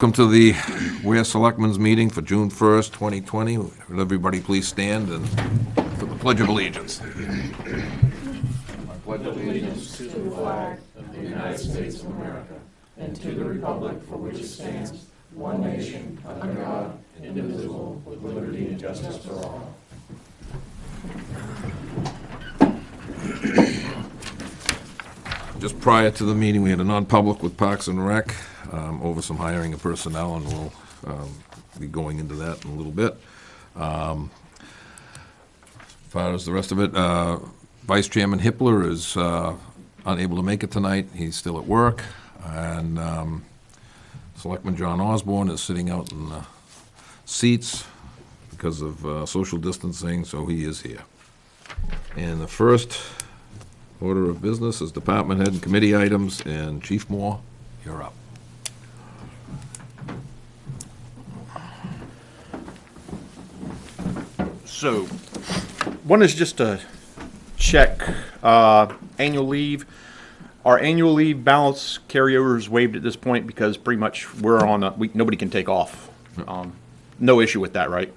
Welcome to the Ware Selectmen's meeting for June 1st, 2020. Will everybody please stand and for the Pledge of Allegiance. I pledge allegiance to the flag of the United States of America and to the republic for which it stands, one nation, under God, indivisible, with liberty and justice for all. Just prior to the meeting, we had a non-public with Parks and Rec over some hiring of personnel, and we'll be going into that in a little bit. As far as the rest of it, Vice Chairman Hippler is unable to make it tonight. He's still at work. And Selectman John Osborne is sitting out in the seats because of social distancing, so he is here. And the first order of business is department head and committee items, and Chief Moore, you're up. So, one is just to check annual leave. Our annual leave balance carryover is waived at this point because pretty much we're on nobody can take off. No issue with that, right?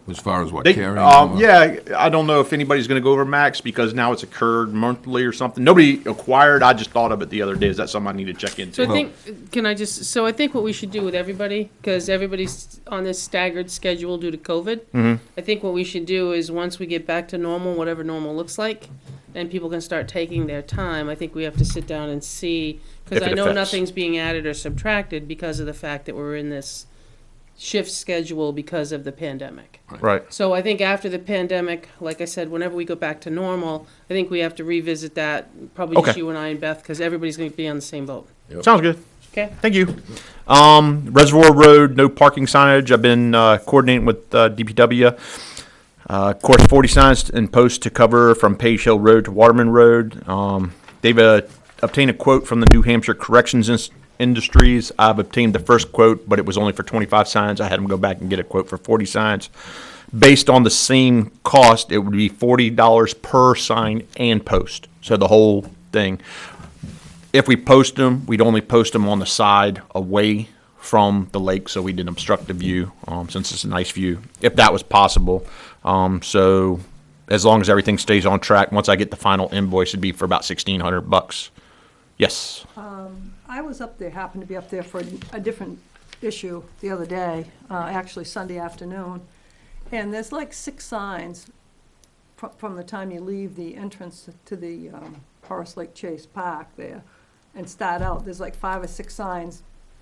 As far as what, They, carrying? yeah, I don't know if anybody's going to go over max because now it's occurred monthly or something. Nobody acquired. I just thought of it the other day. Is that something I need to check into? So I think what we should do with everybody, because everybody's on this staggered schedule due to COVID, I think what we should do is once we get back to normal, whatever normal looks like, and people can start taking their time, I think we have to sit down and see, because I know nothing's being added or subtracted because of the fact that we're in this shift schedule because of the pandemic. Right. So I think after the pandemic, like I said, whenever we go back to normal, I think we have to revisit that, probably just Okay. you and I and Beth, because everybody's going to be on the same boat. Sounds good. Okay? Thank you. Reservoir Road, no parking signage. I've been coordinating with DPW. Of course, 40 signs in post to cover from Page Hill Road to Waterman Road. They've obtained a quote from the New Hampshire Corrections Industries. I've obtained the first quote, but it was only for 25 signs. I had them go back and get a quote for 40 signs. Based on the same cost, it would be $40 per sign and post. So the whole thing. If we post them, we'd only post them on the side away from the lake, so we didn't obstruct the view, since it's a nice view, if that was possible. So as long as everything stays on track, once I get the final invoice, it'd be for about $1,600. Yes. I was up there, happened to be up there for a different issue the other day, actually Sunday afternoon. And there's like 6 signs from the time you leave the entrance to the Horace Lake Chase Park there and start out. There's like 5 or 6 signs.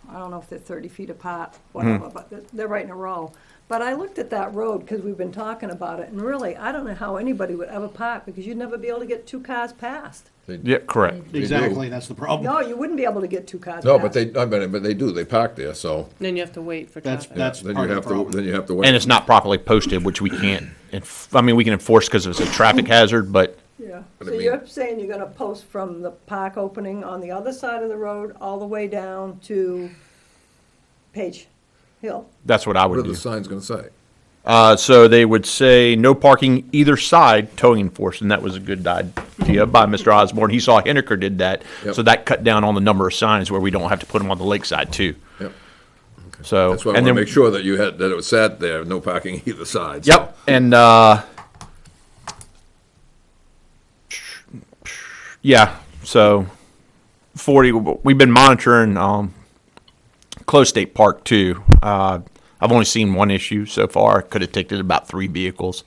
I don't know if they're 30 feet apart, whatever, but they're right in a row. But I looked at that road because we've been talking about it, and really, I don't know how anybody would ever park because you'd never be able to get 2 cars past. Yeah, correct. Exactly, that's the problem. No, you wouldn't be able to get 2 cars No, past. but they do, they park there, so. Then you have to wait for That's traffic. Then part you of have the to, problem. wait. And it's not properly posted, which we can't. We can enforce because it's a traffic hazard, but Yeah, But so I mean- you're saying you're gonna post from the park opening on the other side of the road all the way down to Page Hill? that's what I What are would the do. signs gonna say? So they would say no parking either side, towing enforced, and that was a good idea by Mr. Osborne. He saw Henniker did that, Yep. so that cut down on the number of signs where we don't have to put them on the lakeside too. Yep. So That's why I and wanna then make sure that that it was sat there, no parking either side. so. Yep, and yeah, so 40. We've been monitoring Close State Park too. I've only seen one issue so far. Could have taken about 3 vehicles,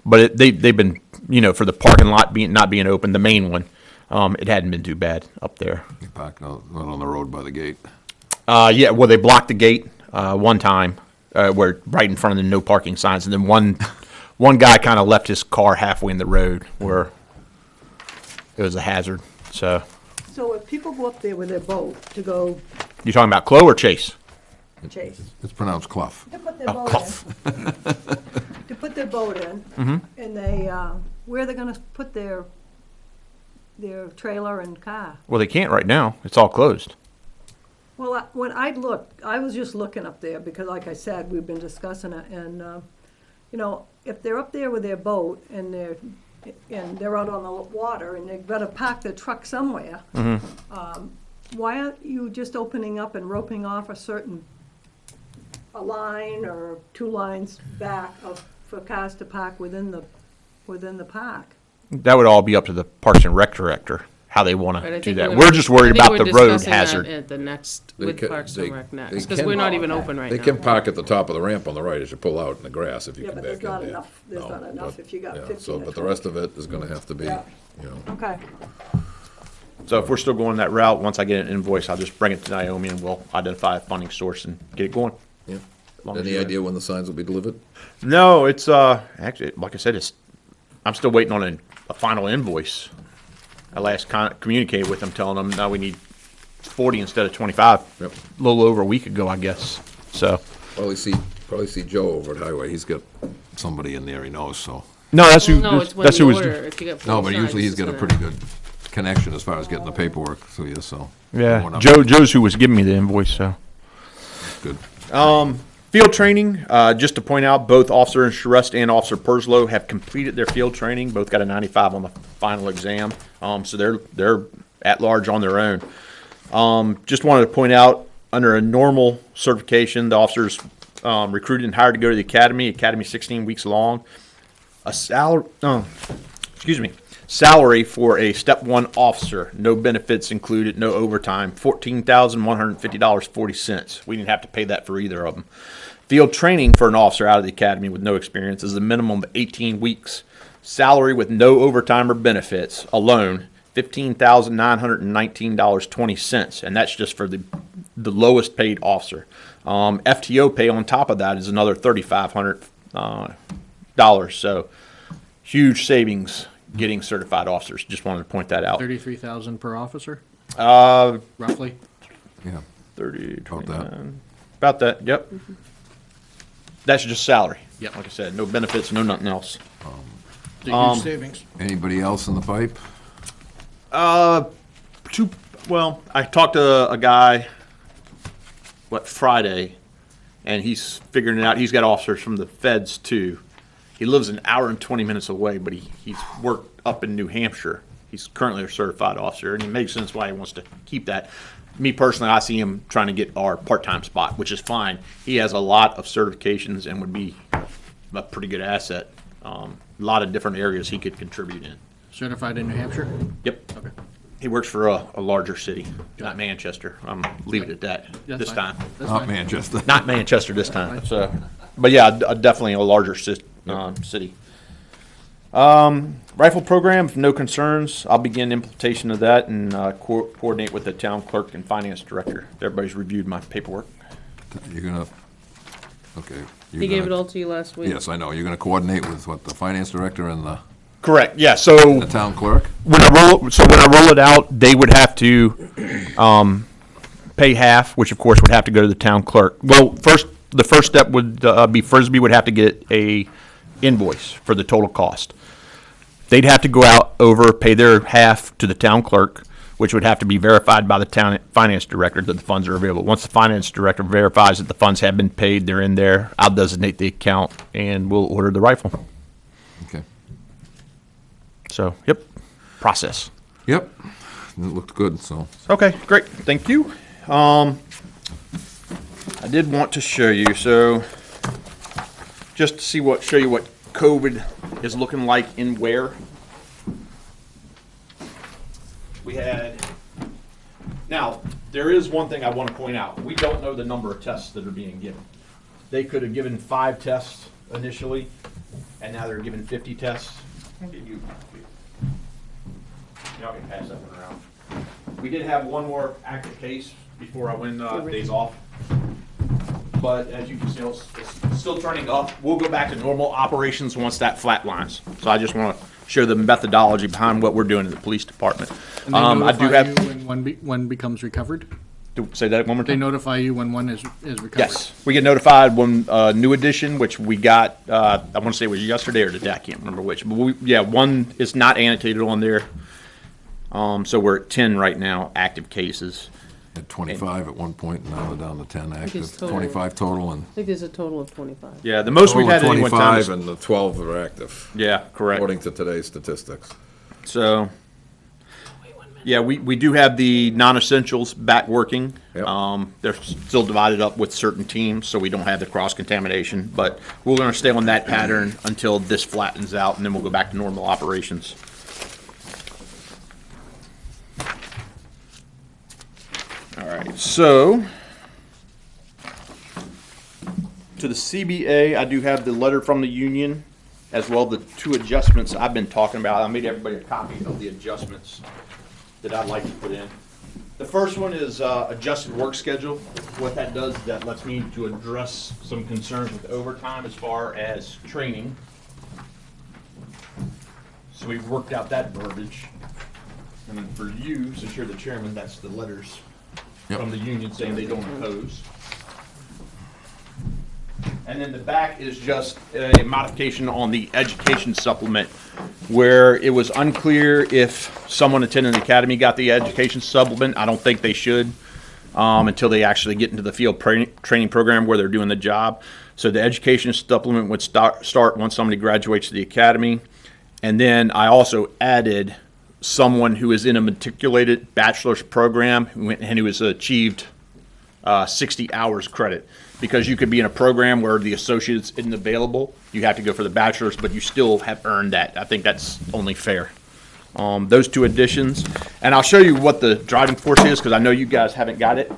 but they've been for the parking lot not being open, the main one. It hadn't been too bad up there. You park out on the road by the gate. Yeah, well, they blocked the gate one time, where right in front of the no parking signs, and then one guy kind of left his car halfway in the road where it was a hazard. So So if people go up there with their boat to go you talking about Chloe or Chase? chase, It's pronounced Clough. to put their boat Clough. in, to put their boat in, and they, where they're gonna put their trailer and car? Well, they can't right now. It's all closed. Well, when I looked, I was just looking up there because, like I said, we've been discussing it, and, if they're up there with their boat and they're out on the water and they've got to park their truck somewhere, why aren't you just opening up and roping off a line or 2 lines back for cars to park within the park? That would all be up to the Parks and Rec director, how they want Right, I to do think that. we're We're gonna- just worried I think about we're the road discussing that hazard. At the next, They with ca- Parks and they- Rec they next, because we're can- not even open right They now. can park at the top of the ramp on the right as you pull out in the grass if you Yeah, come but back in there's not there. enough, there's No, not enough but- if you got yeah, 15 so, or but the 20. rest of it is gonna have to be, Yeah. you know, Okay, So if we're still going that route, once I get an invoice, I'll just bring it to Naomi and we'll identify a funding source and get it going. yeah. Long as Any you're idea when the signs will be delivered? No, it's, actually, like I said, I'm still waiting on a final invoice. I last communicated with them, telling them, no, we need 40 instead of 25. Yep. A little over a week ago, I guess, so. Probably see Joe over at Highway, he's got somebody in there he knows, so. No, that's who, Well, no, it's when that's who you was. order, if you got No, 4 but signs, usually he's it's got a gonna- pretty good connection as far as getting the paperwork to you, so. Yeah, Going up. Joe's who was giving me the invoice, so. Good. Field training, just to point out, both Officer Charest and Officer Perslow have completed their field training. Both got a 95 on the final exam, so they're at large on their own. Just wanted to point out, under a normal certification, the officers recruited and hired to go to the academy. Academy 16 weeks long. Salary for a step 1 officer, no benefits included, no overtime, $14,150.40. We didn't have to pay that for either of them. Field training for an officer out of the academy with no experience is a minimum of 18 weeks. Salary with no overtime or benefits alone, $15,919.20, and that's just for the lowest paid officer. FTO pay on top of that is another $3,500. So huge savings getting certified officers. Just wanted to point that out. 33,000 per officer, roughly? Yeah. 30, About that. 29, about that, yep. That's just salary. Yep. Like I said, no benefits, no nothing else. It's a huge savings. Anybody else in the pipe? Well, I talked to a guy, Friday, and he's figuring it out. He's got officers from the feds too. He lives an hour and 20 minutes away, but he's worked up in New Hampshire. He's currently a certified officer, and it makes sense why he wants to keep that. Me personally, I see him trying to get our part-time spot, which is fine. He has a lot of certifications and would be a pretty good asset. A lot of different areas he could contribute in. Certified in New Hampshire? Yep. Okay. He works for a larger city, not Manchester. I'm leaving it at that That's this fine. time. That's Not fine. Manchester. Not Manchester this time. So, but yeah, definitely a larger city. Rifle program, no concerns. I'll begin implementation of that and coordinate with the town clerk and finance director. Everybody's reviewed my paperwork. You're gonna, okay. you're He gave it gonna- all to you last week. Yes, I know. You're gonna coordinate with what, the finance director and the Correct. Yeah. So town clerk? when I roll it out, they would have to pay half, which of course would have to go to the town clerk. Well, the first step would be Frisbee would have to get a invoice for the total cost. They'd have to go out pay their half to the town clerk, which would have to be verified by the town finance director that the funds are available. Once the finance director verifies that the funds have been paid, they're in there, I'll designate the account and we'll order the rifle. Okay. So, yep, process. Yep. It looked good, so. Okay, great, thank you. I did want to show you, so just to show you what COVID is looking like in Ware. We had, now, there is one thing I want to point out. We don't know the number of tests that are being given. They could have given 5 tests initially, and now they're giving 50 tests. Y'all can pass that one around. We did have one more active case before I went days off. But as you can see, it's still turning up. We'll go back to normal operations once that flatlines. So I just want to show the methodology behind what we're doing in the police department. And they I do notify have, you when one becomes recovered? say that one more They time? notify you when one is recovered? Yes, we get notified when new edition, which we got, I want to say it was yesterday or today, I can't remember which. But one is not annotated on there. So we're at 10 right now, active cases. At 25 at one point, and now they're down to 10 it's active. total. 25 total, and I think there's a total of 25. Yeah, the most we've had at any one time 25, is, and the 12 are active, yeah, correct. according to today's statistics. So, Yeah, we do have the non-essentials back working. Yep. They're still divided up with certain teams, so we don't have the cross-contamination. But we're going to stay on that pattern until this flattens out, and then we'll go back to normal operations. All right, so to the CBA, I do have the letter from the union, as well the 2 adjustments I've been talking about. I made everybody a copy of the adjustments that I'd like to put in. The first one is adjusted work schedule. What that does is that lets me to address some concerns with overtime as far as training. So we've worked out that verbiage. And then for you, since you're the chairman, that's the letters Yep. from the union saying they don't oppose. And then the back is just a modification on the education supplement, where it was unclear if someone attending the academy got the education supplement. I don't think they should until they actually get into the field training program where they're doing the job. So the education supplement would start once somebody graduates to the academy. And then I also added someone who is in a matriculated bachelor's program and who has achieved 60 hours credit. Because you could be in a program where the associate's isn't available, you have to go for the bachelor's, but you still have earned that. I think that's only fair. Those 2 additions. And I'll show you what the driving force is, because I know you guys haven't got it.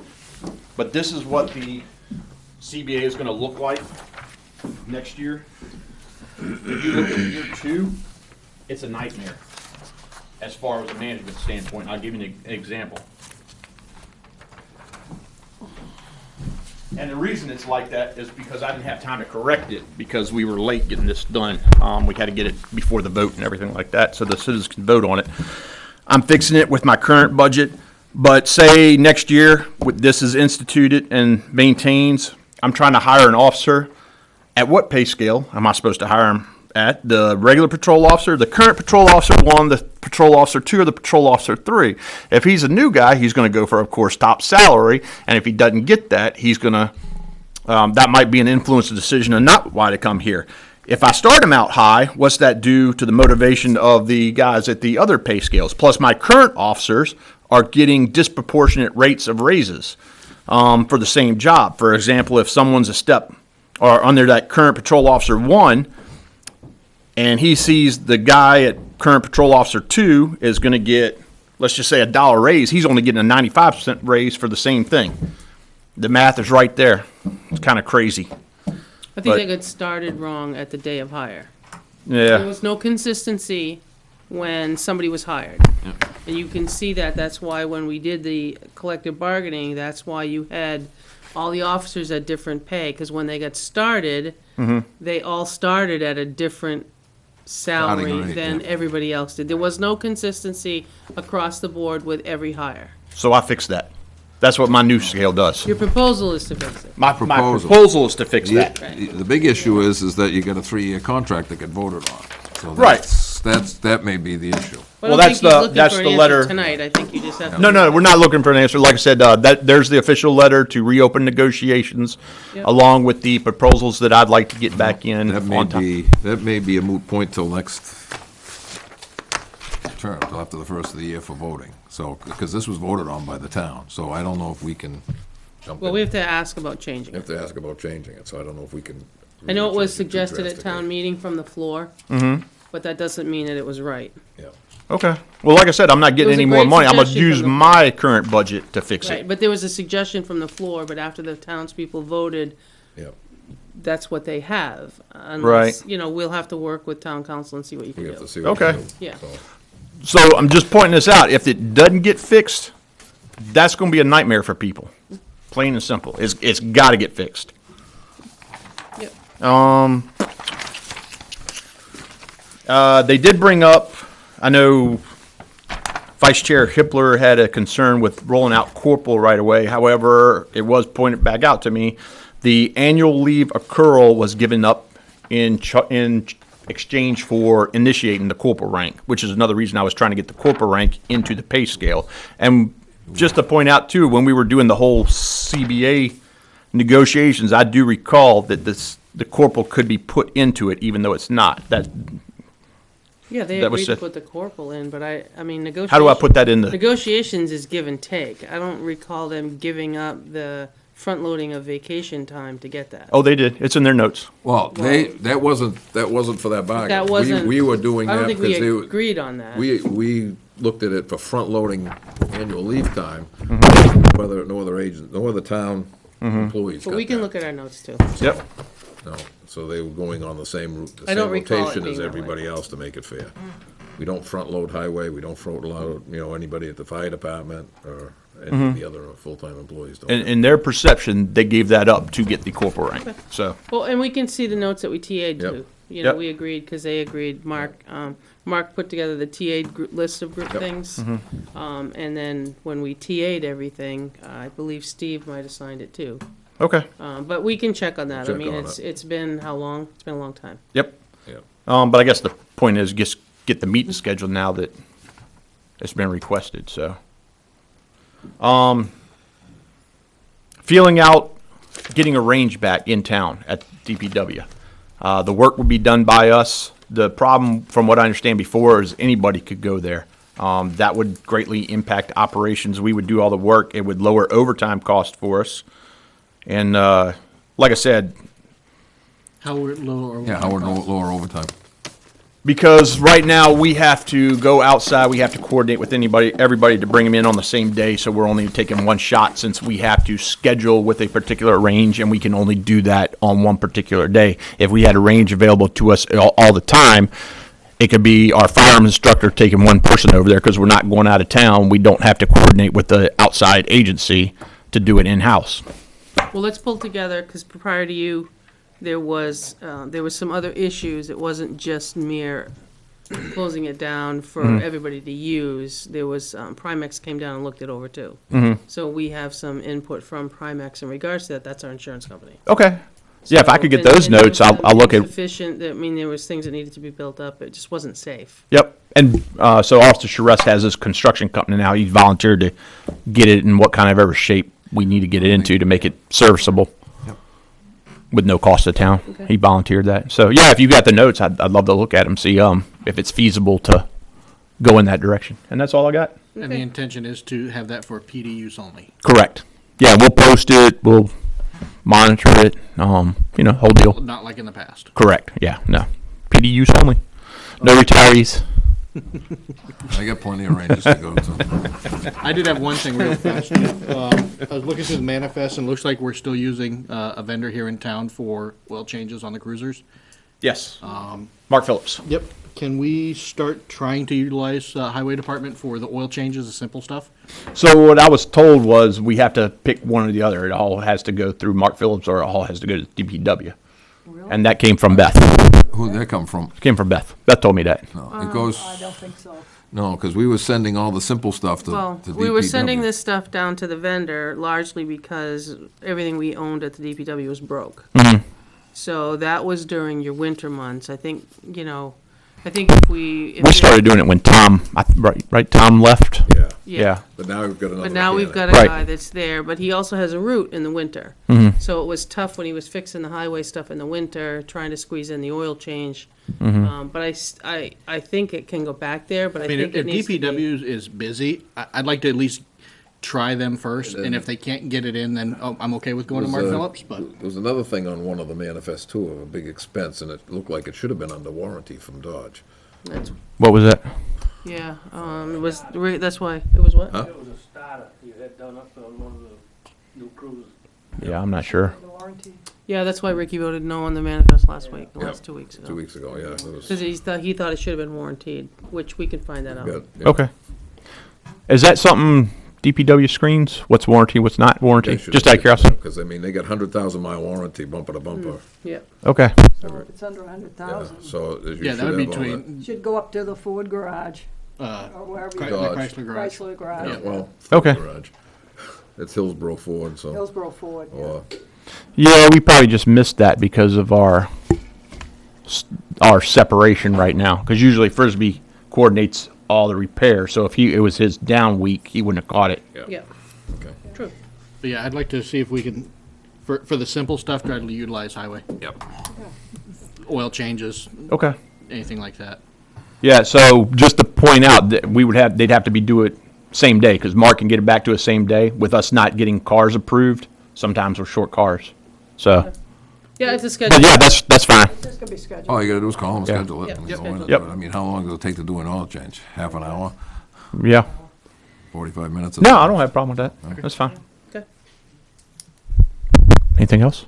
But this is what the CBA is going to look like next year. If you look at year 2, it's a nightmare as far as a management standpoint. I'll give you an example. And the reason it's like that is because I didn't have time to correct it because we were late getting this done. We had to get it before the vote and everything like that, so the citizens can vote on it. I'm fixing it with my current budget, but say next year this is instituted and maintains, I'm trying to hire an officer. At what pay scale am I supposed to hire him at? The regular patrol officer, the current patrol officer 1, the patrol officer 2, or the patrol officer 3? If he's a new guy, he's going to go for, of course, top salary, and if he doesn't get that, he's going to, that might be an influence the decision of not why to come here. If I start him out high, what's that do to the motivation of the guys at the other pay scales? Plus, my current officers are getting disproportionate rates of raises for the same job. For example, if someone's a step or under that current patrol officer 1, and he sees the guy at current patrol officer 2 is going to get, let's just say, $1 raise. He's only getting a 95% raise for the same thing. The math is right there. It's kind of crazy. I think they got started wrong at the day of hire. Yeah. There was no consistency when somebody was hired. And you can see that. That's why when we did the collective bargaining, that's why you had all the officers at different pay. Because when they got started, they all started at a different salary Starting rate, than yeah. everybody else did. There was no consistency across the board with every hire. So I fixed that. That's what my new scale does. Your proposal is to fix it. My Proposal. proposal is to fix that. The big issue is that you got a 3-year contract that get voted on. So Right. That may be the issue. But I Well, don't that's think he's the- looking that's for an the answer letter- tonight. I think you just have to. No, we're not looking for an answer. Like I said, there's the official letter to reopen negotiations, Yep. along with the proposals that I'd like to get back in That on time. may be a moot point till next term, till after the first of the year for voting. So, because this was voted on by the town, so I don't know if we can jump in. Well, we have to ask about changing We it. have to ask about changing it, so I don't know if we can. I know it was really change too suggested at town drastically. meeting from the floor, but that doesn't mean that it was right. Yeah. Okay. Well, like I said, I'm not getting was a any more great money. I'm gonna suggestion use from the- my current budget to fix Right, it. but there was a suggestion from the floor, but after the townspeople voted, Yeah, that's what they have. Right. Unless, we'll have to work with town council and see what you we can have to do. see what we Okay. can do. Yeah. So, So I'm just pointing this out. If it doesn't get fixed, that's gonna be a nightmare for people. Plain and simple. It's gotta get fixed. Yep. They did bring up, I know Vice Chair Hippler had a concern with rolling out corporal right away. However, it was pointed back out to me, the annual leave accrual was given up in exchange for initiating the corporal rank, which is another reason I was trying to get the corporal rank into the pay scale. And just to point out too, when we were doing the whole CBA negotiations, I do recall that the corporal could be put into it, even though it's not. Yeah, they That was agreed to said. put the corporal in, but I mean, negotiations. How do I put that in the, Negotiations is give and take. I don't recall them giving up the front loading of vacation time to get that. oh, they did. It's in their notes. Well, that wasn't for that bargain. That wasn't. We were doing I that don't think we because they, agreed on that. we looked at it for front-loading annual leave time, whether no other town employees But got we can that. look at our notes too. Yep. No, so they were going on the same route, the I don't same recall it rotation being as that way. everybody else to make it fair. We don't front-load highway, we don't front-load, anybody at the fire department or any of the other full-time employees don't. In their perception, they gave that up to get the corporal rank. So, Well, and we can see the notes that we TA'd Yep. too. You know, Yep. we agreed, because they agreed. Mark put together the TA'd list of group Yep. things. And then when we TA'd everything, I believe Steve might have signed it too. okay. But we can check on that. I Check mean, on it's been how long? It's been a long time. Yep. Yeah. But I guess the point is just get the meeting scheduled now that it's been requested, so. Feeling out, getting a range back in town at DPW. The work would be done by us. The problem, from what I understand before, is anybody could go there. That would greatly impact operations. We would do all the work. It would lower overtime cost for us. And, like I said, How we're low or. Yeah, Howard, lower overtime. because right now we have to go outside, we have to coordinate with everybody to bring them in on the same day, so we're only taking one shot since we have to schedule with a particular range, and we can only do that on one particular day. If we had a range available to us all the time, it could be our firearms instructor taking one person over there because we're not going out of town. We don't have to coordinate with the outside agency to do it in-house. Well, let's pull together, because prior to you, there was some other issues. It wasn't just mere closing it down for everybody to use. There was, Primex came down and looked it over too. So we have some input from Primex in regards to that. That's our insurance company. Okay. Yeah, if I could get And- those and there notes, was some I'll look at. insufficient, I mean, there was things that needed to be built up. It just wasn't safe. Yep. And so Officer Charest has his construction company now. He's volunteered to get it in what kind of ever shape we need to get it into to make it serviceable. Yep. With no cost to town. Okay. He volunteered that. So yeah, if you got the notes, I'd love to look at them, see if it's feasible to go in that direction. And that's all I got. And the intention is to have that for PD use only. Correct. Yeah, we'll post it. We'll monitor it. Whole deal. Not like in the past. Correct. Yeah. No. PD use only. No retirees. I got plenty of ranges to go to. I did have one thing real fast. I was looking through the manifest and it looks like we're still using a vendor here in town for oil changes on the cruisers. Yes. Mark Phillips. Yep. Can we start trying to utilize Highway Department for the oil changes, the simple stuff? So what I was told was we have to pick one or the other. It all has to go through Mark Phillips or it all has to go to DPW. Really? And that came from Beth. Who'd that come from? Came from Beth. Beth told me that. No, it goes, I don't think so. no, because we were sending all the simple stuff to Well, to we were sending DPW. this stuff down to the vendor largely because everything we owned at the DPW was broke. So that was during your winter months. I think, if we. We started doing it when Tom, right, Tom left? Yeah, Yeah. but now we've got another But now we've mechanic. got a Right. guy that's there, but he also has a route in the winter. Mm-hmm. So it was tough when he was fixing the highway stuff in the winter, trying to squeeze in the oil change. Mm-hmm. But I think it can go back there, but I I mean, think if it needs to be. DPW is busy, I'd like to at least try them first. And if they can't get it in, then I'm okay with going to Mark Was, Phillips, but. There was another thing on one of the manifests too, of a big expense, and it looked like it should have been under warranty from Dodge. That's- What was that? Yeah, it was, that's why, it was what? Huh? It was a starter you had done up on one of the new cruisers. Yeah, I'm not sure. The warranty. Yeah, that's why Ricky voted no on the manifest last week, the Yeah. last 2 weeks ago. 2 weeks ago, yeah. It was Because he thought it should have been warranted, which we can find that out. good, yeah. Okay. Is that something DPW screens? What's warranty, what's not warranty? They should- Just out of curiosity. Because, I mean, they got 100,000-mile warranty, bumper to bumper. Yeah. Okay. So if it's under Yeah, 100,000, so you Yeah, should that would be have all that. between, should go up to the Ford garage or wherever the you, Dodge. Chrysler garage. Chrysler garage, Yeah, well, Okay. garage. It's Hillsborough Ford, so, Hillsborough Ford, yeah. or, Yeah, we probably just missed that because of our separation right now. Because usually Frisbee coordinates all the repair. So if it was his down week, he wouldn't have caught it. Yeah, okay. true. But yeah, I'd like to see if we can, for the simple stuff, try to utilize Highway. Yep. Oil changes, Okay. anything like that. Yeah, so just to point out that they'd have to do it same day, because Mark can get it back to us same day, with us not getting cars approved. Sometimes we're short cars, so, Yeah, it's a schedule. but yeah, that's fine. It's just gonna be scheduled. All you gotta do is call them, Yeah. schedule it, Yep. and Yep. go in and Yep. do it. I mean, how long does it take to do an oil change? Half an hour, Yeah. 45 minutes? No, I don't have a problem with that. That's fine. Okay. Anything else?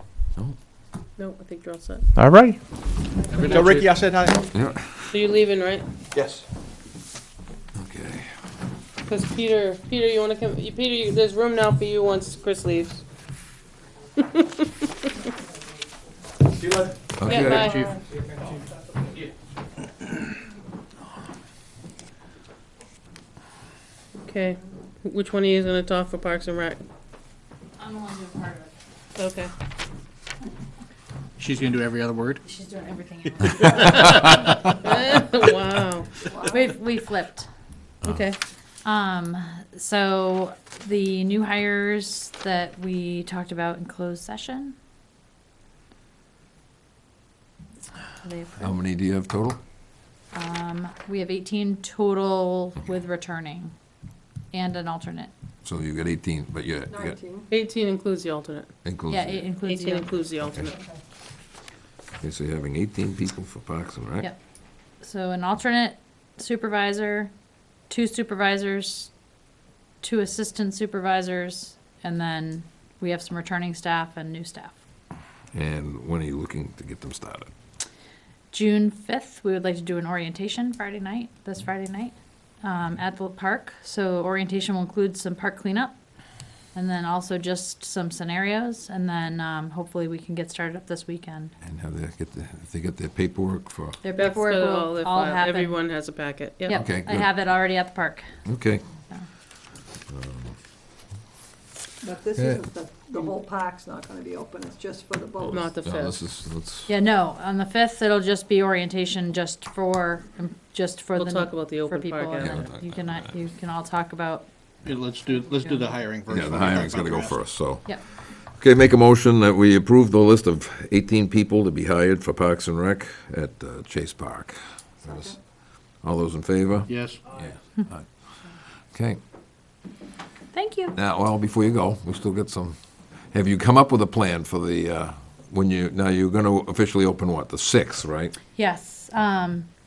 No, I think you're all set. All right. Every Tell night Ricky you- I said hi. Yeah, So you're leaving, right? Yes. okay. Because Peter, you want to come? There's room now for you once Chris leaves. Yeah, Okay, bye. Chief. Okay. Which one of you is going to talk for Parks and Rec? I'm the one doing part of it. Okay. She's gonna do every other word. She's doing everything Wow. else. We flipped. Okay. So the new hires that we talked about in closed session. They how many do you have total? We have 18 total with returning and an alternate. So you got 18, but you got 19. 18 includes the alternate. includes. Yeah, it includes 18 the, includes the alternate. Okay, so you're having 18 people for Parks and Rec? Yep. So an alternate supervisor, 2 supervisors, 2 assistant supervisors, and then we have some returning staff and new staff. And when are you looking to get them started? June 5th, we would like to do an orientation this Friday night, at the park. So orientation will include some park cleanup, and then also just some scenarios, and then hopefully we can get started up this weekend. And have they if they get their paperwork for, Their That's paperwork got will their all file. happen. Everyone has a packet. Yep. Yep, Okay, I good. have it already at the park. okay. But this Yeah. isn't, the whole park's not gonna be open, it's just for the boats. Not the No, 5th. let's, Yeah, no, on the 5th, it'll just be orientation just for We'll the. talk about the for open people, park and after. then you can all talk about, Yeah, let's do the hiring first. yeah, the hiring's gotta go first, so. yep. Okay, make a motion that we approve the list of 18 people to be hired for Parks and Rec at Chase Park. All those in favor? Yes. Yeah. Aye. Okay, Thank you. now, well, before you go, we still got some, have you come up with a plan for the, now you're gonna officially open what, the 6th, right? Yes,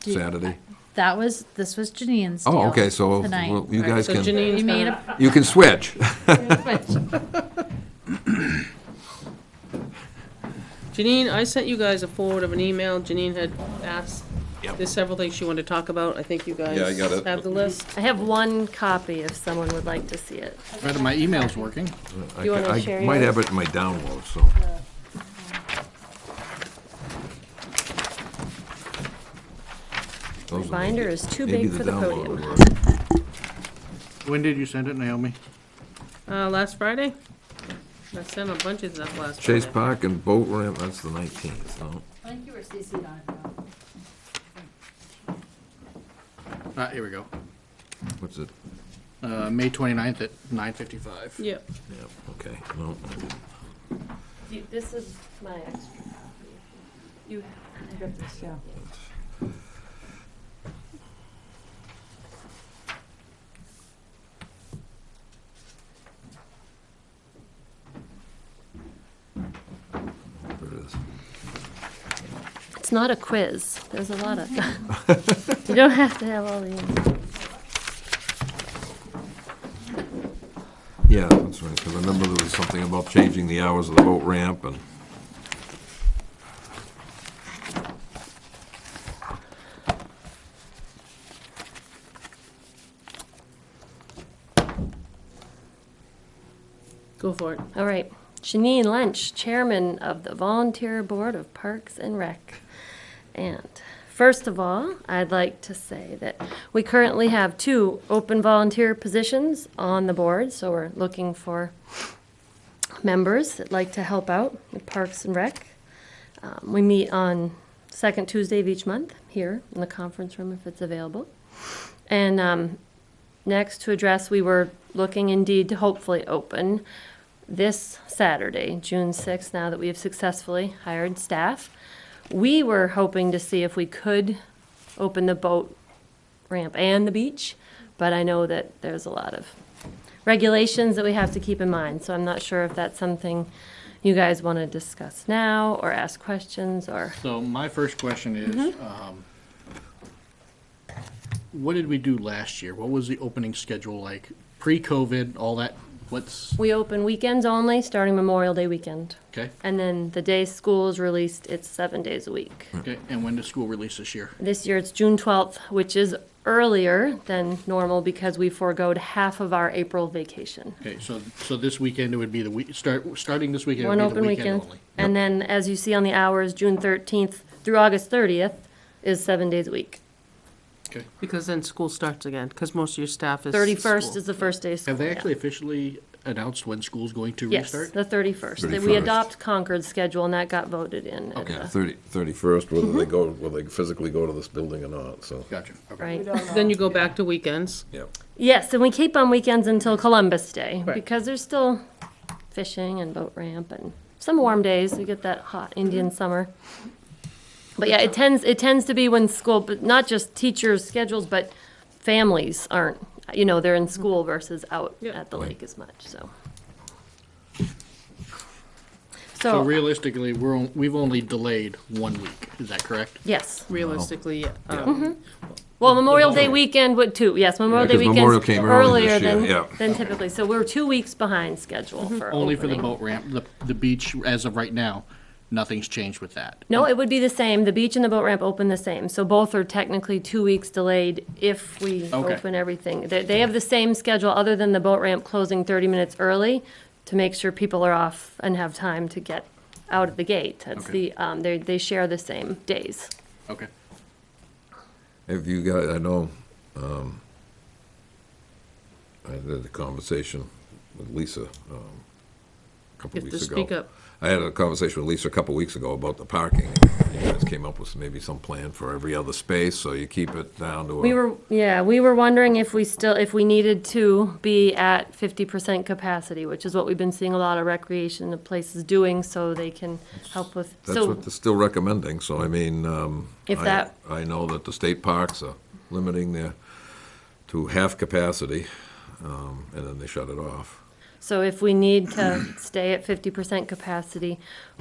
Saturday? this was Janine's deal. Oh, okay, so tonight. well, you All right, guys so can, Janine's We made gonna- you can switch. Janine, I sent you guys a forward of an email. Janine had asked, there's several things she wanted to talk about. I think you guys Yeah, I got it. have the list. I have one copy if someone would like to see it. Whether my email's working. You wanna share I might yours? have it in my download, so. My Those are binder is too maybe big for the download podium. will work. When did you send it, Naomi? Last Friday? I sent a bunch of stuff last Chase Friday. Park and boat ramp, that's the 19th, no? I think you were CC'd on it. Here we go. What's it? May 29th at 9:55. Yep. Yeah, okay, no, I didn't. This is my extra. You got this, yeah. There it is. It's not a quiz. There's a lot of, you don't have to have all the answers. Yeah, that's right, because I remember there was something about changing the hours of the boat ramp and. Go for it. All right. Janine Lynch, Chairman of the Volunteer Board of Parks and Rec. And first of all, I'd like to say that we currently have 2 open volunteer positions on the board, so we're looking for members that like to help out with Parks and Rec. We meet on second Tuesday of each month here in the conference room if it's available. And next to address, we were looking indeed to hopefully open this Saturday, June 6th, now that we have successfully hired staff. We were hoping to see if we could open the boat ramp and the beach, but I know that there's a lot of regulations that we have to keep in mind, so I'm not sure if that's something you guys want to discuss now, or ask questions, or, So my first question is, what did we do last year? What was the opening schedule like? Pre-COVID, all that, we open weekends only, starting Memorial Day weekend. okay? And then the day school is released, it's 7 days a week. Okay, and when does school release this year? This year it's June 12th, which is earlier than normal because we foregoed half of our April vacation. Okay, so this weekend it would be the week, starting this weekend, it One would be the open weekend weekend. only. And then, as you see on the hours, June 13th through August 30th is 7 days a week. Okay. Because then school starts again, because most of your staff is 31st school. is the first day of school. Have they yeah. actually officially announced when school's going to Yes, restart? the 31st. We 31st. adopt Concord's schedule, and that got voted in. at Okay. the- 31st, whether they go, whether they physically go to this building or not, so. Gotcha, okay. Right. We don't know. Then you go back to weekends. Yep. Yes, and we keep on weekends until Columbus Day, Right. because there's still fishing and boat ramp and some warm days. We get that hot Indian summer. But yeah, it tends to be when school, but not just teachers' schedules, but families aren't, they're in school versus out Yeah. at the lake as much, so. So So, realistically, we've only delayed 1 week, is that correct? yes. Realistically, yeah. Well, Memorial Day weekend would too, yes, Memorial Day 'cause Memorial weekend's came early earlier this year, than, yeah. than typically. So we're 2 weeks behind schedule for Only for the opening. boat ramp, the beach, as of right now, nothing's changed with that. No, it would be the same. The beach and the boat ramp open the same. So both are technically 2 weeks delayed if we Okay. open everything. They have the same schedule, other than the boat ramp closing 30 minutes early to make sure people are off and have time to get out of the gate. That's Okay. they share the same days. Okay. Have you guys, I know, I had a conversation with Lisa, a couple You have to weeks ago. speak up. I had a conversation with Lisa a couple weeks ago about the parking. You guys came up with maybe some plan for every other space, so you keep it down to a. We were wondering if we needed to be at 50% capacity, which is what we've been seeing a lot of recreation places doing, so they can help with. That's So what they're still recommending, so I mean, If that- I know that the state parks are limiting their, to half capacity, and then they shut it off. So if we need to stay at 50% capacity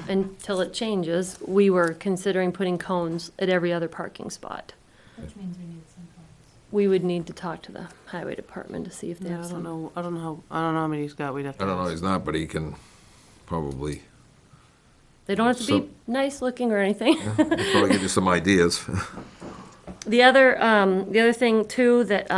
until it changes, we were considering putting cones at every other parking spot. Which means we need some cones. We would need to talk to the highway department to see if they Yeah, have I don't some. know, I don't know how many he's got, we'd have to I don't know, ask. he's not, but he can probably, They don't have to be So- nice looking or anything. he'll probably give you some ideas. The other thing too that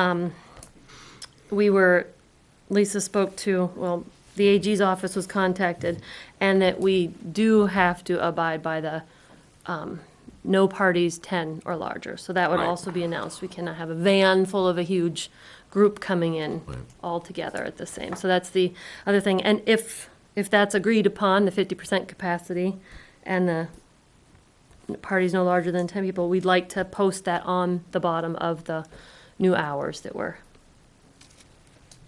Lisa spoke to, well, the AG's office was contacted, and that we do have to abide by the no parties 10 or larger. So that would Right. also be announced. We cannot have a van full of a huge group coming in Right. all together at the same. So that's the other thing. And if that's agreed upon, the 50% capacity, and the parties no larger than 10 people, we'd like to post that on the bottom of the new hours that we're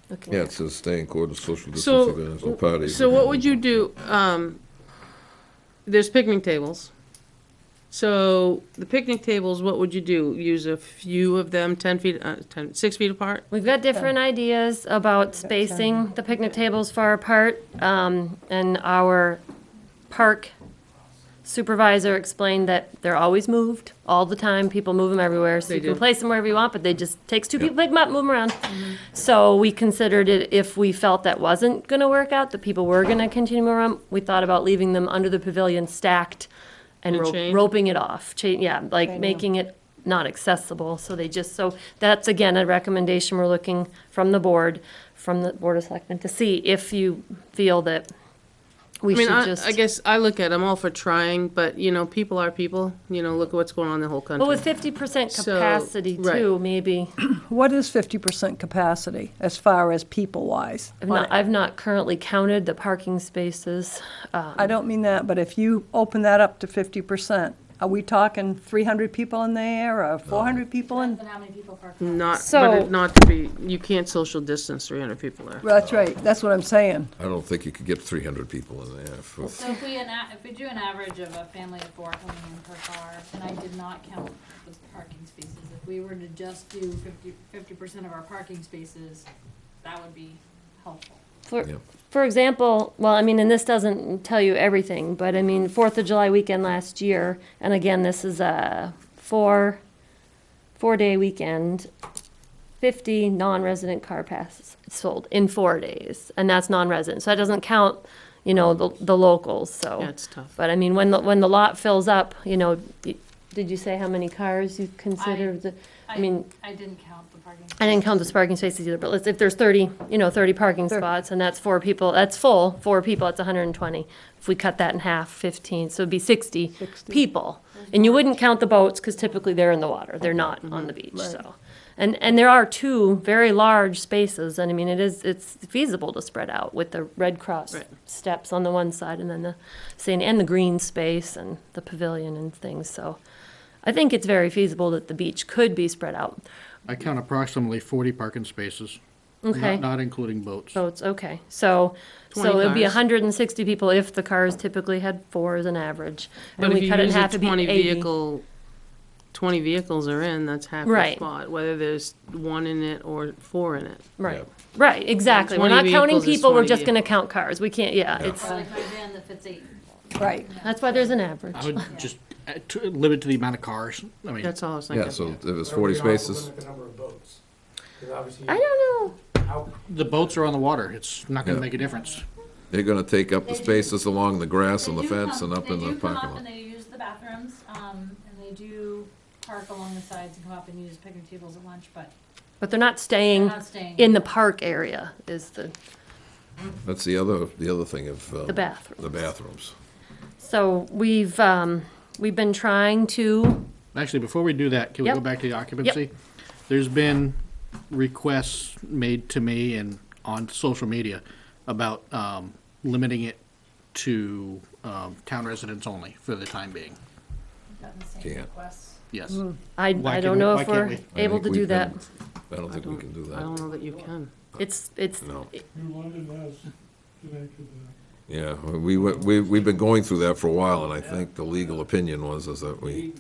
looking Yeah, at. it says stay in accordance with social So- distancing events, no parties. So what would you do, there's picnic tables. So the picnic tables, what would you do? Use a few of them, 6 feet apart? We've got different ideas about spacing the picnic tables far apart, and our park supervisor explained that they're always moved, all the time, people move them everywhere, so They you can do. place them wherever you want, but they just, takes two Yeah. people to pick them up, move them around. So we considered it, if we felt that wasn't gonna work out, that people were gonna continue to run, we thought about leaving them under the pavilion stacked and And chained? roping it off, like Chain making it not accessible, so that's again a recommendation we're looking from the Board of Selectmen, to see if you feel that we I mean, should just. I guess I look at, I'm all for trying, but, people are people, look at what's going on in the whole country. But with 50% So, capacity right. too, maybe, What is 50% capacity as far as people-wise? I've not currently counted the parking spaces. I don't mean that, but if you open that up to 50%, Are we talking 300 people in there or 400 people in? Depends on how many people park. Not, So- but it not to be, you can't social distance 300 people there. Well, that's right, that's what I'm saying. I don't think you could get 300 people in there. So if we do an average of a family of 4 coming in per car, and I did not count the parking spaces, if we were to just do 50% of our parking spaces, that would be helpful. Yeah. For example, well, I mean, and this doesn't tell you everything, but I mean, 4th of July weekend last year, and again, this is a four-day weekend, 50 non-resident car passes sold in 4 days, and that's non-resident. So that doesn't count, you know, the locals, so. Yeah, it's tough. But I mean, when the lot fills up, you know, did you say how many cars you considered? I mean, I didn't count the parking. I didn't count the parking spaces either, but if there's 30, 30 parking spots, and that's 4 people, that's full, 4 people, that's 120. If we cut that in half, 15, so it'd be 60 people. And you wouldn't count the boats, because typically they're in the water, they're not on the beach, so. And there are 2 very large spaces, and I mean, it's feasible to spread out with the Red Cross Right. steps on the one side, and then and the green space, and the pavilion and things, so. I think it's very feasible that the beach could be spread out. I count approximately 40 parking spaces. Okay. Not including boats. Boats, okay. So 20 it'd be cars. 160 people if the cars typically had 4 as an average. But And if we you cut it in use a half, it'd be 20 80. vehicle, 20 vehicles are in, that's half the Right. spot, whether there's 1 in it or 4 in it. Right, right, exactly. We're 20 not counting vehicles is people, we're 20 just gonna count cars. We can't, it's, Or like my van that fits 8. Right. that's why there's an average. I would just limit to the amount of cars. I mean, That's all I was thinking. Yeah, so if it's 40 spaces, Limit the number of boats. 'Cause obviously, I don't know. how, the boats are on the water. It's not gonna Yeah. make a difference. they're gonna take up the spaces along the grass and the They do fence come- and up in the They do come parking up lot. and they use the bathrooms, and they do park along the sides and come up and use picnic tables at lunch, but But they're not they're staying not staying. in the park area is the That's the other thing of. bathrooms. The bathrooms. So we've been trying to, Actually, before we do that, can we go Yep. back to the occupancy? There's been requests made to me and on social media about limiting it to town residents only for the time being. Gotten the same Can't. requests. Yes. I Why don't can't know we- if why can't we're we? able I to think do we that. can. I don't think we can do I that. don't know that you can. It's, No. London has connected Yeah, we've been going through that for a while, and I think the legal opinion was is that we,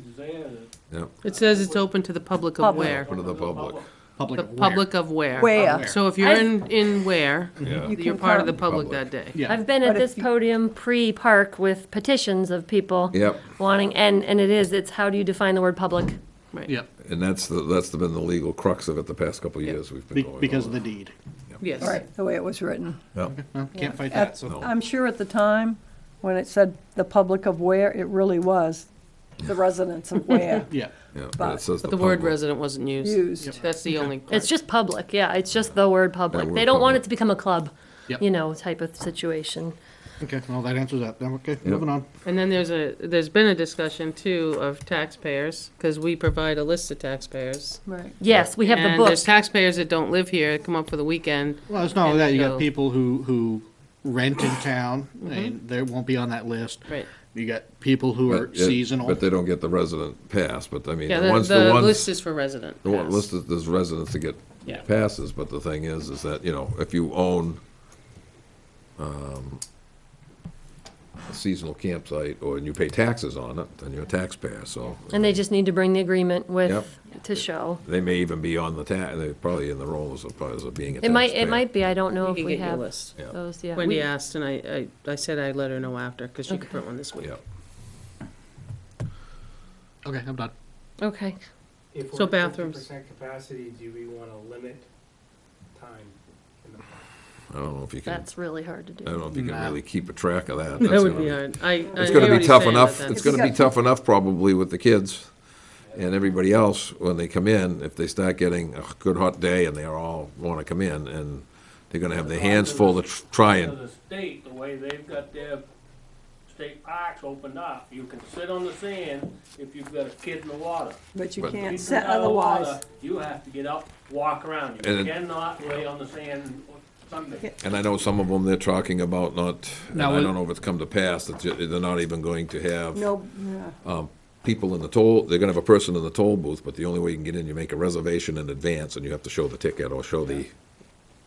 yeah, It says it's open to the public of Public. where? open to the public. Public The of where? public of where? Where? So if you're in where, Yeah. You you're can part of the come. public Public. that day. Yeah. I've been at But if this podium pre-park with petitions of people Yep, wanting, and it's how do you define the word public? Yep, and that's been the legal crux of it the past couple of years we've been going because of over. the deed. Yes. Right, the way it was written. Yeah, Well, can't fight that, so. No. I'm sure at the time, when it said the public of where, it really was the residents of where Yeah, yeah, but But- it says But the the word public. resident wasn't used. used. That's the only part. It's just public, yeah, it's just the word public. word They don't want public. it to become a club, Yep. type of situation. okay, well, that answers that. Then, okay, moving on. And then there's been a discussion too of taxpayers, because we provide a list of taxpayers. Right. Yes, we have the And book. there's taxpayers that don't live here, that come up for the weekend. Well, it's not only that, you So- got people who rent in town, and they won't be on that list. Right. You got people who are But it- seasonal. But they don't get the resident pass, but I mean, Yeah, the ones, the list is for resident. the one pass. list is, there's residents that get Yeah. passes, but the thing is that, if you own, a seasonal campsite, or you pay taxes on it, then you're a taxpayer, so. And they just need to bring the agreement Yep. with, to show. They may even be on the they're probably in the role as being a taxpayer. It might be, I don't know You if can we get your have list. Yeah. those, yeah. Wendy We- asked, and I said I'd let her know after, because she could print one this week. Yeah. Okay, I'm done. Okay, if So we're at bathrooms. 50% capacity, do we want to limit time in the park? I don't know if you can, that's really hard to I don't do. know if you can Nah. really keep a track of that. That That's would gonna be hard. It's gonna be tough enough, it's gonna be tough enough probably with the kids and everybody else when they come in, if they start getting a good hot day and they all wanna come in, and they're gonna have their hands full to try To and, the state, the way they've got their state parks opened up, you can sit on the sand if you've got a kid in the water. But you But- can't If set you're out of the otherwise. water, you have to get up, walk around. You And it- cannot lay on the sand Sunday. and I know some of them, they're talking about not, and Now, I would- don't know if it's come to pass, that they're not even going to have No, yeah. people in the toll, they're gonna have a person in the toll booth, but the only way you can get in, you make a reservation in advance, and you have to show the ticket or show the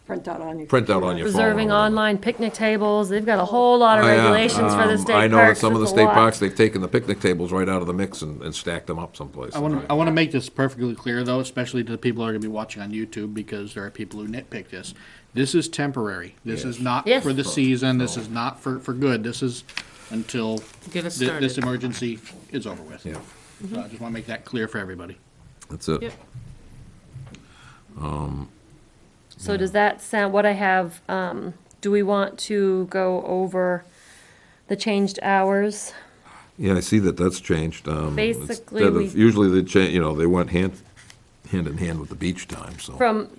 Printout on your. printout on your phone. or Reserving whatever. online picnic tables, they've got a whole lot of Oh, yeah. regulations for the state parks. I know at some of the It's a state lot. parks, they've taken the picnic tables right out of the mix and stacked them up someplace. I want to make this perfectly clear, though, especially to the people who are going to be watching on YouTube, because there are people who nitpick this. This is temporary. This is not Yes. for the season. This is not for good. This is until Get us this started. emergency is over with. Yeah, So I just want to make that clear for everybody. that's it. Yep. So does that sound, what I have, do we want to go over the changed hours? Yeah, I see that that's changed. Basically, instead we- of- Usually they went hand in hand with the beach time, so.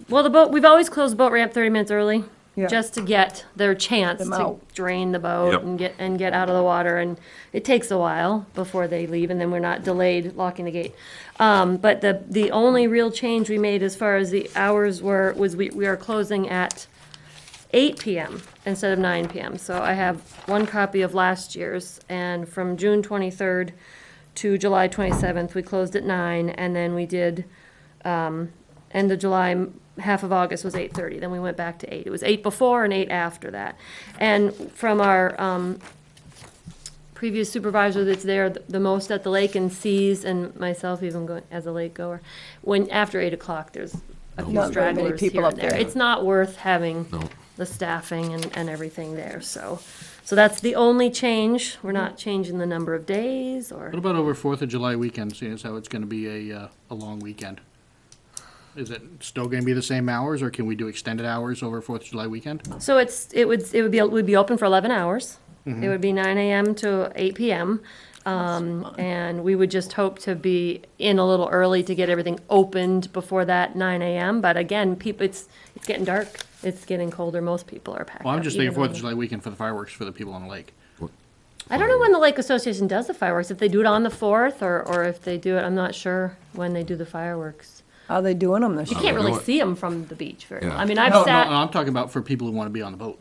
Well, the boat, we've always closed the boat ramp 30 minutes early, Yeah. just to get their chance Them to out. drain the boat Yep. and get out of the water. And it takes a while before they leave, and then we're not delayed locking the gate. But the only real change we made as far as the hours was we are closing at 8 PM instead of 9 PM. So I have one copy of last year's, and from June 23rd to July 27th, we closed at 9, and then we did, end of July, half of August was 8:30, then we went back to 8. It was 8 before and 8 after that. And from our, previous supervisor that's there the most at the lake and sees, and myself even going as a lake goer, when, after 8 o'clock, there's a few Not very many stragglers people here and up there. there. It's not worth having No. the staffing and everything there, so that's the only change. We're not changing the number of days or. What about over 4th of July weekend, seeing as how it's going to be a long weekend? Is it still going to be the same hours, or can we do extended hours over 4th of July weekend? So we'd be open for 11 hours. It would be 9 AM to 8 PM. And we would just hope to be in a little early to get everything opened before that 9 AM. But again, it's getting dark. It's getting colder. Most people are packed Well, I'm up, just even thinking 4th though- of July weekend for the fireworks for the people on the lake. I don't know when the Lake Association does the fireworks, if they do it on the 4th or if they do it, I'm not sure when they do the fireworks. How are they doing them this You year? can't really know it. see them from the beach very well. Yeah. I mean, I've No, sat. I'm talking about for people who want to be on the boat.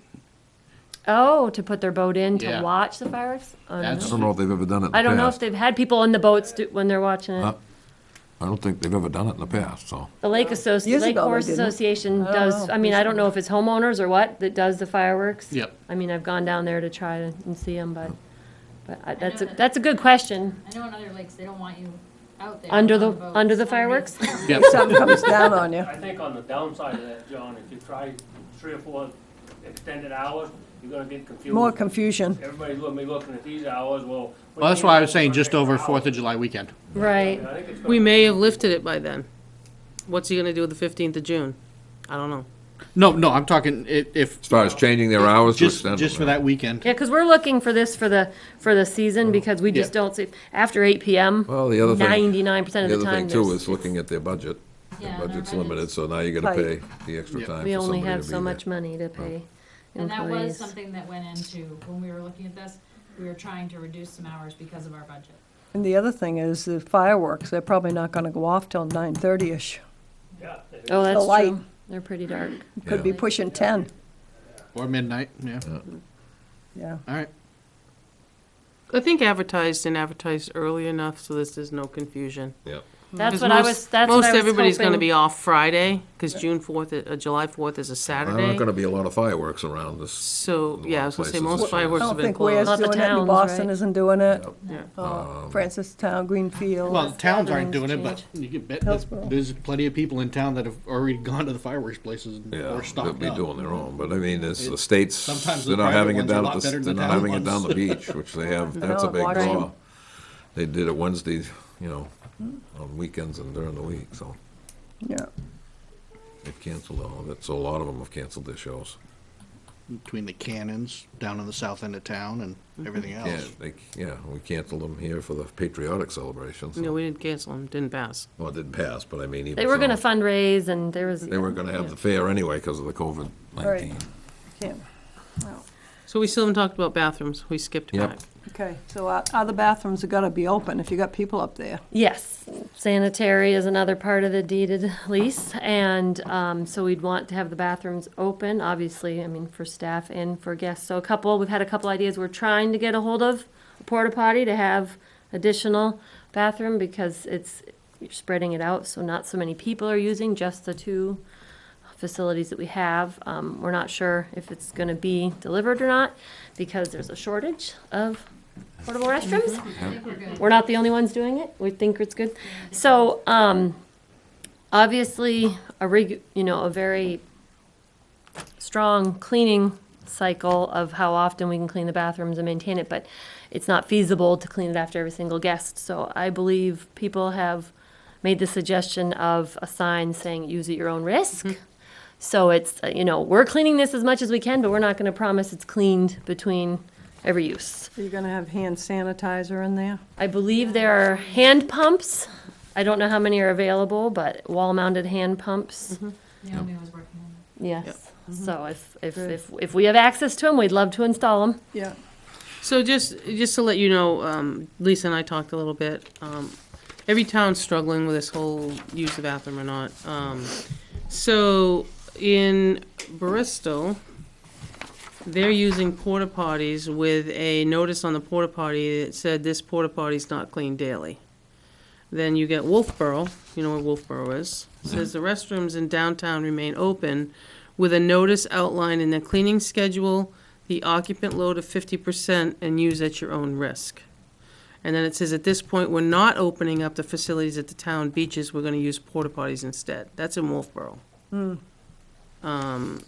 Oh, to put their boat in to Yeah. watch the fireworks? I don't That's- I don't know if they've ever done it in the past. I don't know if they've had people in the boats when they're watching it. Huh? I don't think they've ever done it in the past, so. The Lake Years Lake ago they Course didn't. Association I don't does, know. I mean, I don't know if it's homeowners or what that does the fireworks. Yep. I mean, I've gone down there to try and see them, but that's a good question. I know in other lakes, they don't want you out there. Under on the, boats, under the underneath. fireworks? Yep. Something comes down on you. I think on the downside of that, John, if you try 3 or 4 extended hours, you're gonna get confused. More confusion. Everybody's gonna be looking at these hours, well. Well, that's why I was saying just over 4th of July weekend. Right. I think it's gonna We may have lifted it by then. What's he gonna do with the 15th of June? I don't know. No, I'm talking if, As far as changing their hours to just, extend them. just for that weekend. Yeah, because we're looking for this for the season because we just Yeah. don't see, after 8 PM, Well, the other thing. 99% of The the other time, thing too there's- is looking at their budget. Yeah, Their their budget's limited, budget's- so now you gotta pay Tight. the extra Yep. time for we only somebody to have be so there. much money to pay And that was employees. something that went into, when we were looking at this, we were trying to reduce some hours because of our budget. And the other thing is the fireworks, they're probably not gonna go off till 9:30-ish. Yeah. Oh, that's light. true. They're pretty dark. Could be pushing 10, Or midnight, yeah. yeah. All right. I think advertised early enough so there's no confusion. Yeah. That's 'Cause what I most- was, that's what Most I was everybody's gonna hoping. be off Friday, because July 4th is a There Saturday. aren't gonna be a lot of fireworks around this. So, in a yeah, lot I of was gonna say, places most this year. I fireworks have don't been think Ware's Not the doing it, New towns, Boston right? isn't doing it. Yeah. Francistown, Greenfield. Well, the towns aren't gatherings doing it, but change. you can bet Hillsborough. there's plenty of people in town that have already gone to the fireworks places Yeah, or they'll stocked be up. doing their own, but I mean, it's the states, Sometimes they're the not private having it ones are a down lot at better the, than they're the not town having it down ones. the beach, which they have, that's a know, big Washington. draw. They did it Wednesday, on weekends and during the week, so Yeah. they've canceled all of it, so a lot of them have canceled their shows. Between the cannons down in the south end of town and everything Yeah, else. we canceled them here for the patriotic celebrations. No, we didn't cancel them, didn't pass. Well, it didn't pass, but I mean, even They were gonna so, fundraise and there was. they were gonna have the fair anyway because of the COVID-19. Right. Can't. So we still haven't talked about bathrooms. We skipped Yep. back. Okay, so other bathrooms are gonna be open if you got people up there. Yes, sanitary is another part of the deeded lease, and so we'd want to have the bathrooms open, obviously, I mean, for staff and for guests. So we've had a couple ideas, we're trying to get a hold of a porta potty to have additional bathroom because you're spreading it out, so not so many people are using just the 2 facilities that we have. We're not sure if it's gonna be delivered or not because there's a shortage of portable restrooms. We're not the only ones doing it. We think it's good. So, obviously, a very strong cleaning cycle of how often we can clean the bathrooms and maintain it, but it's not feasible to clean it after every single guest. So I believe people have made the suggestion of a sign saying use at your own risk. So it's, we're cleaning this as much as we can, but we're not gonna promise it's cleaned between every use. Are you gonna have hand sanitizer in there? I believe there are hand pumps. I don't know how many are available, but wall-mounted hand pumps. Naomi was working on it. Yes. So if we have access to them, we'd love to install them. Yeah. So just to let you know, Lisa and I talked a little bit. Every town's struggling with this whole use the bathroom or not. So in Bristol, they're using porta potties with a notice on the porta potty that said this porta potty's not cleaned daily. Then you get Wolfboro, you know where Wolfboro is. It says the restrooms in downtown remain open with a notice outlining the cleaning schedule, the occupant load of 50%, and use at your own risk. And then it says, at this point, we're not opening up the facilities at the town beaches, we're gonna use porta potties instead. That's in Wolfboro.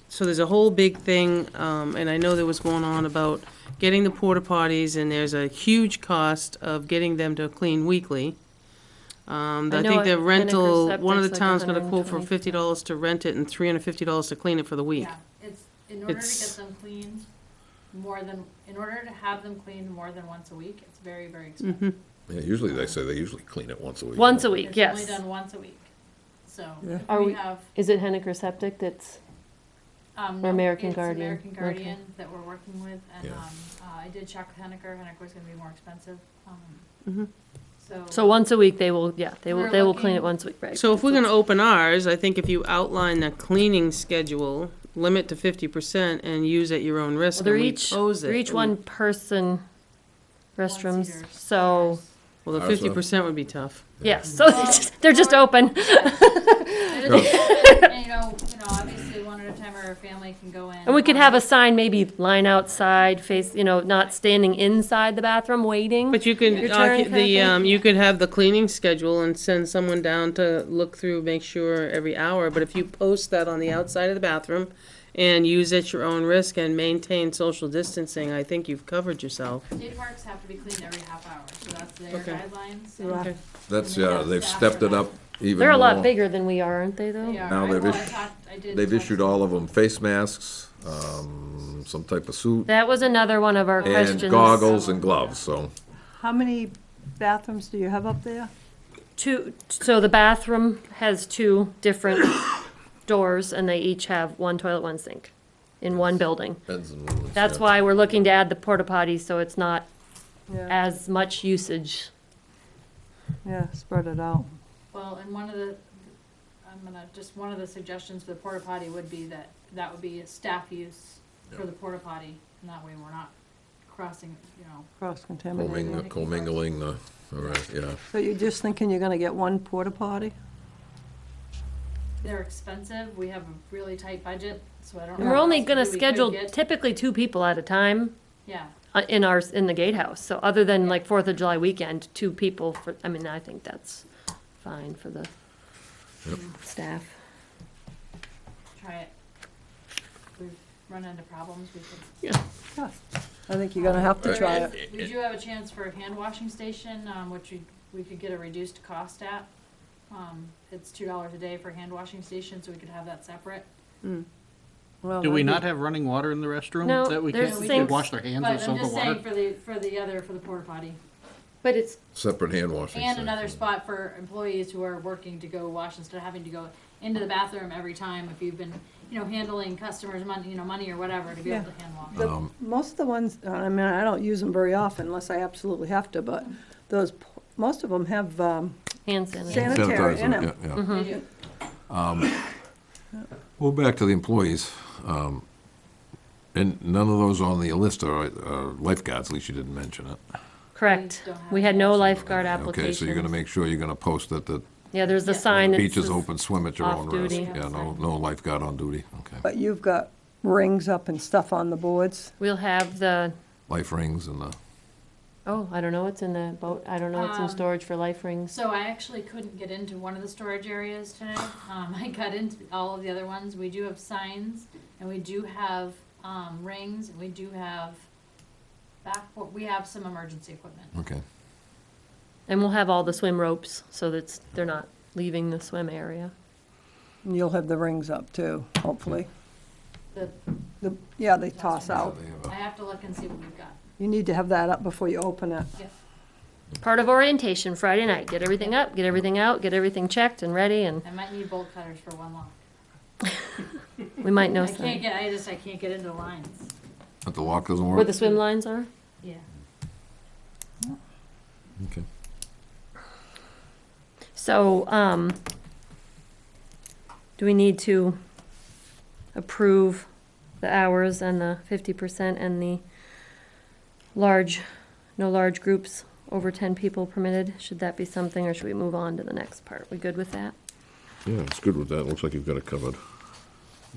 So there's a whole big thing, and I know there was going on about getting the porta potties, and there's a huge cost of getting them to clean weekly. I know think the at rental, Henniker one of the Septic's like towns got a quote for $120. $50 to rent it and $350 to clean it for the week. Yeah, it's, in order to get It's- them cleaned in order to have them cleaned more than once a week, it's very, very expensive. Yeah, usually they say they usually clean it once a week. Once a week, It's yes. only done once a week. So Yeah. if Are we we- have, Is it Henniker Septic that's, no, American it's Guardian? American Okay. Guardian that we're working with, and, Yeah. I did check with Henniker. Henniker's gonna be more expensive. so once a week they will We're clean looking- it once a week, right? So if we're gonna open ours, I think if you outline the cleaning schedule, limit to 50% and use at your own risk, Well, they're and we each, pose it. they're each one person restrooms, One-seaters. so, Well, the Ours are- 50% would be tough. yes, so they're just open. It is, and, obviously one at a time or a family can go in. And we could have a sign, maybe line outside, face, not standing inside the bathroom waiting. But you could, Your turn kind of thing? you could have the cleaning schedule and send someone down to look through, make sure every hour, but if you post that on the outside of the bathroom and use at your own risk and maintain social distancing, I think you've covered yourself. State parks have to be cleaned every half hour, so that's their Okay. guidelines. So Yeah. Okay. That's, And they yeah, have they've staff stepped for it that. up even They're a lot more. bigger than we are, aren't they, though? They are. Now they've They've issued all of them face masks, some type of suit, That was another one of our and questions. goggles and gloves, so. How many bathrooms do you have up there? So the bathroom has 2 different doors, and they each have 1 toilet, 1 sink in one building. Men's and women's, That's yeah. why we're looking to add the porta potties, so it's not Yeah, as much usage. yeah, spread it out. Well, and one of the suggestions for the porta potty would be that would be a staff use for the porta potty, and that way we're not crossing, Cross-contaminated. Commingling, all right, yeah. So you're just thinking you're gonna get one porta potty? they're expensive, we have a really tight budget, so I don't know. And we're what only else gonna we could schedule get. typically 2 people at a time Yeah, in the gatehouse. So other than like 4th of July weekend, 2 people I think that's fine for the staff. try it. If we run into problems, we could. I think you're gonna have to try it. We do have a chance for a hand washing station, which we could get a reduced cost at. It's $2 a day for a hand washing station, so we could have that separate. Well, Do we that'd not be- have running water in the restroom? No, That we there's can't, we sinks. can wash their hands But with I'm soap just and water? saying for the porta potty. But it's, Separate hand washing. And station. another spot for employees who are working to go wash instead of having to go into the bathroom every time if you've been, handling customers' money or whatever, to be able to hand wash. Most of the ones, I don't use them very often unless I absolutely have to, but most of them have, hand sanitizer. sanitary in them. Yeah, yeah. They do. Well, back to the employees, and none of those on the list are lifeguards, at least you didn't mention it. Correct. We don't have We had it no yet. lifeguard Okay, applications. so you're gonna make sure you're gonna post that the Yeah, there's the Yeah. sign that beach is says- open, swim at your own risk. off-duty. Yeah, no lifeguard on duty, okay. But you've got rings up and stuff on the boards. We'll have the, Life rings and the, oh, I don't know what's in the boat. I don't know what's in storage for life rings. So I actually couldn't get into one of the storage areas today. I got into all of the other ones. We do have signs, and we do have, rings, and we do have we have some emergency equipment. okay. And we'll have all the swim ropes so that they're not leaving the swim area. And you'll have the rings up too, hopefully. The- Yeah, they toss out. They have I a- have to look and see what we've got. You need to have that up before you open it. Part of orientation, Friday night. Get everything up, get everything out, get everything checked and ready, and I might need bolt cutters for one lock. we might know I can't some. get, I can't get into the lines. But the lock doesn't Where work? the swim lines are? Yeah. Okay. So, do we need to approve the hours and the 50% and the no large groups over 10 people permitted? Should that be something, or should we move on to the next part? We good with that? Yeah, it's good with that. Looks like you've got it covered.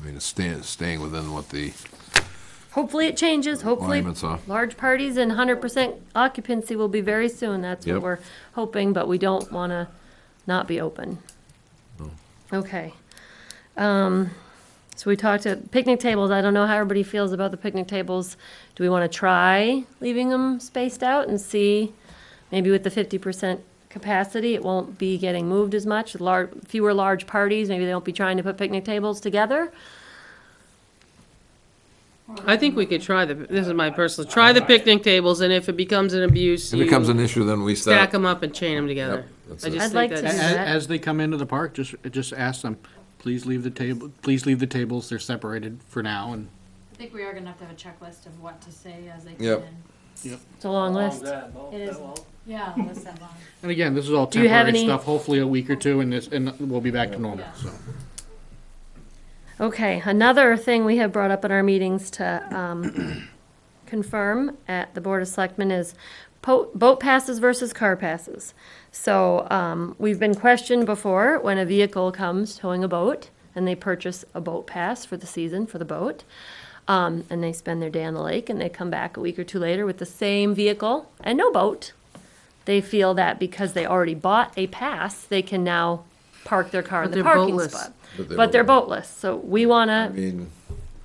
I mean, it's staying within what the Hopefully it changes, hopefully requirements are. large parties and 100% occupancy will be very soon. That's what Yep. we're hoping, but we don't want to not be open. Okay. So we talked at picnic tables. I don't know how everybody feels about the picnic tables. Do we want to try leaving them spaced out and see, maybe with the 50% capacity, it won't be getting moved as much? Fewer large parties, maybe they won't be trying to put picnic tables together. I think we could try this is my personal, try the picnic tables, and if it becomes an abuse, If it becomes you an issue, then we stack start. them up and chain them together. Yep, that's I it. just I'd think like to that's- do As, that. as they come into the park, just ask them, please leave the tables, they're separated for now, and I think we are gonna have to have a checklist of what to say as they come Yep. in. It's a long How long's list. that? About It is. that long? Yeah, list that long. And again, this is all Do you have temporary any- stuff, hopefully a week or two, and we'll be back to normal, Yeah. so. Okay, another thing we have brought up in our meetings to confirm at the Board of Selectmen is boat passes versus car passes. So we've been questioned before when a vehicle comes towing a boat and they purchase a boat pass for the season for the boat. And they spend their day on the lake and they come back a week or two later with the same vehicle and no boat. They feel that because they already bought a pass, they can now park their car in But the they're parking boatless. spot. But they But they're don't- boatless, so we I wanna, mean,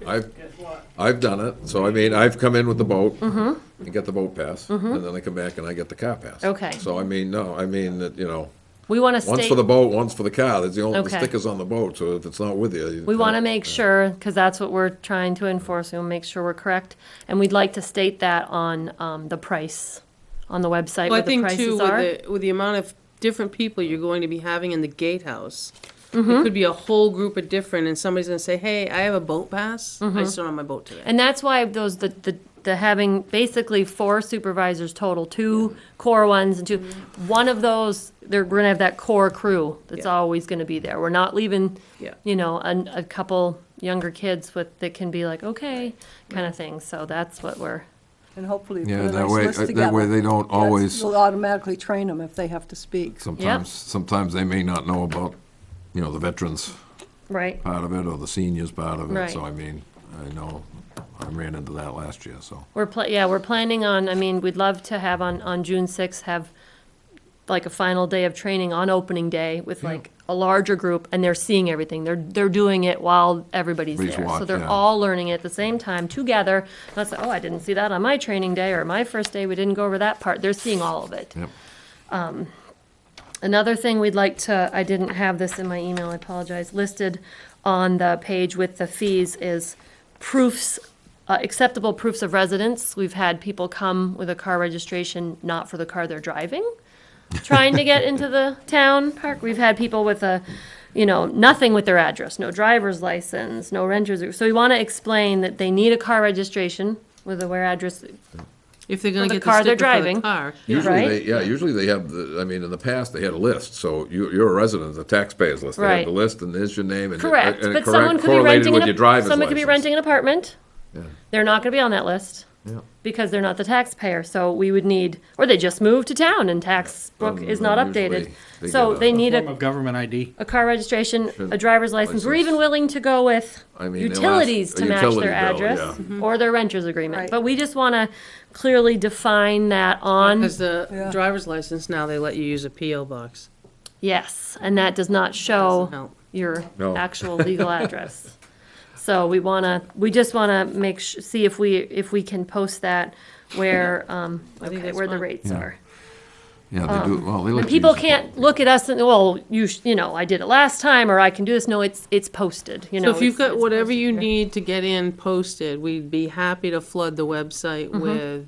Guess what? I've done it, so I mean, I've come in with the boat and get the boat pass, and then I come back and I get the car pass. Okay. So I mean, no, I mean, that, you know, we wanna one's state. for the boat, one's for the car. There's the only, the Okay. sticker's on the boat, so if it's not with you. We want to make sure, because that's what we're trying to enforce, we'll make sure we're correct. And we'd like to state that on the price, on the website Well, I what the think too, prices are. with the amount of different people you're going to be having in the gatehouse, Mm-hmm. it could be a whole group of different, and somebody's gonna say, hey, I have a boat pass, Mm-hmm. I just don't have my boat today. And that's why the having basically 4 supervisors total, 2 core ones and 2, one of those, we're going to have that core crew that's Yeah. always going to be there. We're not leaving, Yeah. you know, a couple younger kids that can be like, okay, kind of thing. So that's what we're, And hopefully put Yeah, a that nice way, list that together. way they don't That's- always, You'll automatically train them if they have to speak. sometimes they may not know about, you know, the veterans right. part of it or the seniors part of it. Right. So I mean, I know, I ran into that last year, so. We're planning on, I mean, we'd love to have on June 6th, have like a final day of training on opening day with like a larger group, and they're seeing everything. They're doing it while everybody's Everybody's there. So watch, they're yeah. all learning it at the same time together. Not say, oh, I didn't see that on my training day, or my first day, we didn't go over that part. They're seeing all of it. Yep. Another thing we'd like to, I didn't have this in my email, I apologize, listed on the page with the fees is proofs, acceptable proofs of residence. We've had people come with a car registration, not for the car they're driving, trying to get into the town park. We've had people with nothing with their address, no driver's license, no renter's. So we want to explain that they need a car registration with a where address. If they're gonna For the get car the they're sticker for the driving. car. Usually usually they have, I mean, in the past, they had a list, so you're a resident, the taxpayers list. They Right. have the list, and there's your name, and Correct, and but it someone could be correlated renting with your driver's someone could be license. renting an apartment. Yeah. They're not going to be on that list. Yeah. because they're not the taxpayer. So we would need, or they just moved to town and tax book is not updated. Usually they So get a- they need Form a of government ID. car registration, a Should- driver's license. We're even license. willing to go with I mean, they'll ask- utilities a to match utility their bill, address yeah. or their renter's agreement. Right. But we just want to clearly define that on, Because the Yeah. driver's license, now they let you use a PO box. yes, and that does not show Doesn't help. your No. actual legal address. So we just want to see if we can post that where, think okay, that's where the fine. rates Yeah. are. Yeah, they do, well, they And let you people use the can't phone. look at us and, well, you know, I did it last time, or I can do this. No, it's posted, you know. So if you've it's- got it's whatever posted you here. need to get in posted, we'd be happy to flood the website with,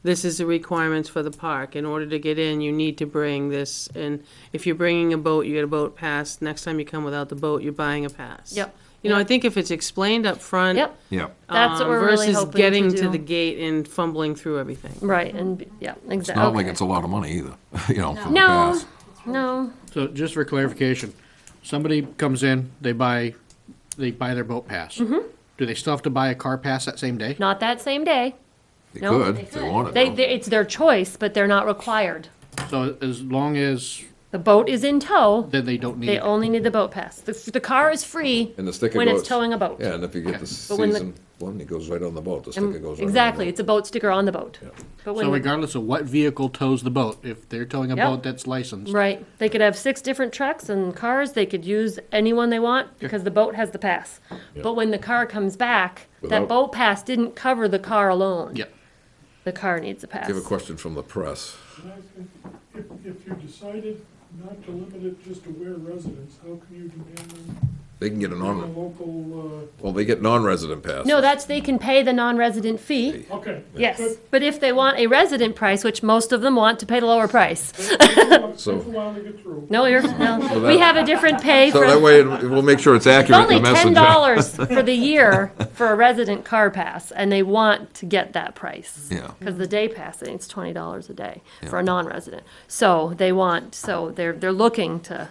this is the requirements for the park. In order to get in, you need to bring this, and if you're bringing a boat, you get a boat pass. Next time you come without the boat, you're buying a pass. Yep. You know, I Yep. think if it's explained up front. Yep, Yeah, that's what we're really Versus hoping to getting to do. the gate and fumbling through everything. Right, and, yeah, it's exactly. not like it's a lot of money either, you know, for the No, pass. no, So just for clarification, somebody comes in, they buy their boat pass. Mm-hmm. Do they still have to buy a car pass that same day? not that same day. They No, could, they if they wanted They, to. it's their choice, but they're not required. So as long as, The boat is in tow, then they don't need they it. only need the boat pass. The car is free And the sticker when goes. it's towing a boat. Yeah, and if you get the But when the- season one, it goes right on the boat, the sticker goes right on the boat. Exactly, it's a boat sticker on the boat. But when So the- regardless of what vehicle tows the boat, if they're towing a Yep. boat that's licensed, Right, they could have 6 different trucks and cars, they could use any one they want, because the boat has the pass. But when the car comes back, that Without- boat pass didn't cover the car alone. yeah. The car needs a pass. Give a question from the press. Can I ask, if you decided not to limit it just to where residents, how can you demand them They can get a in a non, local, well, they get non-resident passes. No, they can pay the non-resident fee, okay. yes. But if they want a resident price, which most of them want to pay the lower price. Takes a So- while to get through. No, we have a different pay So for. that way, we'll make sure it's It's accurate, only the message. $10 for the year for a resident car pass, and they want to get that price. Yeah. Because the day pass, I think it's $20 a day for a non-resident. So they're looking to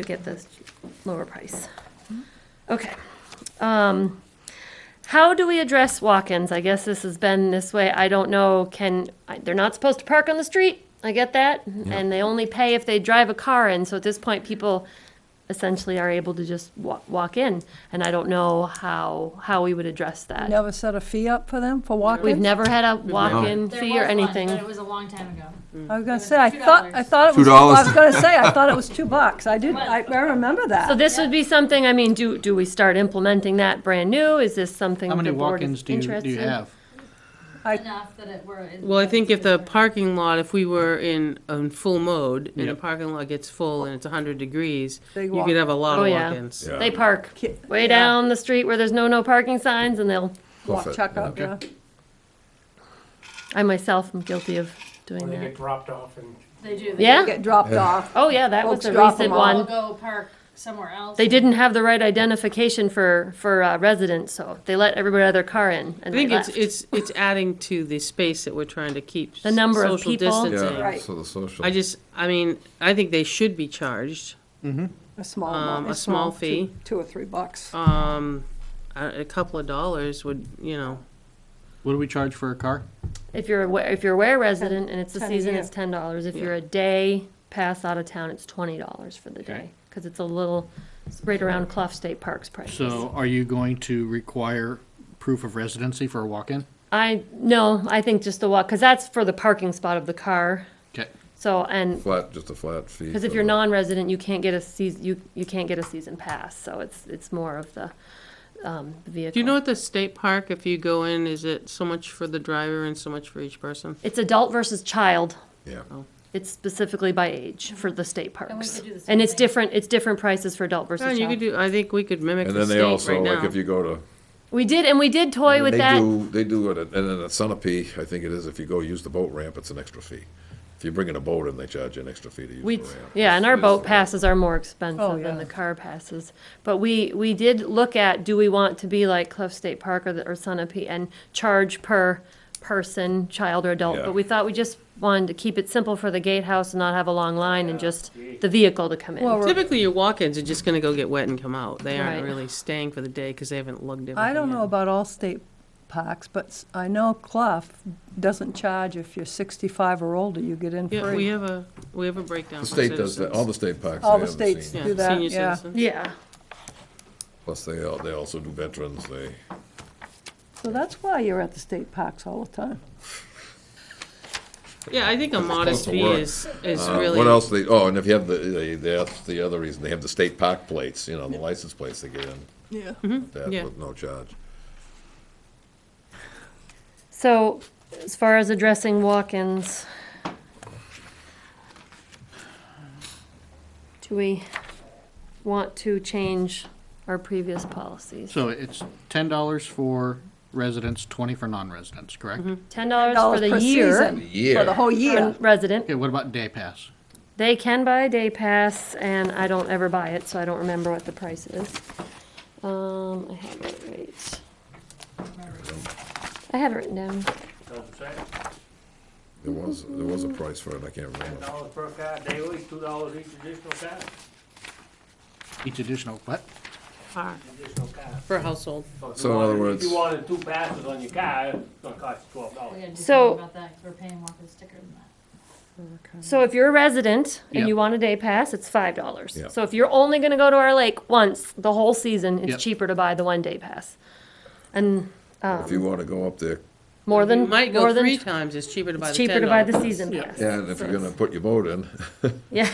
get the lower price. Okay. How do we address walk-ins? I guess this has been this way. I don't know, they're not supposed to park on the street. I get that. And they only pay if they drive a car in. So at this point, people essentially are able to just walk in. And I don't know how we would address that. Never set a fee up for them for walk-ins? We've never had a walk-in There fee was or one, anything. but it was a long time ago. I was gonna was say, I $2. thought it was, $2? I was gonna say, I thought it was $2. I remember So that. this would be something, I mean, do we start implementing that brand new? Is this something How many the board walk-ins is do you interested? have? Enough that it were. Well, I think if the parking lot, if we were in full mode, and the Yep. parking lot gets full and it's 100 degrees, They you walk- could have a lot Oh, of yeah. walk-ins. Yeah. They park Ki- way yeah. down the street where there's no parking signs, and they'll, Hoof it. Check up, yeah. I myself am guilty of doing When they that. get dropped off and They do. Yeah? Get dropped off. Oh, yeah, that was Folks a drop recent them off. They'll one. go park somewhere else. They didn't have the right identification for residents, so they let everybody out of their car in, I and they think left. it's adding to the space that we're trying to keep. The number of social people. distancing. Yeah, Right. so the social. I mean, I think they should be charged, A small amount. a small fee. $2 or $3. A couple of dollars would, What do we charge for a car? If you're a Ware resident and it's the 10 a season, year. it's $10. If Yeah. you're a day pass out of town, it's $20 for the day, because it's it's right around Clough State Park's prices. So are you going to require proof of residency for a walk-in? No, I think just the walk, because that's for the parking spot of the car. Okay. So, and, Just a flat fee. because if for you're the- non-resident, you can't get a you can't get a season pass, so it's more of the vehicle. Do you know at the state park, if you go in, is it so much for the driver and so much for each person? It's adult versus child. Yeah. It's specifically by age for the state And we parks. could do the same And it's thing. different prices for adult versus And you child. could I think we could mimic And the then they state also, right like now. if you go to. We did toy with they that. They do it, and then at Sunapee, I think it is, if you go use the boat ramp, it's an extra fee. If you bring in a boat in, they charge you an extra fee to use the ramp. Yeah, and our It's- boat passes are more expensive Oh, than yeah. the car passes. But we did look at, do we want to be like Clough State Park or Sunapee and charge per person, child or adult? Yeah. But we thought we just wanted to keep it simple for the gatehouse and not have a long line and just the vehicle to come in. Well, Typically, your walk-ins are just gonna go get wet and come out. They aren't Right. really staying for the day because they haven't lugged everything I don't in. know about all state parks, but I know Clough doesn't charge if you're 65 or older, you get in free. Yeah, we have a breakdown The for state does that, citizens. all the state parks. All they the have states senior. do that, Senior yeah. citizens. Yeah. Plus, they also do veterans, they, So that's why you're at the state parks all the time. Yeah, I think a modest to fee work. is really. what else and if you have that's the other reason, they have the state park plates, the license plates they get in, Yeah. that Yeah. with no charge. So, as far as addressing walk-ins, do we want to change our previous policies? So it's $10 for residents, 20 for non-residents, correct? $10 for the per year season, For the whole for year. resident. Okay, what about day pass? They can buy a day pass, and I don't ever buy it, so I don't remember what the price is. I have it right. I have it written down. Doesn't say. There was a price for it, I can't remember. $10 per car daily, $2 each additional car, Each additional, what? additional car. For a household. So in other words- If you wanted 2 passes on your car, it's gonna cost you $12. So- About that, 'cause we're paying more for the sticker than that. So if you're a resident and Yep. you want a day pass, it's $5. Yeah. So if you're only gonna go to our lake once the whole season, Yep. it's cheaper to buy the 1 day pass. And, If you wanna go up there, more You than, might more go than, 3 times, it's cheaper to buy it's the $10. cheaper to buy the season pass. yeah, and if you're gonna put your boat in, Yeah.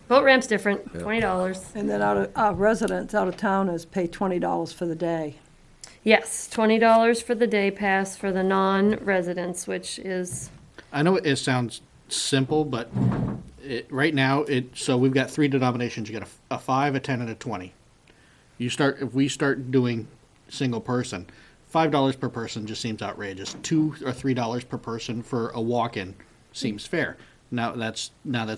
Boat ramp's different, Yeah. $20. And then residents out of towners pay $20 for the day. Yes, $20 for the day pass for the non-residents, which is, I know it sounds simple, but right now, so we've got 3 denominations. You got a 5, a 10, and a 20. If we start doing single person, $5 per person just seems outrageous. $2 or $3 per person for a walk-in seems fair. Now that's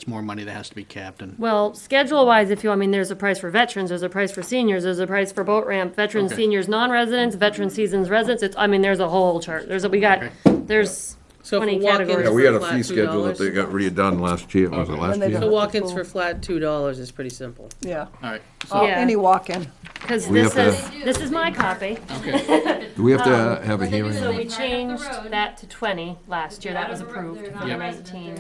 more money that has to be capped, and well, schedule-wise, there's a price for veterans, there's a price for seniors, there's a price for boat ramp, veterans, Okay. seniors, non-residents, veteran seasons, residents, there's a whole chart. There's 20 walk-ins categories. yeah, we had a for fee flat schedule that $2. they got redone last year, was it last When they year? don't- So walk-ins for flat $2 is pretty simple. Yeah. all right. Yeah. Any walk-in. Because We this have is, this is my copy. Do we have to have a hearing? So on we it? changed that to 20 last year, that was approved for the Yep. 19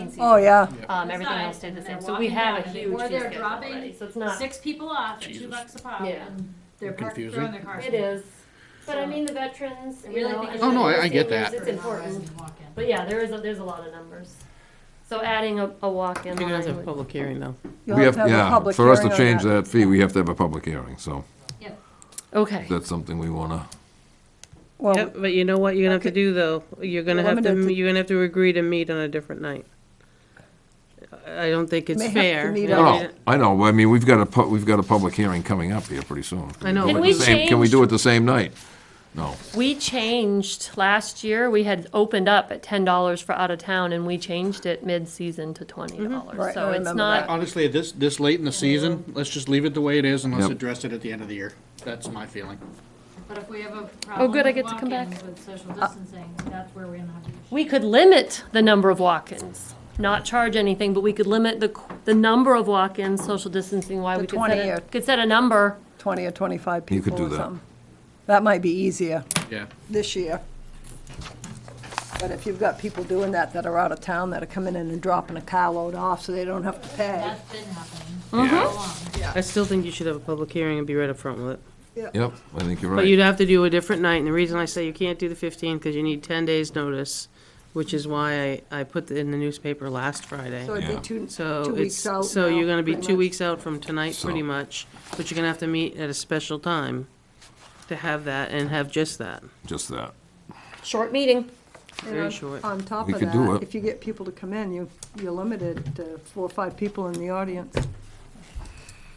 season. Oh, yeah. Everything else stayed the same, so we have a huge fee schedule already, so it's not, Six people off at $2 a pop, Yeah. and they're parked, Confusing. throwing their cars. it is. But the veterans, really think it's Oh, no, I and get seniors, that. It's important. But yeah, there's a lot of numbers. So adding a walk-in You're gonna have to have a line would- public hearing though. You'll We have have, to have a yeah, public for us to hearing on change that fee, we have to have a public hearing, so Okay, that's something we wanna, Well, Yep, but you know what you're gonna have to Okay. do though? You're gonna have Limited to, to- you're gonna have to agree to meet on a different night. I don't think it's May have to fair. meet You on- know, I know, we've got a public hearing coming up here pretty soon. I know, Do it but the we same- Can we do changed- it the same night? No. we changed, last year, we had opened up at $10 for out of town, and we changed it mid-season to $20. Right, I So it's remember not, Honestly, this late in the season, let's just leave it the way it is and let's Yep. address it at the end of the year. That's my feeling. But if we have a problem good, I with get to come back. walk-ins with social distancing, that's where we're gonna have to. we could limit the number of walk-ins, not charge anything, but we could limit the number of walk-ins, social distancing, why To we could 20 set or- could set a number. 20 or 25 You could people do or that. something. That might be easier Yeah. this year. But if you've got people doing that are out of town, that are coming in and dropping a carload off so they don't have to pay. That's been happening Mm-hmm. for so long. I still think you should have a public hearing and be right up front with it. Yep, I think you're But you'd right. have to do a different night, and the reason I say you can't do the 15th, because you need 10 days' notice, which is why I put it in the newspaper last Friday. So it'd be Yeah. two So weeks it's, out so now, you're gonna be pretty 2 much. weeks out from tonight, So- pretty much, but you're gonna have to meet at a special time to have that, and have just that. Just that. Short meeting. And Very on- short. On top We of could do that, it. if you get people to come in, you're limited to 4 or 5 people in the audience.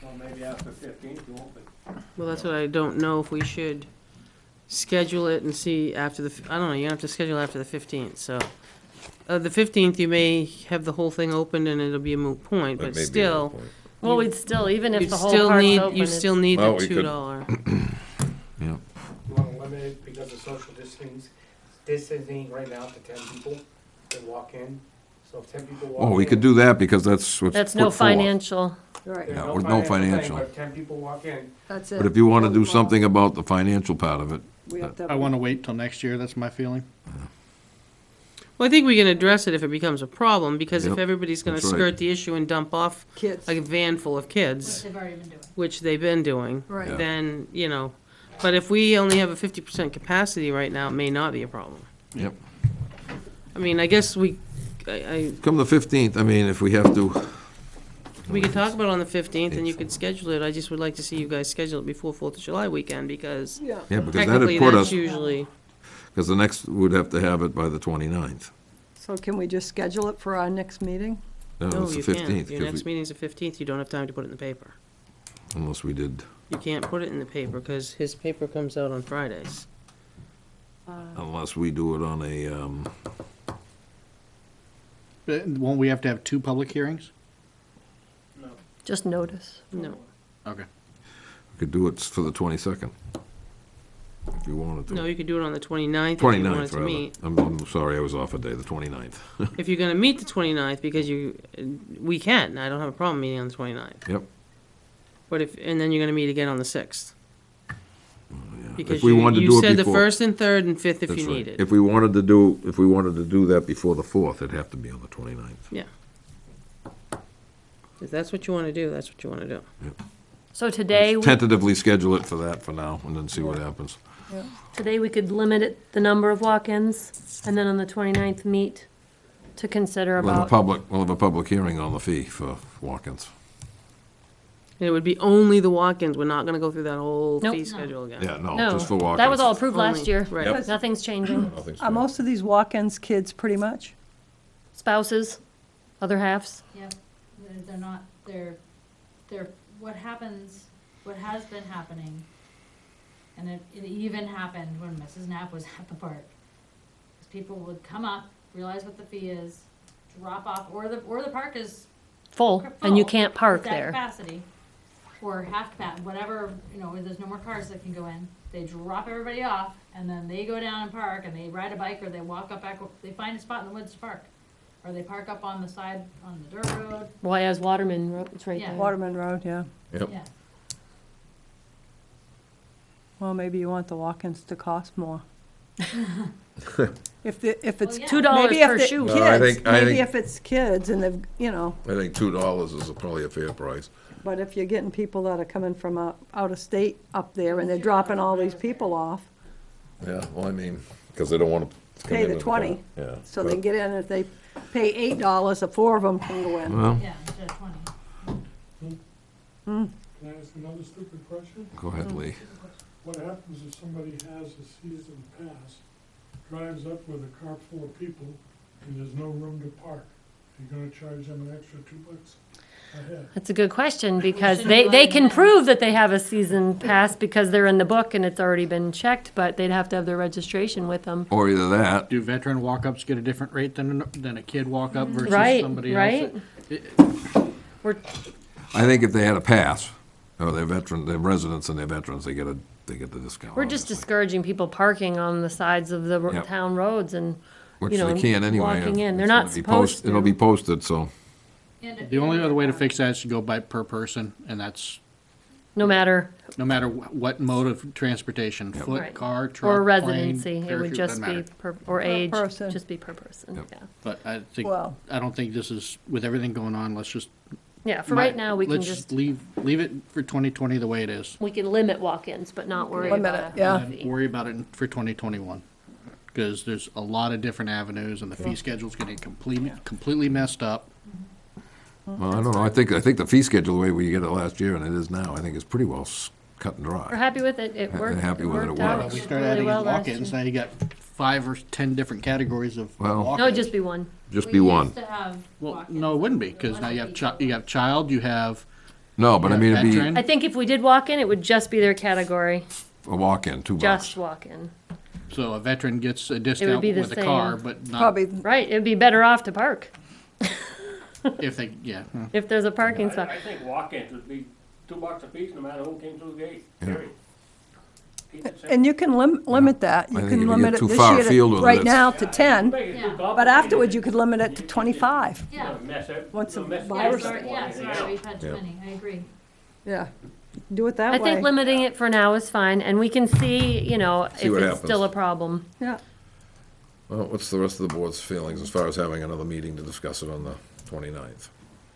Well, maybe after 15th, you won't be. Well, that's what I don't know if we should schedule it and see after I don't know, you have to schedule after the 15th, so. The 15th, you may have the whole thing opened and it'll be a moot point, That but may be a still, point. Well, we'd still, even if you'd the whole still park's need, open, you it's- still need the Well, we could- $2. Yeah. You wanna limit it because of social distancing right now to 10 people that walk in? So if 10 people walk in. Oh, we could do that because that's what's That's put no forth. financial. Right, There's Yeah, with no thing, financial. but if 10 people walk in, that's it. But if you wanna do something about the financial part of it, We have to have I want to wait till next year, that's my feeling. Well, I think we can address it if it becomes a problem, because if Yep, everybody's gonna that's right. skirt the issue and dump off kids, like a van full of kids, They've already been doing. which they've been doing, right. Yeah. then, but if we only have a 50% capacity right now, it may not be a problem. Yep. I mean, I guess I Come the 15th, I mean, if we have to, we could talk about it on the 15th, and you could schedule it. I just would like to see you guys schedule it before 4th of July weekend, because Yeah, yeah, because technically, that'd put that's us, usually, because the next, we'd have to have it by the 29th. so can we just schedule it for our next meeting? No, no, it's the you can't. 15th, If your 'cause next we- meeting's the 15th, you don't have time to put it in the paper. unless we did, You can't put it in the paper, because his paper comes out on Fridays. unless we do it on a, Won't we have to have 2 public hearings? No. Just notice. No, Okay. we could do it for the 22nd. If you wanted to. no, you could do it on the 29th if you wanted 29th, to rather. meet. I'm sorry, I was off a day, the 29th. If you're gonna meet the 29th, because we can, I don't have a problem meeting on the 29th. Yep. But and then you're gonna meet again on the 6th. Because If we wanted to you do it said the before- 1st and 3rd and 5th if That's you right. need it. If we wanted to do that before the 4th, it'd have to be on the 29th. If that's what you wanna do, that's what you wanna do. So today, Tentatively schedule it for that for now, and then see what happens. today we could limit it, the number of walk-ins, and then on the 29th meet to consider We'll have about. a public hearing on the fee for walk-ins. And it would be only the walk-ins, we're not gonna go through that whole Nope. fee No. schedule again. Yeah, no, No, just for walk-ins. that was all approved last Only- year. Right. Yep. Nothing's changing. Nothing's Are most of these walk-ins kids, pretty much? Spouses, other halves. Yeah, they're not, they're, what happens, what has been happening, and it even happened when Mrs. Knapp was at the park, is people would come up, realize what the fee is, drop off, or the park is Full, and you full, can't park it's at there. capacity, or half capacity, whatever, where there's no more cars that can go in. They drop everybody off, and then they go down and park, and they ride a bike, or they walk up back, they find a spot in the woods to park. Or they park up on the side, on the dirt road, Why, as Waterman Road, it's right Yeah. there. Waterman Road, yeah. Yep. yeah. Well, maybe you want the walk-ins to cost more. If it's yeah. $2 maybe if per the shoe. No, I kids, think- I maybe think- if it's kids and they've, I think $2 is probably a fair price. but if you're getting people that are coming from out of state up there and they're dropping all these people off, Yeah, well, I mean, because they don't want to. Pay the 20. Yeah. so they can get in, if they pay $8, the 4 of them can go in. Well, Yeah, instead of 20. Can I ask another stupid question? go ahead, Lee. What happens if somebody has a season pass, drives up with a car full of people, and there's no room to park? Are you gonna charge them an extra $2 a head? That's a good question, because shouldn't they let them can in. prove that they have a season pass because they're in the book and it's already been checked, but they'd have to have their registration with them. Or either that, Do veteran walk-ups get a different rate than a kid walk-up versus Right, somebody right? else? We're, I think if they had a pass, or they're residents and they're veterans, they get the discount. we're just obviously. discouraging people parking on the sides of the Yep. town roads and, Which you know, they can anyway. walking in. It's They're not gonna be supposed It'll be to. posted, so, The only other way to fix that is to go by per person, and that's no matter, no matter what mode of transportation, foot, Right. car, truck, or plane, residency, it would parachute, just doesn't be, matter. or age, person. just be per person, Yep. yeah. But I think, Well- I don't think this is, with everything going on, let's just. Yeah, for right now, we can let's just, leave it for 2020 the way it is. we can limit walk-ins, but not worry Limit about it, yeah. a And fee. worry about it for 2021. Because there's a lot of different avenues, and the fee schedule's getting completely messed up. well, I don't know, I think the fee schedule, the way we get it last year, and it is now, I think is pretty well cut and We're dry. happy with it, it They're worked, happy with it, it worked out works. We started really adding well these last walk-ins, year. now you got 5 or 10 different categories of Well- walk-ins. No, it'd just be one. Just be one. Well, no, it wouldn't be, because now you have you have child, you have No, but I mean, it'd be veteran. I think if we did walk-in, it would just be their category, a walk-in, $2. just walk-in. So a veteran gets a discount be the with a car, same. but not Probably, Right, it'd be better off to park, if they, if there's a parking spot. I think walk-ins would be $2 a piece, no matter who came through the gate, period. Keep it simple. and you can limit that. You I think can if you limit get it too this far year, afield with it, right it's- now to 10, Make it too Yeah. complicated. but afterwards you could limit it to 25. Yeah. Mess it. Once you'll a mess virus- the Yeah, anything sorry, else. we've had too Yeah. many, I agree. Yeah, Do it that I way. think limiting it for now is fine, and we can see, you know, See if what it's still a happens. problem. Yeah, Well, what's the rest of the board's feelings as far as having another meeting to discuss it on the 29th?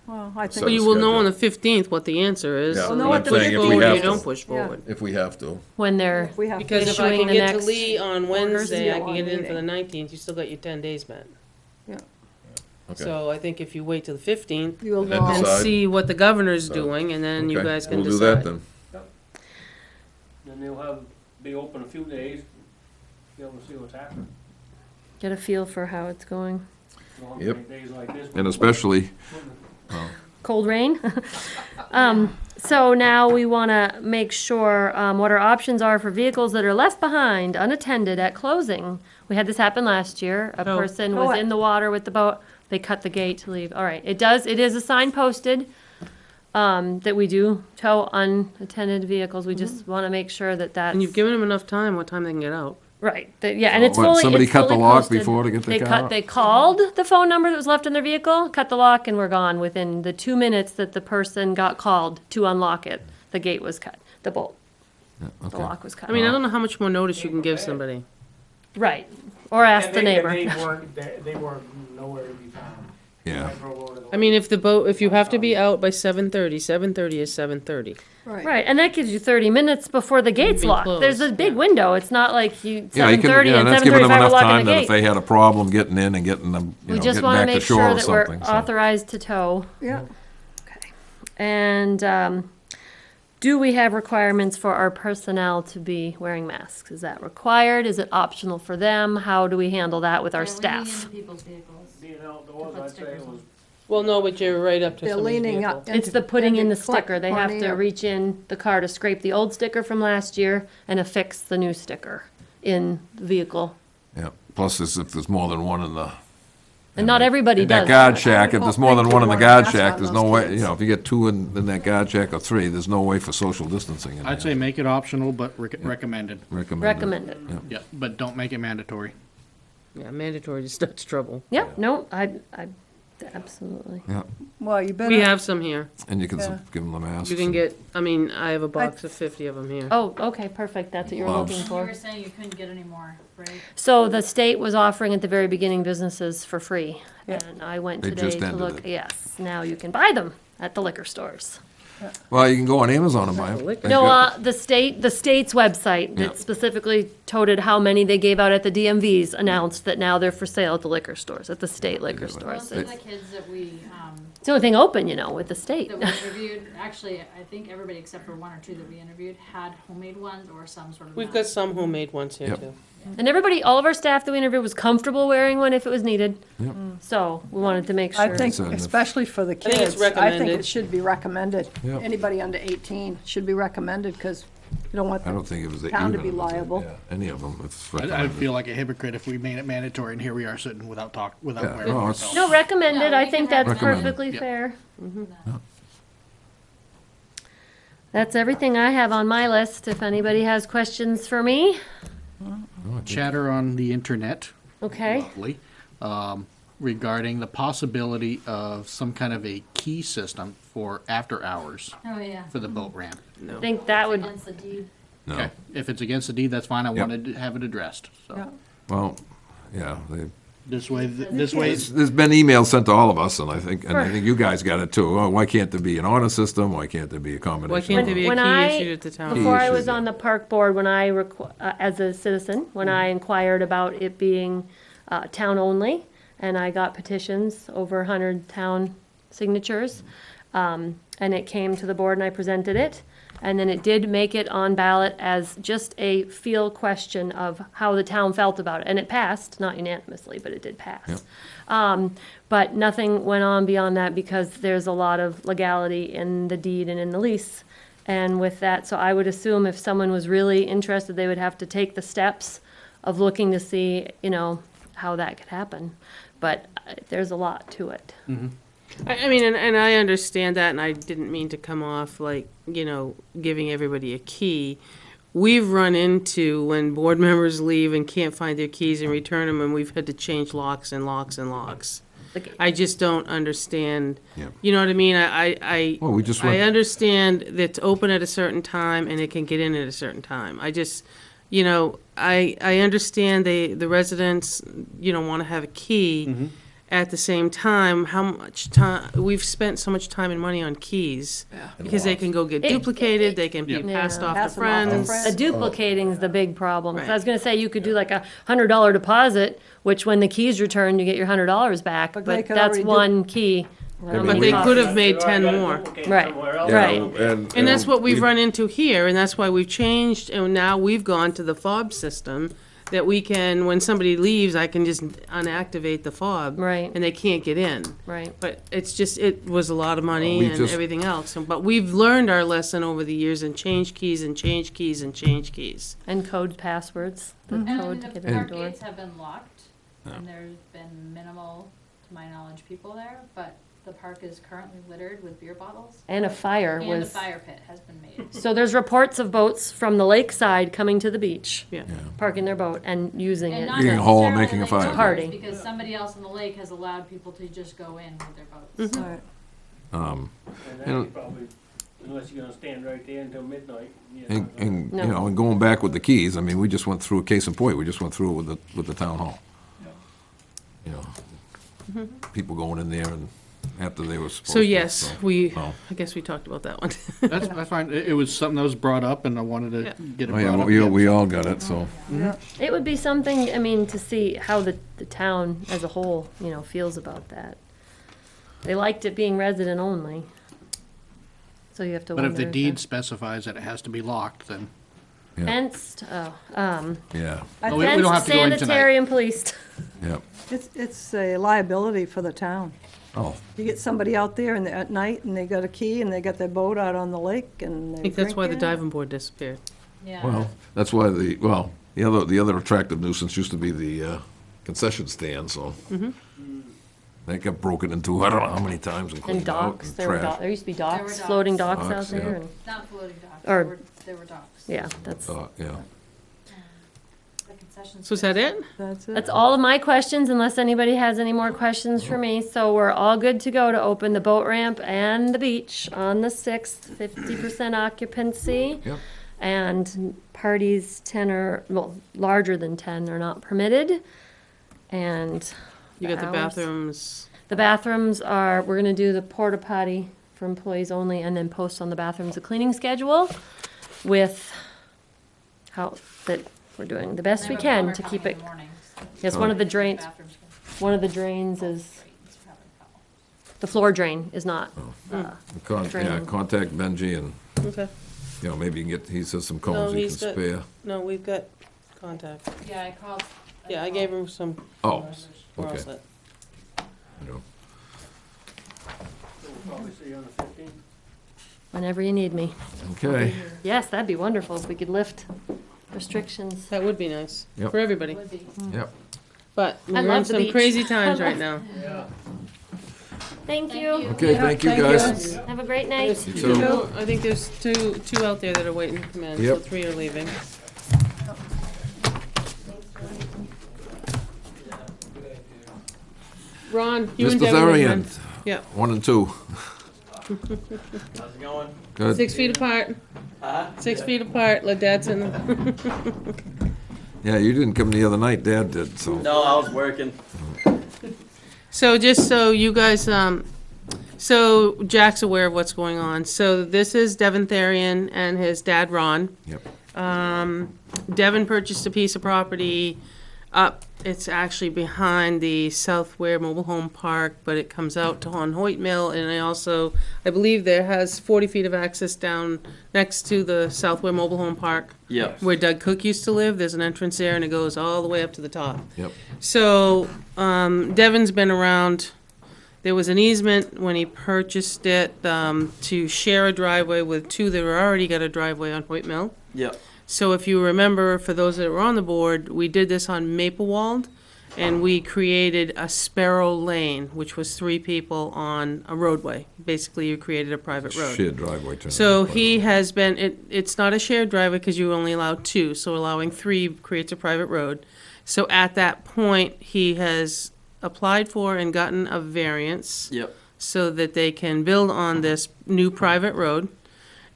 well, I Set think, Well, you will know on schedule. the 15th what the answer is. Yeah, so Well, then no, you I'm push saying if we forward or have you to. don't push Yeah. forward. If we have to. When they're, we have to. Because if I Issuing can the get to next Lee on Wednesday, I can on get it in for meeting. the 19th, you still got your 10 days met. Okay. So I think if you wait till the 15th You'll And then know. and decide. see what the governor's doing, and then you Okay, guys can we'll decide. do that then. Then they'll be open a few days, be able to see what's happening. get a feel for how it's going. On Yep. days like this. And especially, Cold rain. So now we want to make sure what our options are for vehicles that are left behind unattended at closing. We had this happen last year. A Oh. person Oh, was in the water with the boat. They cut the gate to leave. All right. It is a sign posted that we do tow unattended vehicles. We just want to make sure that that's And you've given them enough time, what time they can get out. right. Yeah, and it's What, fully. somebody it's cut the fully lock posted. before to get the car out? They called the phone number that was left in their vehicle, cut the lock, and were gone within the 2 minutes that the person got called to unlock it. The gate was cut. The bolt. The okay. lock was cut. I mean, I don't know how much more notice you can give somebody. Right. Or ask And the they- neighbor. and they weren't nowhere to be found. Yeah. I drove over to the- I mean, if you have to be out by 7:30, 7:30 is 7:30. Right, and that gives you 30 minutes before the gate's Be locked. closed, There's a big window. It's not like you, Yeah, you 7:30 can, and that's giving them 7:35 we're enough locking time the that if they gate. had a problem getting in and getting them, We just getting want to back to make shore sure or that we're something. So, authorized to tow. Yeah, And do we have requirements for our personnel to be wearing masks? Is that required? Is it optional for them? How do we handle that with our staff? people's vehicles. Being outdoors, I'd say it was Well, no, but you're right up to they're somebody's leaning vehicle. up. It's the putting in the and collect sticker. They have money to or- reach in the car to scrape the old sticker from last year and affix the new sticker in the vehicle. yeah, plus if there's more than one in the. And not everybody in does. that guard that. shack, if don't there's more than think one you'd in the want a guard mask shack, on there's those no way, kids. if you get two in that guard shack or three, there's no way for social distancing in there. I'd say make it optional, but recommended. Recommended. Recommended. Yeah, but don't make it mandatory. Yeah, mandatory just starts trouble. Yep, no, I, absolutely. Yeah, Well, you better. We have some here. and you can Yeah. give them the masks. You can and- get, I mean, I have a box of 50 of them here. Oh, okay, perfect, that's what you were Gloves. looking You for. were saying you couldn't get any more, right? So the state was offering at the very beginning businesses for free. Yeah. And I went They today just to ended look, it. yes, now you can buy them at the liquor stores. Well, you can go on Amazon and buy them. Liquor. No, the state's website Yeah. that specifically toted how many they gave out at the DMVs announced that now they're for sale at the liquor stores, at the state liquor Yeah, Well, stores. some of the kids that we, It's the only thing open, with the state. that we interviewed, actually, I think everybody except for one or two that we interviewed had homemade ones or some sort of. We've mask. got some homemade ones here Yep. too. And everybody, all of our staff that we interviewed was comfortable wearing one if it was needed. Yep. So we wanted to make sure. I think, So, and if- especially for the think it's kids, I think recommended. it should be recommended. Yeah. Anybody under 18 should be recommended, because you don't want I the don't think it was even. town to be if it was- liable. yeah, Any of them, it's I'd recommended. feel like a hypocrite if we made it mandatory and here we are sitting without Yeah, wearing no, it. it's- No, recommended. Yeah, I we think can that's recommend it. perfectly Yeah. fair. Yeah. That's everything I have on my list. If anybody has questions for me, Chatter on the internet. okay. Lovely. Regarding the possibility of some kind of a key system for after hours Oh, yeah. for the boat ramp. I think that would, Against the deed. No, Okay, if it's against the deed, that's fine. I Yep. wanted to have it addressed. Yeah. So well, yeah, this way, there's been emails sent to all of us, and I think you guys got it too. Oh, why can't there be an honor system? Why can't there be a combination? Why can't there be a When key I- issued at the town? before I issues, was yeah. on the park board, when I, as a citizen, when I inquired about it being town only, and I got petitions, over 100 town signatures, and it came to the board and I presented it, and then it did make it on ballot as just a feel question of how the town felt about it, and it passed, not unanimously, but it did pass. But nothing went on beyond that because there's a lot of legality in the deed and in the lease. And with that, so I would assume if someone was really interested, they would have to take the steps of looking to see, how that could happen. But there's a lot to it. I mean, and I understand that, and I didn't mean to come off like, giving everybody a key. We've run into when board members leave and can't find their keys and return them, and we've had to change locks and locks and locks. Like- I just don't understand. Yep. You know what I mean? I Well, we just I went, understand that it's open at a certain time and it can get in at a certain time. I just, you know, I understand the residents, you know, want to have a key. At the same time, how much time, we've spent so much time and money on keys. Because they can go get It- duplicated, they can be Yeah. passed off Pass to them off to friends. friends. A duplicating's the big problem. 'Cause I Right. was gonna say, you could do like a $100 deposit, which when the key's returned, you get your $100 back, But they but could that's already do- one key. But they could have made 10 more. Right. yeah, Right. And that's what we've we- run into here, and that's why we've changed, and now we've gone to the fob system, that we can, when somebody leaves, I can just unactivate the fob. Right. And they can't get in. Right. But it's just, it was a lot of money We and just- everything else. But we've learned our lesson over the years and changed keys and changed keys and changed keys. And code passwords, the And code to the get in the park door. gates have been locked, and there's been minimal, to my knowledge, people there, but the park is currently littered with beer bottles. And a fire And a was, fire pit has been made. so there's reports of boats from the lakeside coming to the beach, Yeah. parking their boat and using And it. not Being a hole and necessarily making a like fire. owners, Party. Because somebody else in the lake has allowed people to just go in with their boats. Right. um, And that you probably, unless you're gonna stand right there until midnight. you're and, not gonna- and, No. you know, and going back with the keys, I mean, we just went through, a case in point, we just went through it with the town hall. You know, people going in there and after they were supposed to. So yes, we, so. I guess we talked about that one. That's fine. It was something that was brought up, and I wanted Yeah. to get it Oh, brought yeah, up. we, again. we all got it, so. Yeah. It would be something, I mean, to see how the town as a whole, you know, feels about that. They liked it being resident only. So you have to But wonder. if the deed specifies that it has to be locked, then Yeah, Fenced, yeah, I Oh, we think don't have to go in tonight. sanitary and policed. yeah. it's a liability for the town. Oh, You get somebody out there and at night and they got a key and they got their boat out on the lake and I they think that's why the drink in it. diving board disappeared. Yeah. well, that's why the other attractive nuisance used to be the concession stand, so. That got broken into, I don't know how many times and And cleaned out docks, and there were trashed. there used to be There were docks, docks. floating docks out Docks, yeah. there. and- Not floating docks, Or- there were docks. Yeah, that's, Yeah. The concession So is that it? That's it. that's all of my questions, unless anybody has any more questions for me. So we're all good to go to open the boat ramp and the beach on the 6th, 50% occupancy. Yep. And parties 10 or, well, larger than 10 are not permitted. And You got the hours. bathrooms. The bathrooms are, we're gonna do the porta potty for employees only and then post on the bathrooms a cleaning schedule with how, that we're doing the best we can to keep it. Yes, one of the drains, one of the drains is, the floor drain is not, Yeah, Draining. contact Benji and, Okay. you know, maybe you can get, he says some cones he can he's got- spare. No, we've got contact. Yeah, I called. Yeah, I gave him some. Oh, We're all okay. set. You know. We'll probably see you on the 15th. whenever you need me. Okay, Yes, that'd be wonderful if we could lift restrictions. That would be nice Yep. for everybody. Would be. yep. But I we're love in the some beach. crazy times right now. Yeah. Thank you. Okay, thank you, guys. Have a great night. You too. No, I think there's two out there that are waiting to come in, so Yep. 3 are leaving. Ron, you and Mr. Devin. are Zarian, in. Yeah, 1 and 2. How's it going? Good. 6 feet apart. 6 feet apart. Let Dad send them. Yeah, you didn't come the other night, Dad did, so. No, I was working. So just so you guys, so Jack's aware of what's going on. So this is Devin Therian and his dad Ron. Yep. Devin purchased a piece of property up, it's actually behind the Southware Mobile Home Park, but it comes out to Hoyt Mill, and I believe there has 40 feet of access down next to the Southware Mobile Home Park, Yep. where Doug Cook used to live. There's an entrance there, and it goes all the way up to the top. Yep. So, Devin's been around. There was an easement when he purchased it, to share a driveway with two that were already got a driveway on Hoyt Mill. Yep. So if you remember, for those that were on the board, we did this on Maplewald, and we created a Sparrow Lane, which was 3 people on a roadway. Basically, you created a private road. Shared driveway turn. So he has been, it's not a shared driveway because you only allow 2, so allowing 3 creates a private road. So at that point, he has applied for and gotten a variance Yep. so that they can build on this new private road.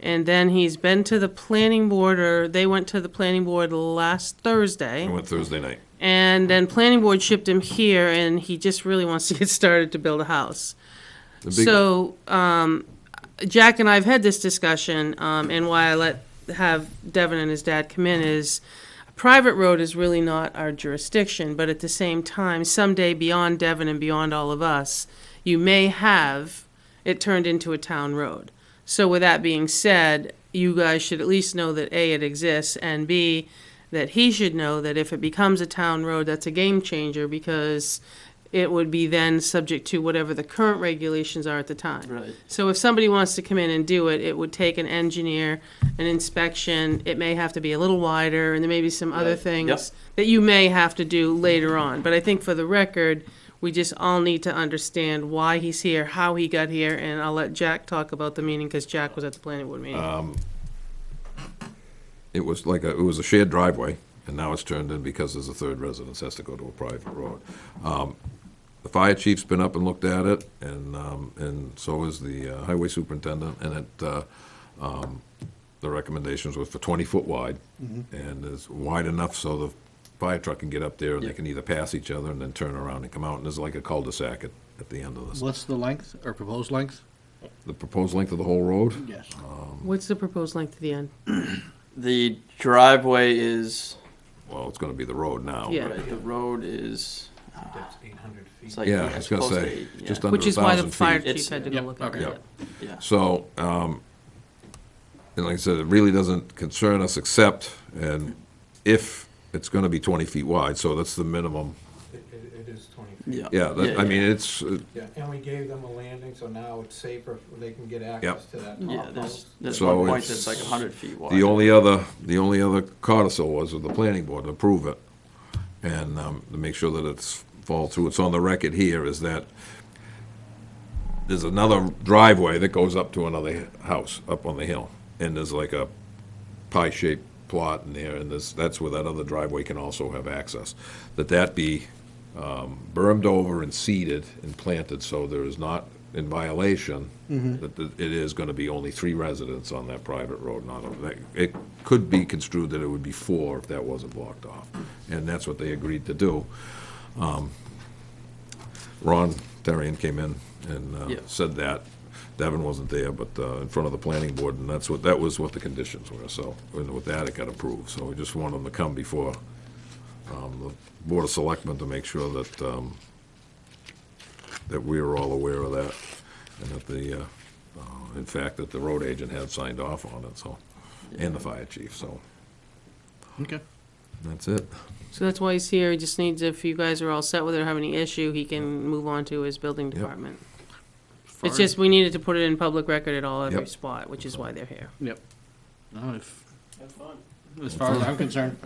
And then he's been to the planning board, or they went to the planning board last Thursday. I went Thursday night. And then planning board shipped him here, and he just really wants to get started to build a house. The big- So, Jack and I have had this discussion, and why I have Devin and his dad come in is, a private road is really not our jurisdiction, but at the same time, someday beyond Devin and beyond all of us, you may have it turned into a town road. So with that being said, you guys should at least know that A, it exists, and B, that he should know that if it becomes a town road, that's a game changer, because it would be then subject to whatever the current regulations are at the time. Right. So if somebody wants to come in and do it, it would take an engineer, an inspection, it may have to be a little wider, and there may be some other Right. things Yep. that you may have to do later on. But I think for the record, we just all need to understand why he's here, how he got here, and I'll let Jack talk about the meeting, because Jack was at the planning board meeting. It was like it was a shared driveway, and now it's turned in because there's a third residence has to go to a private road. The fire chief's been up and looked at it, and so is the highway superintendent, and the recommendations were for 20-foot wide, and it's wide enough so the fire truck can get up there, and they can either pass each other and then turn around and come out, and there's like a cul-de-sac at the end of this. What's the length, or proposed length? The proposed length of the whole road? Yes. What's the proposed length at the end? The driveway is, Well, it's gonna be the road now. Yeah. right, the road is, That's 800 feet. it's like, Yeah, I it's was gonna close to say, 8, yeah. just under Which is why the 1,000 fire feet. chief had to go Yep, look at okay. it. Yeah. So, and like I said, it really doesn't concern us except, and if it's gonna be 20 feet wide, so that's the minimum. It is 20 feet. Yeah. Yeah, that, I mean, it's, Yeah, and we gave them a landing, so now it's safer, they can get Yep. access to that Yeah, top there's, house. there's So one point it's- that's like 100 feet wide. the only other codicil was of the planning board to approve it, and to make sure that it's fall through. It's on the record here, is that there's another driveway that goes up to another house up on the hill, and there's like a pie-shaped plot in there, and that's where that other driveway can also have access. That be bermed over and seeded and planted, so there is not in violation, that it is gonna be only 3 residents on that private road, it could be construed that it would be 4 if that wasn't blocked off, and that's what they agreed to do. Ron Terrian came in and Yeah. said that. Devin wasn't there, but in front of the planning board, and that was what the conditions were, so, and with that, it got approved, so we just want them to come before the Board of Selectmen to make sure that, that we are all aware of that, and that in fact, that the road agent had signed off on it, so, and the fire chief, so, Okay. that's it. So that's why he's here. He just needs, if you guys are all set with it or have any issue, he can move on to his building Yep. department. It's just, we needed to put it in public record at every Yep. spot, which is why they're here. Yep. No, if, Have fun. as far as I'm concerned,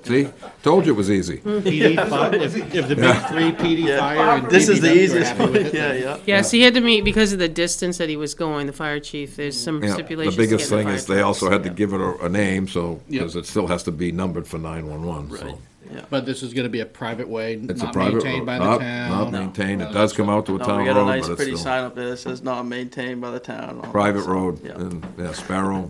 See, told you it was easy. PD fire, if the big 3, PD Yeah. fire and This is the DPW are easiest happy one, with it, yeah, then- yeah. Yes, he had to meet, because of the distance that he was going, the fire chief, there's some Yeah, stipulations the to biggest get in thing the is fire they trucks. also had to give it a name, so, Yep. because it still has to be numbered for 911, so. Right. But this is gonna be a private way, It's a not private maintained road, by the not town. maintained, it No, does come out to a No, town we got a road, nice but pretty it's still sign up there that says not maintained by the town. all private that stuff. road, Yeah. and, yeah, Sparrow,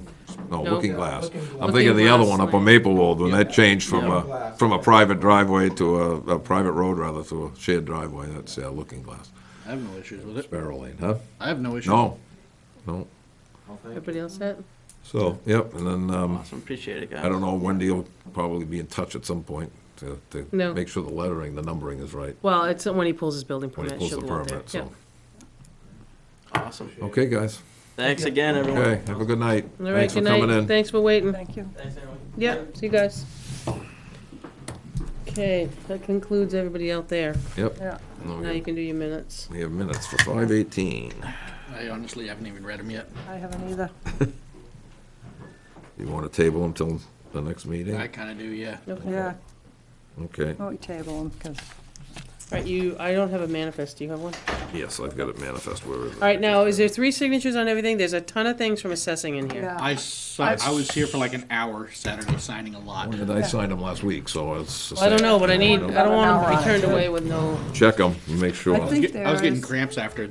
no, No. Looking Glass. Looking I'm Glass. thinking of the other Looking one up Glass on Maple Road, when that changed from Yeah. a private driveway to a private road, rather, to a shared driveway, that's, Looking Glass. I have no issues with it. Sparrow Lane, huh? I have no issues. No, Everybody else set? so, yep, and then, Awesome, appreciate it, guys. I don't know, Wendy will probably be in touch at some point to No. make sure the lettering, the numbering is right, Well, it's when he pulls his building when he permit, pulls she'll the go up there. permit, so. Awesome. Okay, guys, Thanks again, everyone. okay, have a good night. All right, Thanks for good coming night. in. Thanks for waiting. Thank you. Thanks, everyone. Yep, see you guys. Okay, that concludes everybody out there. Yep. Yeah. Now you can do your minutes. We have minutes for 5:18. I honestly haven't even read them yet. I haven't either. You want to table them till the next meeting? I kinda do, yeah. Okay. Yeah, Okay. why don't we table them, because right, I don't have a manifest, do you have one? Yes, I've got it manifest where is it? All right, now, is there 3 signatures on everything? There's a ton of things from assessing in here. Yeah. I was here for like an hour Saturday signing a lot. And I signed them last week, so it's. I don't know, but I About don't an want hour them to on be it, turned too. away with no, Check them, make sure. I think I was getting there's- cramps after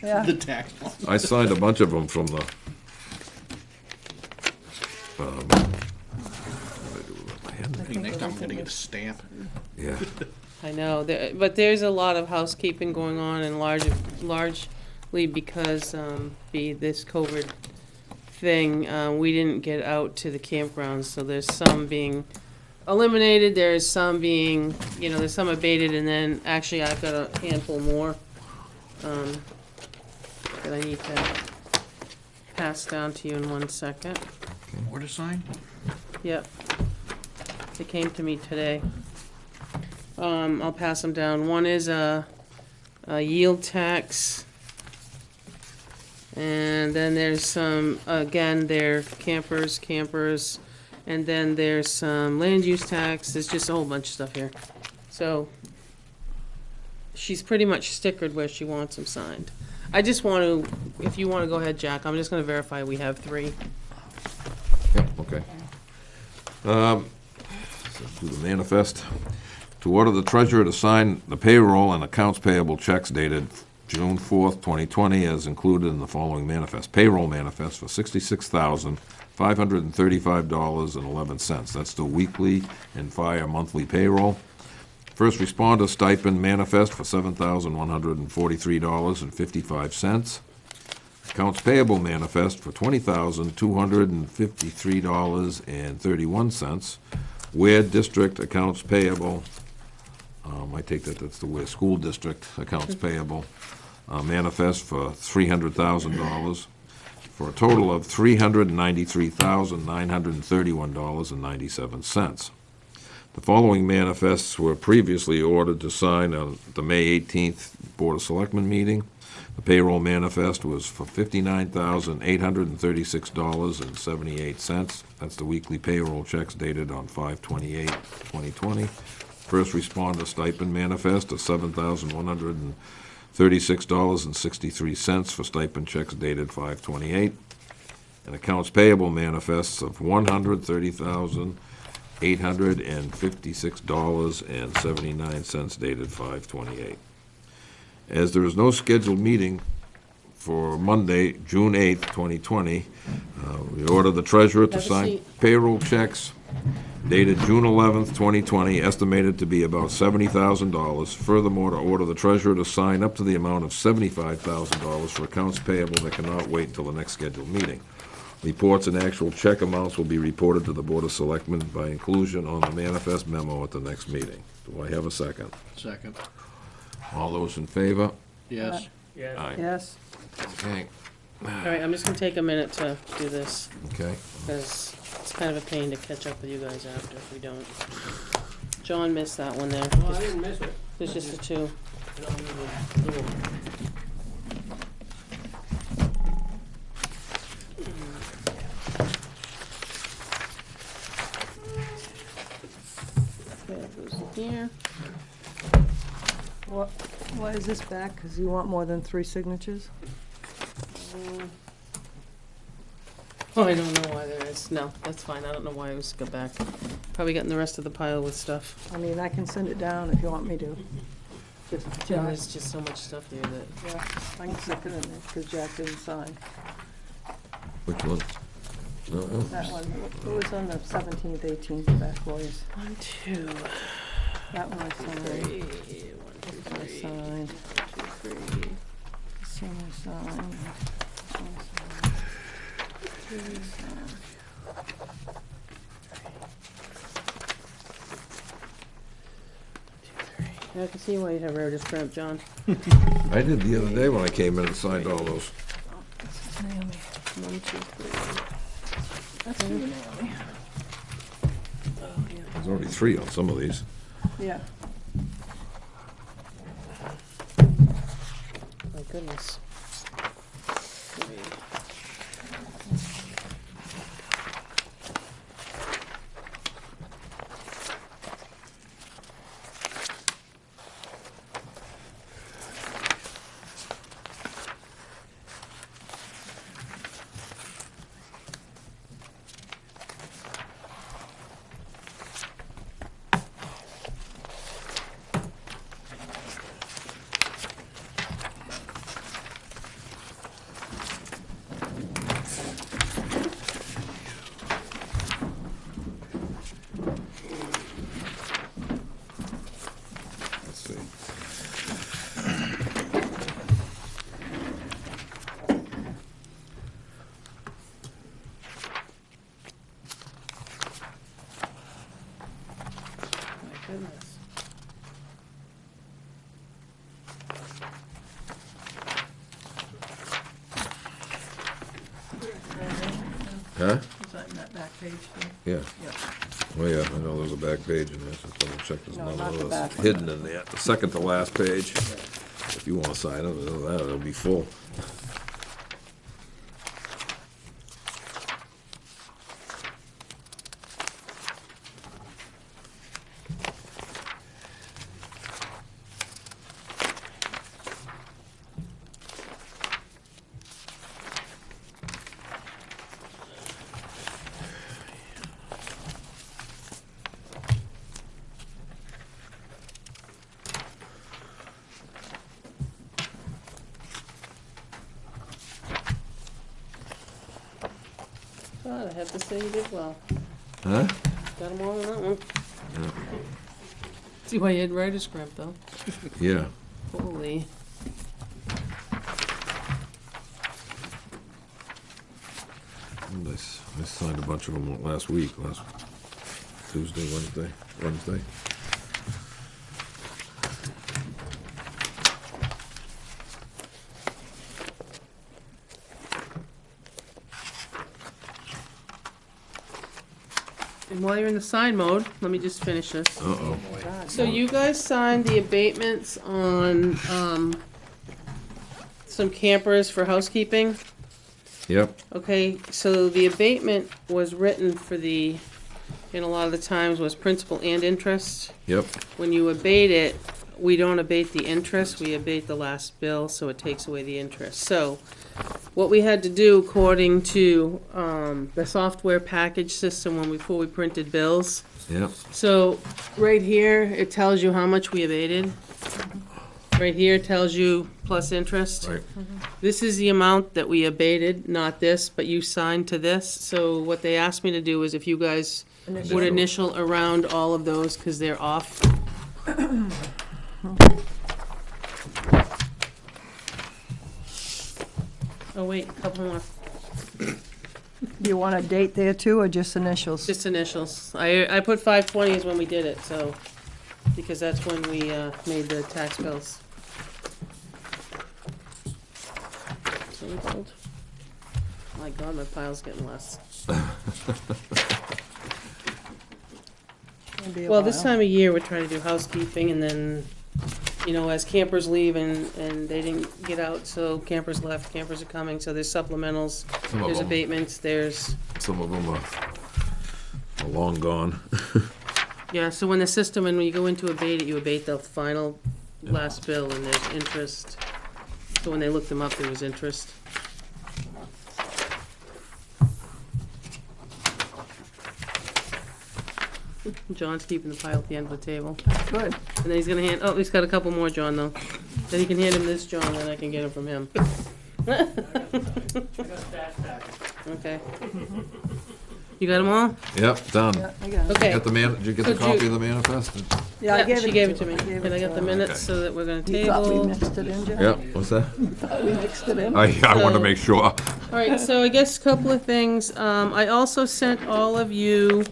Yeah. the tax one. I signed a bunch of them from the. What did I do with my hand? I think next time I'm gonna get a stamp. Yeah, I know, but there's a lot of housekeeping going on and largely because, this COVID thing, we didn't get out to the campgrounds, so there's some being eliminated, there's some being, there's some abated, and then actually I've got a handful more, that I need to pass down to you in 1 second. More to sign? Yep. They came to me today. I'll pass them down. One is a yield tax. And then there's some, again, they're campers. And then there's some land use tax. There's just a whole bunch of stuff here. So she's pretty much stickered where she wants them signed. I just want to, if you want to go ahead, Jack, I'm just going to verify we have 3. yep, okay. Do the manifest. To order the treasurer to sign the payroll and accounts payable checks dated June 4th, 2020, as included in the following manifest. Payroll manifest for $66,535.11. That's the weekly and fire monthly payroll. First responder stipend manifest for $7,143.55. Accounts payable manifest for $20,253.31. Ware District accounts payable, I take that's the Ware School District accounts payable, manifest for $300,000, for a total of $393,931.97. The following manifests were previously ordered to sign on the May 18th Board of Selectmen meeting. The payroll manifest was for $59,836.78. That's the weekly payroll checks dated on 5/28/2020. First responder stipend manifest of $7,136.63 for stipend checks dated 5/28. And accounts payable manifests of $130,856.79 dated 5/28. As there is no scheduled meeting for Monday, June 8th, 2020, we order the treasurer to Have a sign seat. payroll checks dated June 11th, 2020, estimated to be about $70,000. Furthermore, to order the treasurer to sign up to the amount of $75,000 for accounts payable that cannot wait until the next scheduled meeting. Reports and actual check amounts will be reported to the Board of Selectmen by inclusion on the manifest memo at the next meeting. Do I have a second? Second. All those in favor? Yes. Yes. Aye. Yes. Okay, All right, I'm just going to take a minute to do this, okay. because it's kind of a pain to catch up with you guys after if we don't. John missed that one there. No, I didn't miss it. There's just the 2. I don't even do it. Okay, that goes in here. Why is this back? Because you want more than 3 signatures? Oh, I don't know why there is. No, that's fine. I don't know why it was go back. Probably got in the rest of the pile with stuff. I mean, I can send it down if you want me to. There's just so much stuff there that. Yeah, I can stick it in there because Jack didn't sign. Which one? No, no. That one, it was on the 17th, 18th back ways. 1, 2, That one I 3, signed. 1, 2, This one I 3, signed. 2, 3. This one I signed. This one I signed. I can see why you have Rhoda's cramp, John. I did the other day when I came in and signed all those. This is Naomi. 1, 2, 3. That's for you, Naomi. There's already 3 on some of these. Yeah. My goodness. 3. Huh? Is that in that back page thing? Yeah. Yeah. Oh, yeah, I know there's a back page in there, so double check there's No, none not of the those back one. hidden in there. The second to last page. If you wanna sign it, it'll be full. God, I have to say you did well. Huh? Got them all on that one. See why you had writer's cramp, though. Yeah. Holy. I signed a bunch of them last week, last Tuesday, Wednesday. And while you're in the sign mode, let me just finish this. Uh-oh. So you guys signed the abatements on, some campers for housekeeping? Yep, Okay, so the abatement was written for the, and a lot of the times was principal and interest. yep. When you abate it, we don't abate the interest, we abate the last bill, so it takes away the interest. So, what we had to do according to, the software package system before we printed bills. Yep. So, right here, it tells you how much we abated. Right here tells you plus interest. Right. This is the amount that we abated, not this, but you signed to this. So what they asked me to do is if you guys would initial around all of those, because they're off. Oh, wait, a couple more. Do you want a date there too, or just initials? Just initials. I put 5/20 is when we did it, so, because that's when we made the tax bills. Labeled. My God, my pile's getting less. It'll be a Well, this while. time of year, we're trying to do housekeeping, and then, you know, as campers leave and they didn't get out, so campers left, campers are coming, so there's supplementals, Some of there's them, abatements, there's, some of them are long gone. yeah, so when the system, and when you go into abate it, you abate the final last bill, and there's interest. So when they looked them up, there was interest. John's keeping the pile at the end of the table. Good. And then he's gonna hand, oh, he's got a couple more, John, though. Then he can hand him this, John, then I can get them from him. Okay. You got them all? Yep, done. Yeah, I got it. Okay. Did you get the So copy Ju- of the manifest? Yeah, I gave She it gave it to me. I gave And I it got to the her. minutes Okay. so that we're gonna You thought we table. mixed it in, Jeff? Yep, what's that? Thought we mixed it in? I want to So- make sure. All right, so I guess a couple of things. I also sent all of you,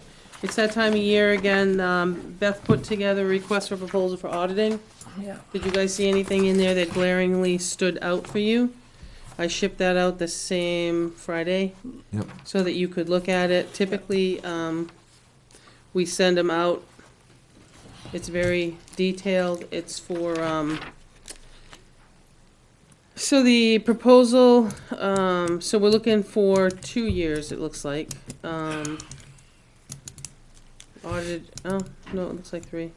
it's that time of year again, Beth put together a request for proposal for auditing. Yeah. Did you guys see anything in there that glaringly stood out for you? I shipped that out the same Friday. Yep. So that you could look at it. Typically, we send them out. It's very detailed. It's for, so the proposal, so we're looking for 2 years, it looks like. Audited, oh, no, it looks like 3.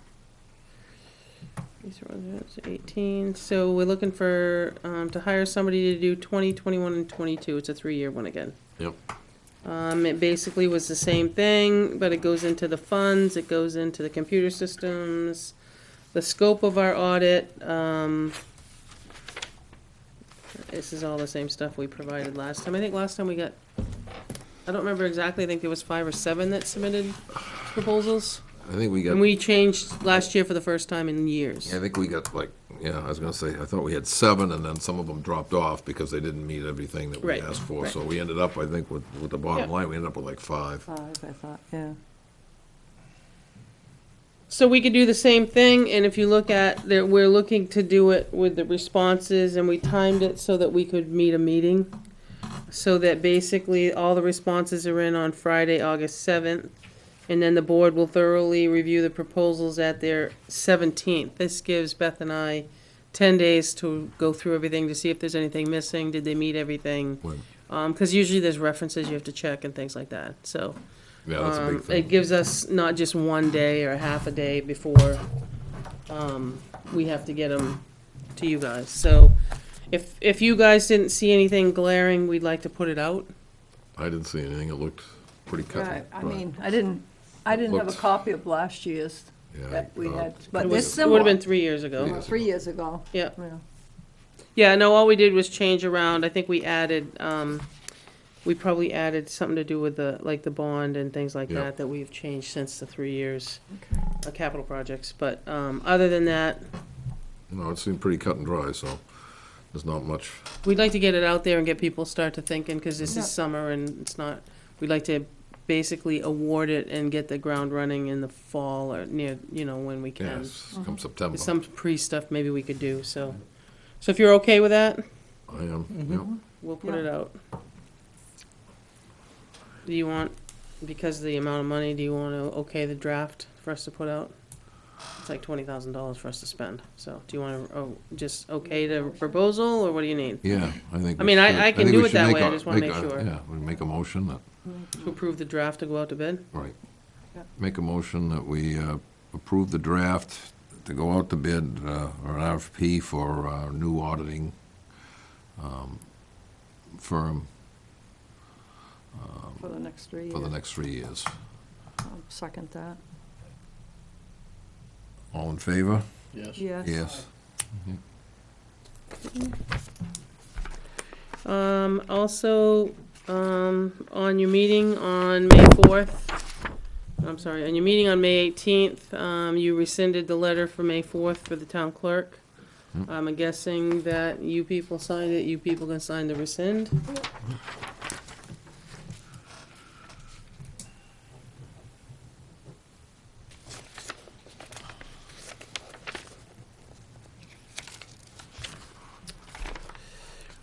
These are ones, 18, so we're looking for, to hire somebody to do 20, 21, and 22. It's a 3-year one again. Yep. It basically was the same thing, but it goes into the funds, it goes into the computer systems, the scope of our audit. This is all the same stuff we provided last time. I think last time we got, I don't remember exactly, I think there was 5 or 7 that submitted proposals. I think we got, And we changed last year for the first time in years. I think we got like, yeah, I was gonna say, I thought we had 7, and then some of them dropped off because they didn't meet everything that we Right, asked for. right. So we ended up, I think, with the bottom Yeah. line, we ended up with like 5. 5, I thought, yeah. So we could do the same thing, and if you look at, we're looking to do it with the responses, and we timed it so that we could meet a meeting. so that basically all the responses are in on Friday, August 7th. And then the board will thoroughly review the proposals at their 17th. This gives Beth and I 10 days to go through everything to see if there's anything missing. Did they meet everything? When- Because usually there's references you have to check and things like that. So Yeah, that's a big it thing. gives us not just one day or half a day before we have to get them to you guys. So if you guys didn't see anything glaring, we'd like to put it out. I didn't see anything. It looked pretty cut. Right, and I dry. mean, I didn't have a Looked- copy of last year's Yeah, that we had, It but was- this It would have been similar, 3 years ago. Yeah. 3 years ago. Yeah. Yeah. Yeah, no, all we did was change around. I think we added, we probably added something to do with the bond and things like Yep. that we've changed since the 3 years, capital projects. But, other than that, No, it seemed pretty cut and dry, so there's not much. we'd like to get it out there and get people start to thinking, because this Yeah. is summer and it's not, we'd like to basically award it and get the ground running in the fall or near, when we can. Yes, come September. Some pre-stuff maybe we could do, so. So if you're okay with that, I am, yep. we'll put Yeah. it out. Do you want, because of the amount of money, do you want to okay the draft for us to put out? It's like $20,000 for us to spend, so do you want to, just okay the proposal, or what do you need? Yeah, I think. I we mean, I- should. I can think do we it should that make way, I a- just wanna make sure. Yeah, we make a motion that, To approve the draft to go out to bid? right. Yeah. Make a motion that we approve the draft to go out to bid, or an RFP for our new auditing firm For the next 3 years. for the next 3 years. I'll second that. All in favor? Yes. Yes. Yes. Also, on your meeting on May 4th, I'm sorry, on your meeting on May 18th, you rescinded the letter for May 4th for the town clerk. I'm guessing that you people signed it, you people can sign the rescind.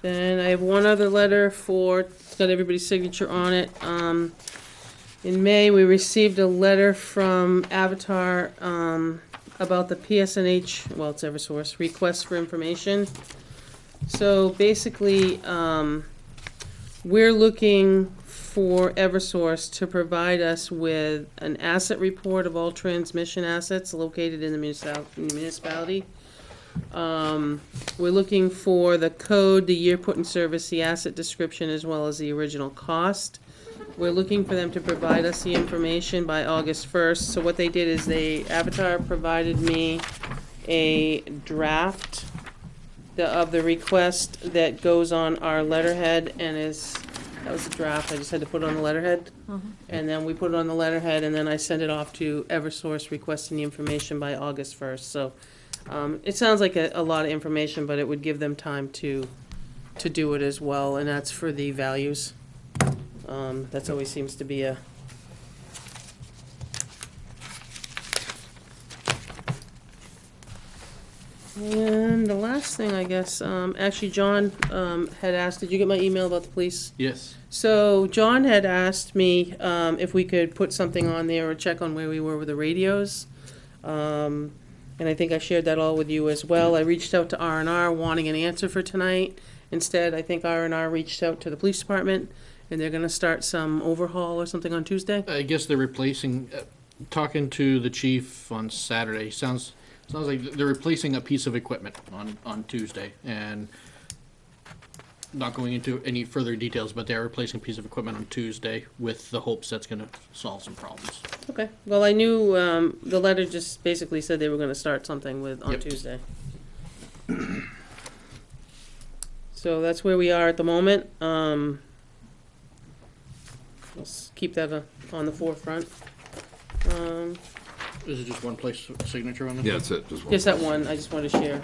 Then I have one other letter it's got everybody's signature on it. In May, we received a letter from Avatar, about the PSNH, well, it's Eversource, request for information. So basically, we're looking for Eversource to provide us with an asset report of all transmission assets located in the municipality. We're looking for the code, the year put in service, the asset description, as well as the original cost. We're looking for them to provide us the information by August 1st. So what they did is Avatar provided me a draft of the request that goes on our letterhead and that was the draft, I just had to put it on the letterhead. And then we put it on the letterhead, and then I sent it off to Eversource requesting the information by August 1st. So it sounds like a lot of information, but it would give them time to do it as well, and that's for the values. That's always seems to be a. And the last thing, I guess, actually, John had asked, did you get my email about the police? Yes. So John had asked me if we could put something on there or check on where we were with the radios. And I think I shared that all with you as well. I reached out to R&R wanting an answer for tonight. Instead, I think R&R reached out to the police department, and they're gonna start some overhaul or something on Tuesday. I guess they're replacing, talking to the chief on Saturday, sounds like they're replacing a piece of equipment on Tuesday, and not going into any further details, but they're replacing a piece of equipment on Tuesday with the hopes that's gonna solve some problems. Okay, well, I knew, the letter just basically said they were gonna start something on Yep. Tuesday. So that's where we are at the moment. Let's keep that on the forefront. Is it just one place signature on it? Yeah, that's it, just one. Just that one, I just wanted to share.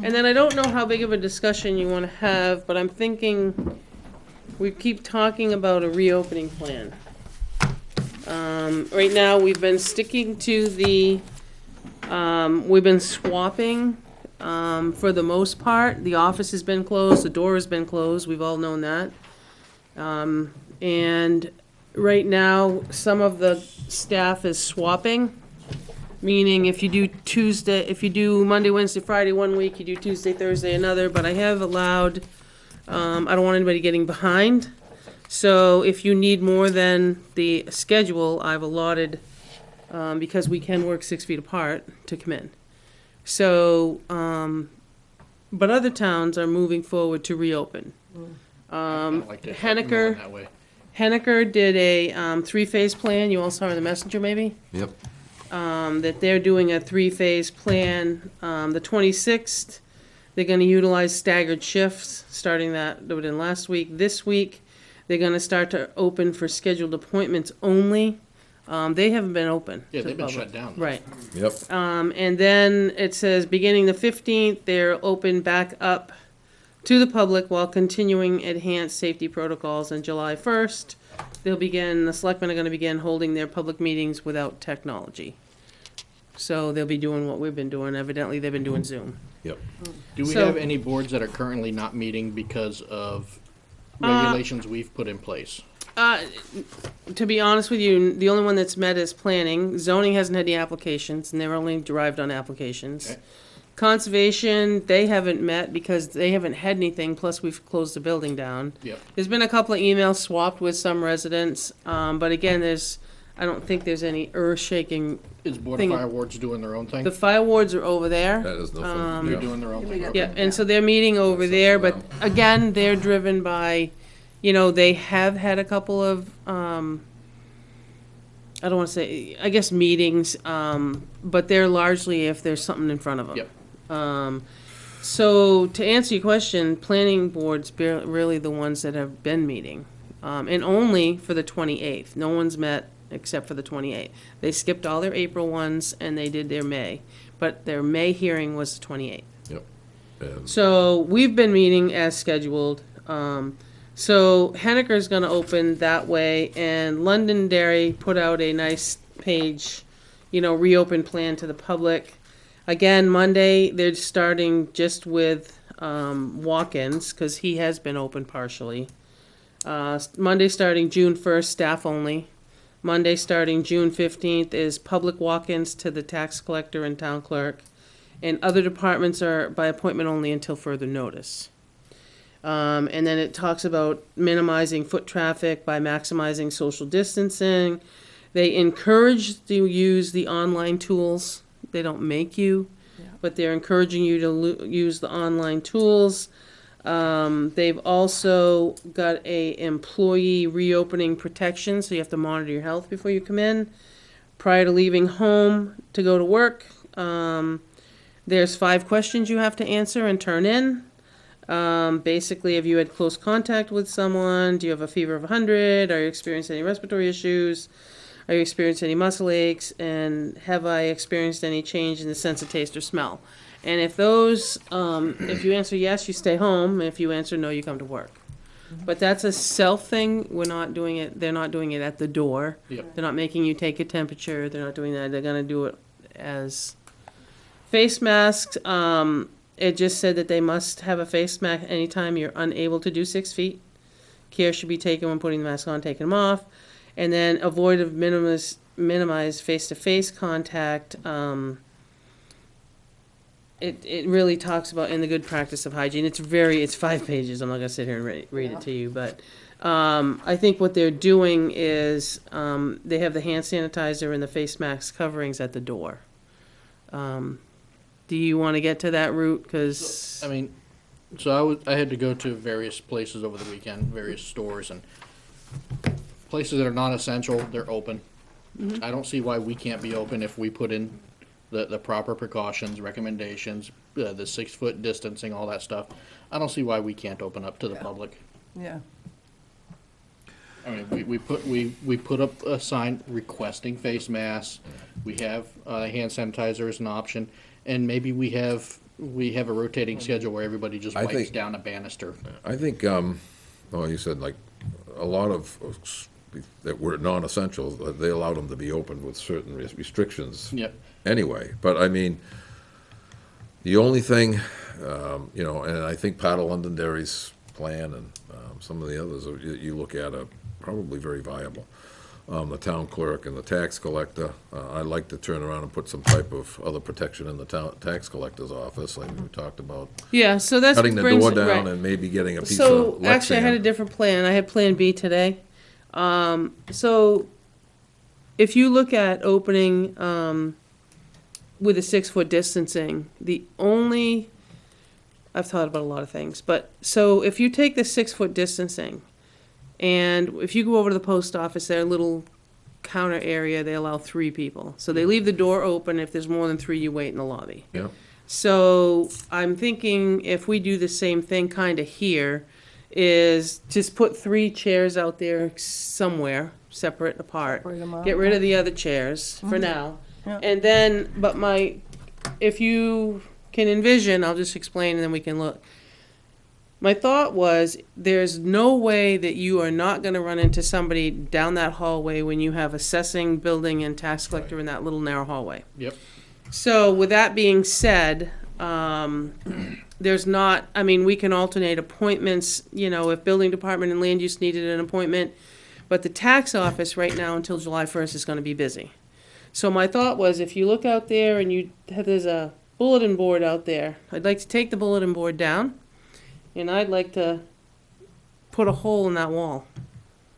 And then I don't know how big of a discussion you wanna have, but I'm thinking, we keep talking about a reopening plan. Right now, we've been sticking to we've been swapping, for the most part. The office has been closed, the door has been closed, we've all known that. And right now, some of the staff is swapping, meaning if you do Monday, Wednesday, Friday one week, you do Tuesday, Thursday another, but I have allowed, I don't want anybody getting behind. So if you need more than the schedule, I've allotted, because we can work 6 feet apart, to come in. So, but other towns are moving forward to reopen. Henniker did a 3-phase plan, you all saw in the messenger maybe? Yep. That they're doing a 3-phase plan. The 26th, they're gonna utilize staggered shifts, starting that in last week. This week, they're gonna start to open for scheduled appointments only. They haven't been open. Yeah, to they've the been public. shut down. Right. Yep. And then it says, beginning the 15th, they're open back up to the public while continuing enhanced safety protocols. On July 1st, the selectmen are gonna begin holding their public meetings without technology. So they'll be doing what we've been doing. Evidently, they've been doing Zoom. Yep. Do we So- have any boards that are currently not meeting because of regulations we've put in place? To be honest with you, the only one that's met is planning. Zoning hasn't had any applications, and they're only derived on applications. Okay. Conservation, they haven't met because they haven't had anything, plus we've closed the building down. Yep. There's been a couple of emails swapped with some residents, but again, I don't think there's any earth-shaking. Is Board Thing- of Fire Wards doing their own thing? The fire wards are over there. That is Um, nothing. They're Yeah. doing their own thing. Yeah. Yeah, and so they're meeting over there, but again, they're driven by, they have had a couple of, I don't wanna say, I guess meetings, but they're largely if there's something in front of them. Yep. So to answer your question, planning board's really the ones that have been meeting, and only for the 28th. No one's met except for the 28th. They skipped all their April ones and they did their May, but their May hearing was the 28th. Yep. And So we've been meeting as scheduled. So Henniker's gonna open that way, and Londonderry put out a nice page, reopen plan to the public. Again, Monday, they're starting just with walk-ins, because he has been open partially. Monday starting June 1st, staff only. Monday starting June 15th is public walk-ins to the tax collector and town clerk. And other departments are by appointment only until further notice. And then it talks about minimizing foot traffic by maximizing social distancing. They encourage to use the online tools. They don't make you, but they're encouraging you to use the online tools. They've also got a employee reopening protection, so you have to monitor your health before you come in. Prior to leaving home to go to work, there's 5 questions you have to answer and turn in. Basically, have you had close contact with someone? Do you have a fever of 100? Are you experiencing any respiratory issues? Are you experiencing any muscle aches? And have I experienced any change in the sense of taste or smell? And if if you answer yes, you stay home. If you answer no, you come to work. But that's a self thing. We're not doing it. They're not doing it at the door. Yep. They're not making you take a temperature. They're not doing that. They're gonna do it as face masks. It just said that they must have a face mask anytime you're unable to do 6 feet. Care should be taken when putting the mask on, taking them off. And then avoid of minimize face-to-face contact. It really talks about in the good practice of hygiene. It's 5 pages. I'm not gonna sit here and read it to you, but I think what they're doing is they have the hand sanitizer and the face mask coverings at the door. Do you want to get to that route? Because I had to go to various places over the weekend, various stores, and places that are not essential, they're open. I don't see why we can't be open if we put in the proper precautions, recommendations, the 6-foot distancing, all that stuff. I don't see why we can't open up to the public. Yeah. I mean, we put up a sign requesting face masks. We have hand sanitizer as an option, and maybe we have a rotating schedule where everybody just I wipes think- down a banister. I think, you said like a lot of that were non-essential, they allowed them to be open with certain restrictions. Yep. Anyway, but I mean, the only thing, and I think part of Londonderry's plan and some of the others you look at are probably very viable. The town clerk and the tax collector, I'd like to turn around and put some type of other protection in the tax collector's office, like we talked about. Yeah, so that's. Cutting the brings- door down right. and maybe getting a piece So, of actually, I had a Lexan. different plan. I had Plan B today. So, if you look at opening, with a 6-foot distancing, I've thought about a lot of things, but, so if you take the 6-foot distancing, and if you go over to the post office, their little counter area, they allow 3 people. So they leave the door open. If there's more than 3, you wait in the lobby. Yep. So I'm thinking if we do the same thing kind of here, is just put 3 chairs out there somewhere, separate apart. Separate 'em out, Get rid of the other chairs for now. Yeah. And then, if you can envision, I'll just explain and then we can look. My thought was, there's no way that you are not gonna run into somebody down that hallway when you have assessing, building, and tax collector in that little narrow hallway. Yep. So with that being said, there's not, I mean, we can alternate appointments, if building department and land use needed an appointment, but the tax office right now until July 1st is gonna be busy. So my thought was, if you look out there and there's a bulletin board out there, I'd like to take the bulletin board down, and I'd like to put a hole in that wall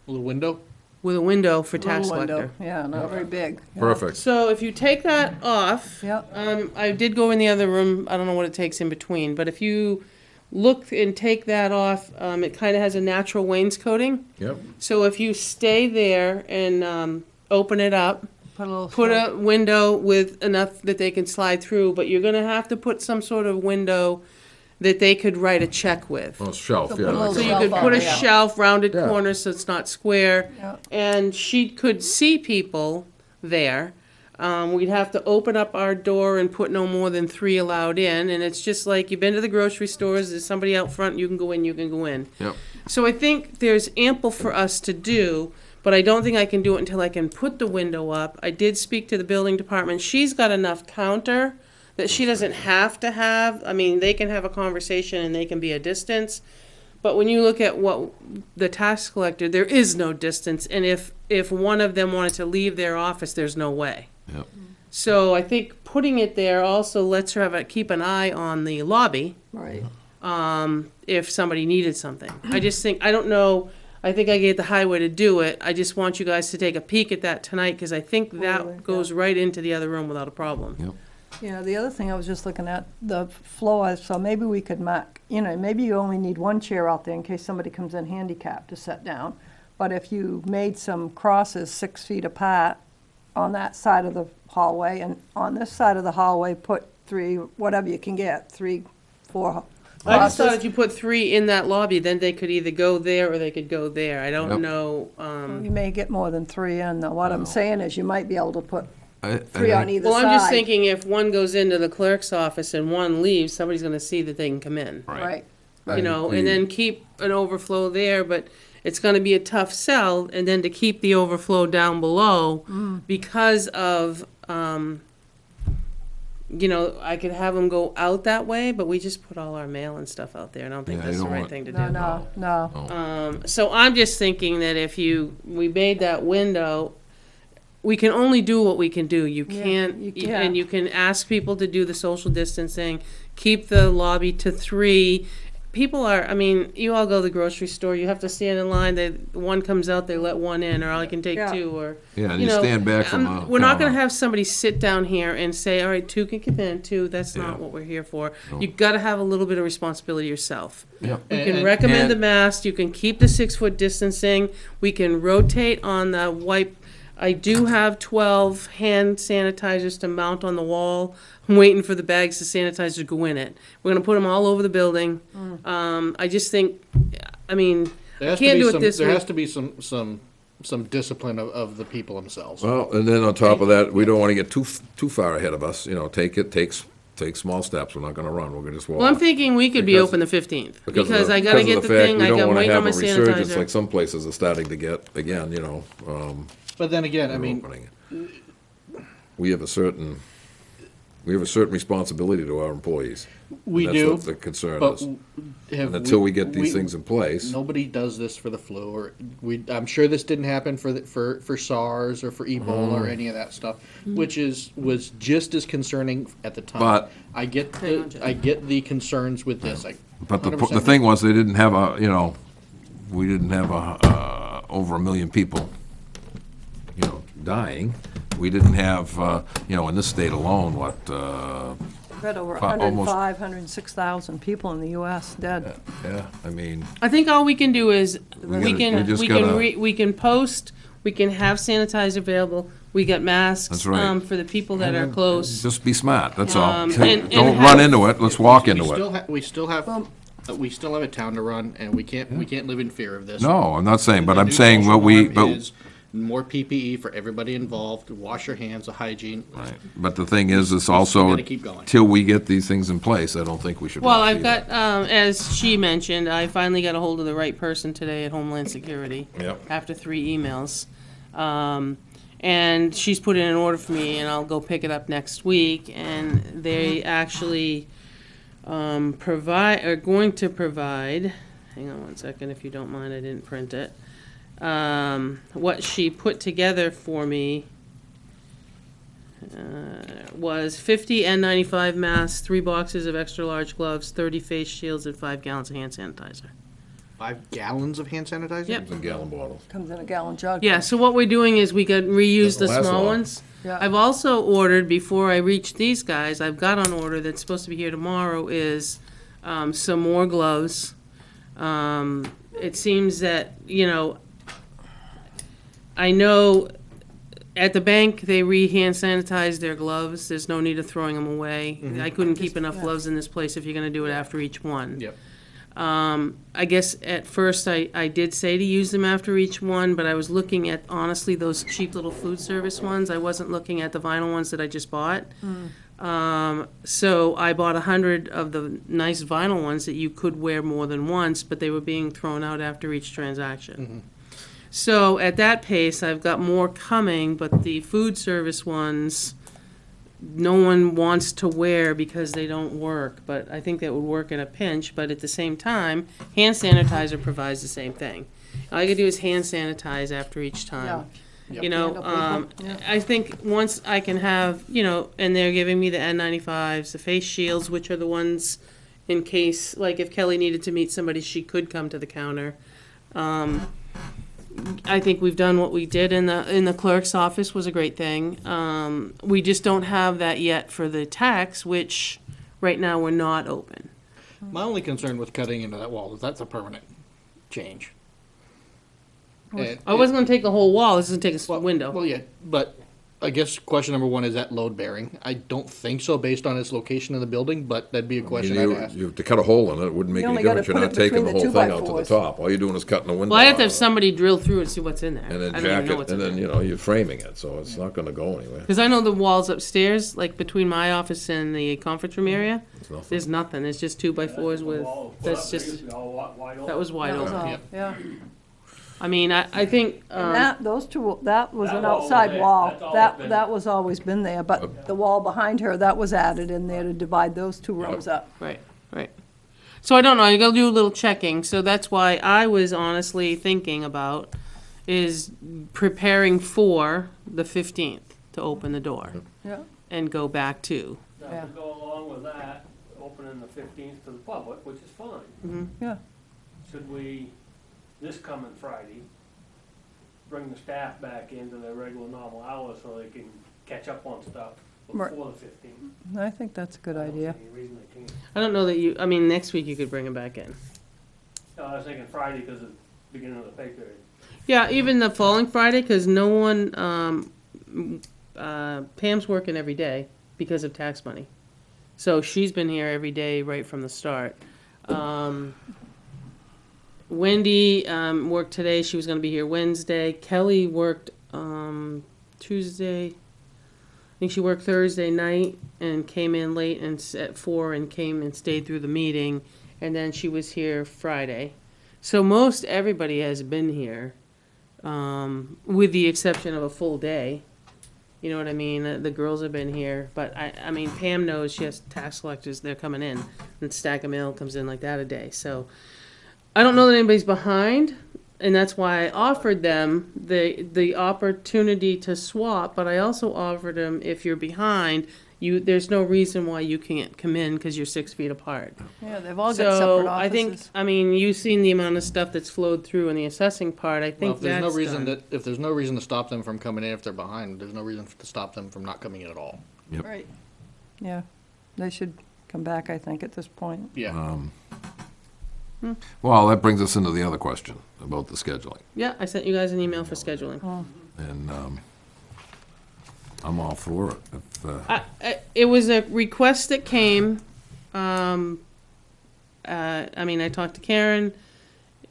A little window? with a window for tax Little window. collector. Yeah, not very big. Yeah. Perfect. So if you take that off, Yep. I did go in the other room, I don't know what it takes in between, but if you look and take that off, it kind of has a natural wainscoting. Yep. So if you stay there and open it up, Put a window with enough that they can slide through, but you're gonna have to put some sort of window that they could write a check with. Oh, shelf, So yeah. put a little So you shelf could on put a it, yeah. shelf, rounded Yeah. corners, so it's not square, Yeah. and she could see people there. We'd have to open up our door and put no more than 3 allowed in, and it's just like, you've been to the grocery stores, there's somebody out front, you can go in, you can go in. Yep. So I think there's ample for us to do, but I don't think I can do it until I can put the window up. I did speak to the building department, she's got enough counter that she doesn't have to have, I mean, they can have a conversation and they can be a distance. But when you look at what the tax collector, there is no distance, and if one of them wanted to leave their office, there's no way. Yep. So I think putting it there also lets her keep an eye on the lobby, Right. if somebody needed something. I just think, I don't know, I think I gave the highway to do it. I just want you guys to take a peek at that tonight, because I think Totally, that goes right into the other room without a problem. Yep. Yeah, the other thing I was just looking at, the floor, so maybe we could mark, maybe you only need 1 chair out there in case somebody comes in handicapped to sit down. But if you made some crosses 6 feet apart on that side of the hallway, and on this side of the hallway, put 3, whatever you can get, 3, 4 I just thought crosses. if you put 3 in that lobby, then they could either go there or they could go there. I Yep. don't know, You may get more than 3 in, though. What I'm saying is you might be able to put I 3 on think- either well, side. I'm just thinking if one goes into the clerk's office and one leaves, somebody's gonna see that they can come in. Right. You know, agree. and then keep an overflow there, but it's gonna be a tough sell, and then to keep the overflow down below because of, I could have them go out that way, but we just put all our mail and stuff out there, and I don't think Yeah, that's you the don't right want- thing to No, do. no. So I'm just thinking that if we made that window, we can only do what we can do. You Yeah, can't, yeah. and you can ask people to do the social distancing, keep the lobby to 3. People you all go to the grocery store, you have to stand in line, one comes out, they let one in, or I can take Yeah. 2, or. Yeah, and you stand back from the We're not gonna counter. have somebody sit down here and say, all right, 2 can come in, 2, that's Yeah. not what we're here for. No. You gotta have a little bit of responsibility yourself. Yep. We can And- recommend and- the mask, you can keep the 6-foot distancing, we can rotate on the wipe. I do have 12 hand sanitizers to mount on the wall. I'm waiting for the bags of sanitizer to go in it. We're gonna put them all over the building. I just think, There has can't to do be it some, this there way. has to be some discipline of the people themselves. Well, and then on top of that, we don't want to get too far ahead of us, take small steps, we're not gonna run, we're gonna just walk. well, I'm thinking we could be Because- open the 15th. of Because I gotta get the thing, I got waiting on my We don't wanna have a resurgence like sanitizer. some places are starting to get, again, But then again, we're opening it. We have a certain, We have a certain responsibility to our employees. We That's do. what the concern But is. have And until we get these things in place, Nobody does this for the flu, or I'm sure this didn't happen for SARS or for Ebola or any of that stuff, was just as concerning at the time. But- I get the concerns with this. but the 100% thing was, they didn't have we didn't have over 1 million people, dying. We didn't have, in this state alone, Read over Almost- 105, 106,000 people in the US dead. yeah, I mean, I think all we can do is, we just gotta- we can post, we can have sanitizer available, we got masks, That's right. For the people that are close. just be smart, that's all. and Don't have- run into it, let's walk into it. We still have a town to run, and we can't live in fear of this. No, I'm not saying, but The I'm new saying social what we, norm but, is more PPE for everybody involved, wash your hands, the hygiene. but the thing is, it's We also, gotta keep going. till we get these things in place, I don't think we should. Well, rush I've either. got, as she mentioned, I finally got a hold of the right person today at Homeland Security. Yep. After 3 emails. And she's put in an order for me, and I'll go pick it up next week, and they actually, are going to provide, hang on one second if you don't mind, I didn't print it. What she put together for me was 50 N95 masks, 3 boxes of extra large gloves, 30 face shields, and 5 gallons of hand sanitizer. 5 gallons of hand sanitizer? Yep. It's in gallon bottles. Comes in a gallon jug. Yeah, so what we're doing is we could reuse the Doesn't last small long. ones. Yeah. I've also ordered, before I reach these guys, I've got on order that's supposed to be here tomorrow, is some more gloves. It seems that, I know at the bank, they hand sanitize their gloves. There's no need of throwing them away. I couldn't keep enough yeah. gloves in this place if you're gonna do it after each one. Yep. I guess at first I did say to use them after each one, but I was looking at, honestly, those cheap little food service ones. I wasn't looking at the vinyl ones that I just bought. So I bought 100 of the nice vinyl ones that you could wear more than once, but they were being thrown out after each transaction. So at that pace, I've got more coming, but the food service ones, no one wants to wear because they don't work, but I think that would work in a pinch, but at the same time, hand sanitizer provides the same thing. All you gotta do is hand sanitize after each time. Yeah. You know, Handle paper, yeah. I think once I can have, and they're giving me the N95s, the face shields, which are the ones in case, like if Kelly needed to meet somebody, she could come to the counter. I think we've done what we did in the clerk's office was a great thing. We just don't have that yet for the tax, which right now we're not open. My only concern with cutting into that wall is that's a permanent change. And I wasn't gonna take the whole wall, this is gonna take a Well, window. Well, yeah, but I guess question number one, is that load bearing? I don't think so based on its location in the building, but that'd be a question I'd ask. You have to cut a hole in it, it wouldn't make You any only gotta difference, you're put not it taking the between whole the thing out to the 2x4s. top, all you're doing is cutting the window Well, I have to out have somebody drill through and see what's in there. and then I don't even jack know it, what's and in then, there. you're framing it, so it's not gonna go anywhere. Because I know the walls upstairs, like between my office and the conference room area, It's nothing. there's nothing, it's just 2x4s with, that's just, that was wide That was open. all, yeah. I mean, I think, And that was That an wall was outside there. wall. That's always been That was always been there, but the wall behind her, that was added in there to divide those two rooms up. right. So I don't know, I gotta do a little checking, so that's why I was honestly thinking about is preparing for the 15th to open the door Yeah, and go back to. Now, Yeah. to go along with that, opening the 15th to the public, which is fine. yeah. Should we, this coming Friday, bring the staff back into their regular normal hours so they can catch up on stuff Right. before the 15th? I think that's a good idea. Any reason they can't? I don't know that I mean, next week you could bring them back in. No, I was thinking Friday because of the beginning of the pay period. Yeah, even the following Friday, because no one, Pam's working every day because of tax money. So she's been here every day right from the start. Wendy worked today, she was gonna be here Wednesday. Kelly worked Tuesday. I think she worked Thursday night and came in late and at 4 and came and stayed through the meeting. And then she was here Friday. So most everybody has been here, with the exception of a full day. You know what I mean? The girls have been here, but I mean, Pam knows she has tax collectors, they're coming in, and stack of mail comes in like that a day, so. I don't know that anybody's behind, and that's why I offered them the opportunity to swap, but I also offered them, if you're behind, there's no reason why you can't come in, because you're 6 feet apart. Yeah, they've all got separate So, offices. I think, I mean, you've seen the amount of stuff that's flowed through in the assessing part, I Well, think if there's no that's reason done. if there's no reason to stop them from coming in if they're behind, there's no reason to stop them from not coming in at all. Yep. Right. Yeah, they should come back, I think, at this point. Yeah. Well, that brings us into the other question about the scheduling. Yeah, I sent you guys an email for scheduling. And I'm all for it. It was a request that came, I mean, I talked to Karen,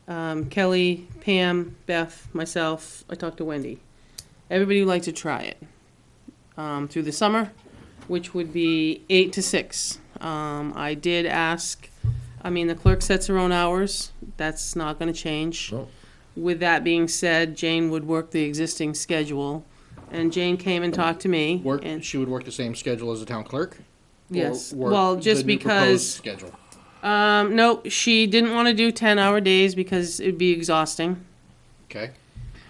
Kelly, Pam, Beth, myself, I talked to Wendy. Everybody would like to try it, through the summer, which would be 8 to 6. I did ask, I mean, the clerk sets her own hours, that's not gonna change. No. With that being said, Jane would work the existing schedule, and Jane came and talked to me. And She would work the same schedule as the town clerk? Or Yes. work Well, just the new proposed because- schedule? No, she didn't want to do 10-hour days because it'd be exhausting. Okay.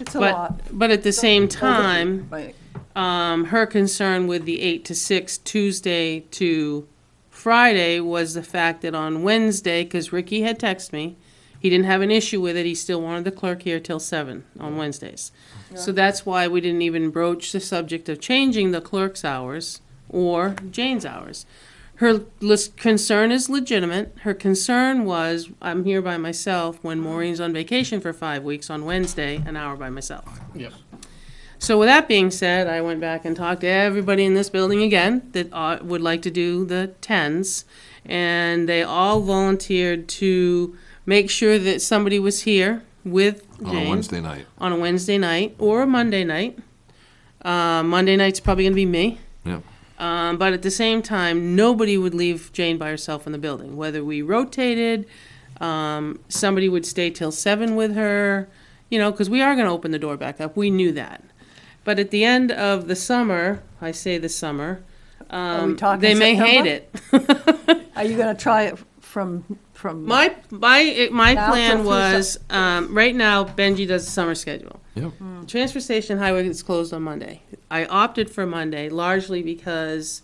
It's a lot. But at the same time, Right. her concern with the 8 to 6 Tuesday to Friday was the fact that on Wednesday, because Ricky had texted me, he didn't have an issue with it. He still wanted the clerk here till 7 on Wednesdays. So that's why we didn't even broach the subject of changing the clerk's hours or Jane's hours. Her concern is legitimate. Her concern was, I'm here by myself when Maureen's on vacation for 5 weeks on Wednesday, an hour by myself. Yep. So with that being said, I went back and talked to everybody in this building again that would like to do the 10s, and they all volunteered to make sure that somebody was here with On Jane a Wednesday night. on a Wednesday night or a Monday night. Monday night's probably going to be me. Yeah. But at the same time, nobody would leave Jane by herself in the building. Whether we rotated, somebody would stay till 7 with her, because we are going to open the door back up. We knew that. But at the end of the summer, I say the summer, we talking they may hate September? it. Are you gonna try it from? My Now plan till was, right now, Benji does the summer schedule. Yep. Transfer station highway is closed on Monday. I opted for Monday largely because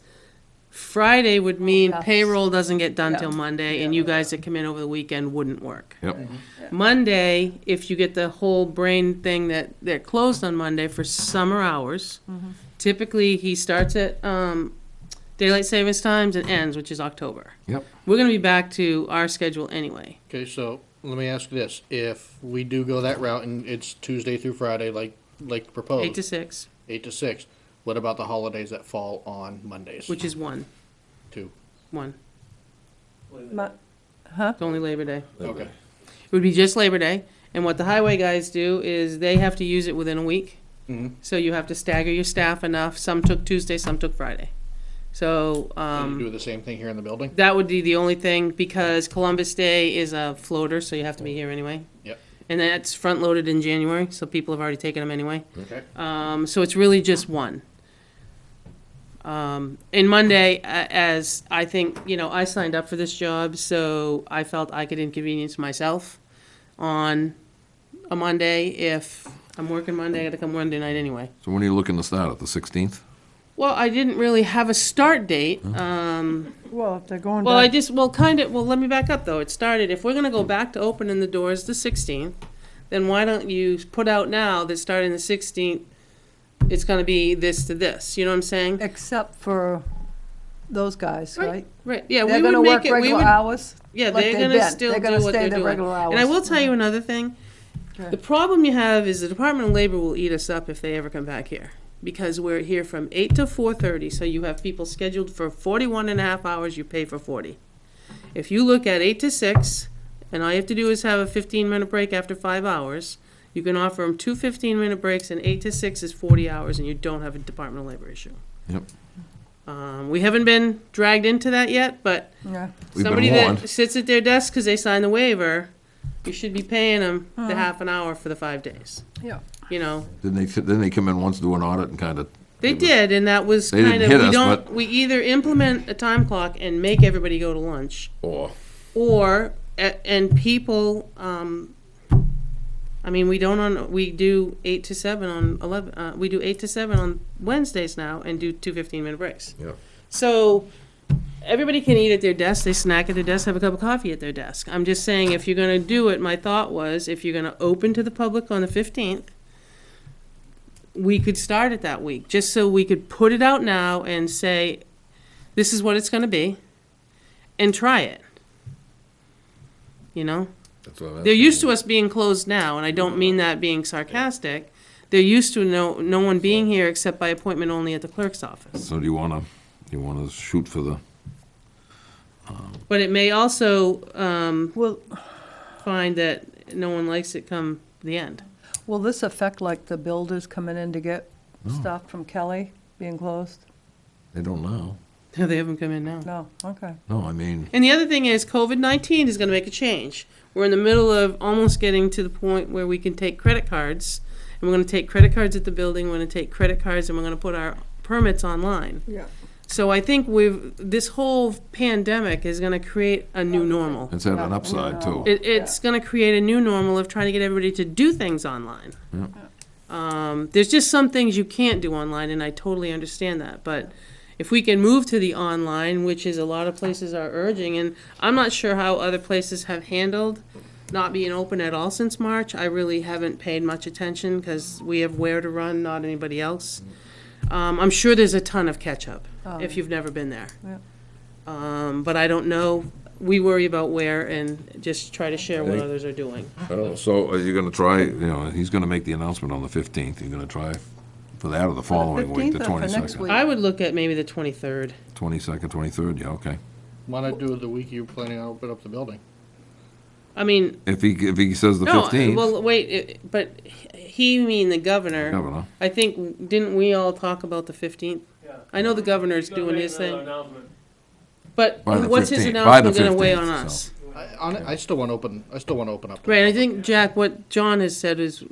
Friday would mean Yes. payroll doesn't get done Yeah. till Monday, and you guys that come in over the weekend wouldn't work. Yep. Monday, if you get the whole brain thing that they're closed on Monday for summer hours, typically he starts at daylight savings times and ends, which is October. Yep. We're gonna be back to our schedule anyway. Okay, so let me ask you this. If we do go that route and it's Tuesday through Friday, like proposed. 8 to 6, 8 to 6, what about the holidays that fall on Mondays? which is 1. 2. 1. Ma- It's only Labor Day. Okay. It would be just Labor Day, and what the highway guys do is they have to use it within a week. Mm-hmm. So you have to stagger your staff enough. Some took Tuesday, some took Friday. So, You do the same thing here in the building? that would be the only thing, because Columbus Day is a floater, so you have to be here anyway. Yep. And that's front-loaded in January, so people have already taken them anyway. Okay. So it's really just one. And Monday, as I think, I signed up for this job, so I felt I could inconvenience myself on a Monday. If I'm working Monday, I gotta come Monday night anyway. So when are you looking to start it, the 16th? Well, I didn't really have a start date. Well, if they're going Well, back, let me back up though. It started, if we're gonna go back to opening the doors the 16th, then why don't you put out now that starting the 16th, it's gonna be this to this, you know what I'm saying? except for those guys, right? Right, yeah, we They're would gonna make work it, we regular would, hours? yeah, like they're they've gonna been. still They're do gonna what stay they're their doing. regular And I hours. will tell you another thing. Okay. The problem you have is the Department of Labor will eat us up if they ever come back here. Because we're here from 8 to 4:30, so you have people scheduled for 41 and a half hours, you pay for 40. If you look at 8 to 6, and all you have to do is have a 15-minute break after 5 hours, you can offer them 2 15-minute breaks, and 8 to 6 is 40 hours, and you don't have a Department of Labor issue. Yep. We haven't been dragged into that yet, but Yeah. We've been somebody warned. that sits at their desk because they signed the waiver, you should be paying them the half an hour for the 5 days. Yeah. You know, Didn't they come in once, do an audit and kind of They did, and that was They didn't kind of, hit we us, don't, but- we either implement a time clock and make everybody go to lunch, Or, and people, I mean, we do 8 to 7 on 11, we do 8 to 7 on Wednesdays now and do 2 15-minute breaks. yeah. So, everybody can eat at their desk, they snack at their desk, have a cup of coffee at their desk. I'm just saying, if you're gonna do it, my thought was, if you're gonna open to the public on the 15th, we could start it that week, just so we could put it out now and say, this is what it's gonna be, and try it. You know? That's what I'm They're used asking. to us being closed now, and I don't mean that being sarcastic. They're used to no one being here except by appointment only at the clerk's office. So do you wanna shoot for the, But it may also, Will, find that no one likes it come the end. will this affect like the builders coming in to get stuff from Kelly being closed? they don't know. They haven't come in now. No, okay. No, I mean, And the other thing is, COVID-19 is gonna make a change. We're in the middle of almost getting to the point where we can take credit cards, and we're gonna take credit cards at the building, we're gonna take credit cards, and we're gonna put our permits online. Yeah. So I think this whole pandemic is gonna create a new normal. it's had an upside too. It's gonna create a new normal of trying to get everybody to do things online. There's just some things you can't do online, and I totally understand that, but if we can move to the online, which is a lot of places are urging, and I'm not sure how other places have handled not being open at all since March. I really haven't paid much attention, because we have where to run, not anybody else. I'm sure there's a ton of catch-up, if you've never been there. But I don't know. We worry about where and just try to share what others are doing. I don't know, so are you gonna try, he's gonna make the announcement on the 15th, you're gonna try for that or the following week, the 15th or for next 22nd? week? I would look at maybe the 23rd. 22nd, 23rd, yeah, okay. Why not do it the week you're planning on opening up the building? I mean, If he says the no, 15th, well, wait, but he mean the governor. Governor. I think, didn't we all talk about the 15th? Yeah. I know the governor's He's gonna doing make his another thing, announcement. but By the what's his 15th, announcement by the gonna weigh on 15th, us? I still want to open up. the Right, I public. think, Jack, what John has said is,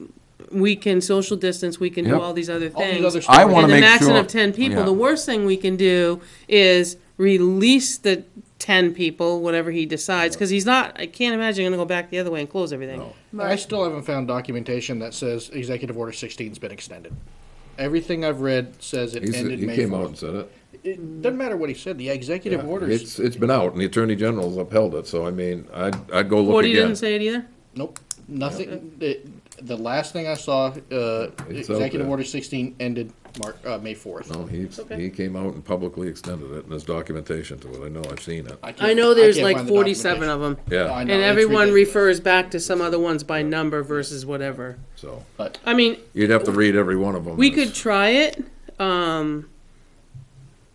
we can social distance, we can do Yep. all these other All these things. other I stories. wanna And the make maximum sure- of 10 people, yeah. the worst thing we can do is release the 10 people, whatever he decides, because I can't imagine gonna go back the other way and close everything. I still haven't found documentation that says Executive Order 16's been extended. Everything I've read says it ended he May came out 4th. and said it. It doesn't matter what he said, the executive orders, It's been out, and the Attorney General's upheld it, so I mean, I'd go look Woody again. didn't say it either? nope, nothing. The last thing I saw, It's out Executive there. Order 16 ended May 4th. No, he came out and publicly extended it, and there's documentation to it, I know, I've seen it. can't- I know there's can't like find the 47 of documentation. them. Yeah, I know, And it's everyone ridiculous. refers back to some other ones by number versus whatever. so, I mean, you'd have to read every one of them. we It's- could try it,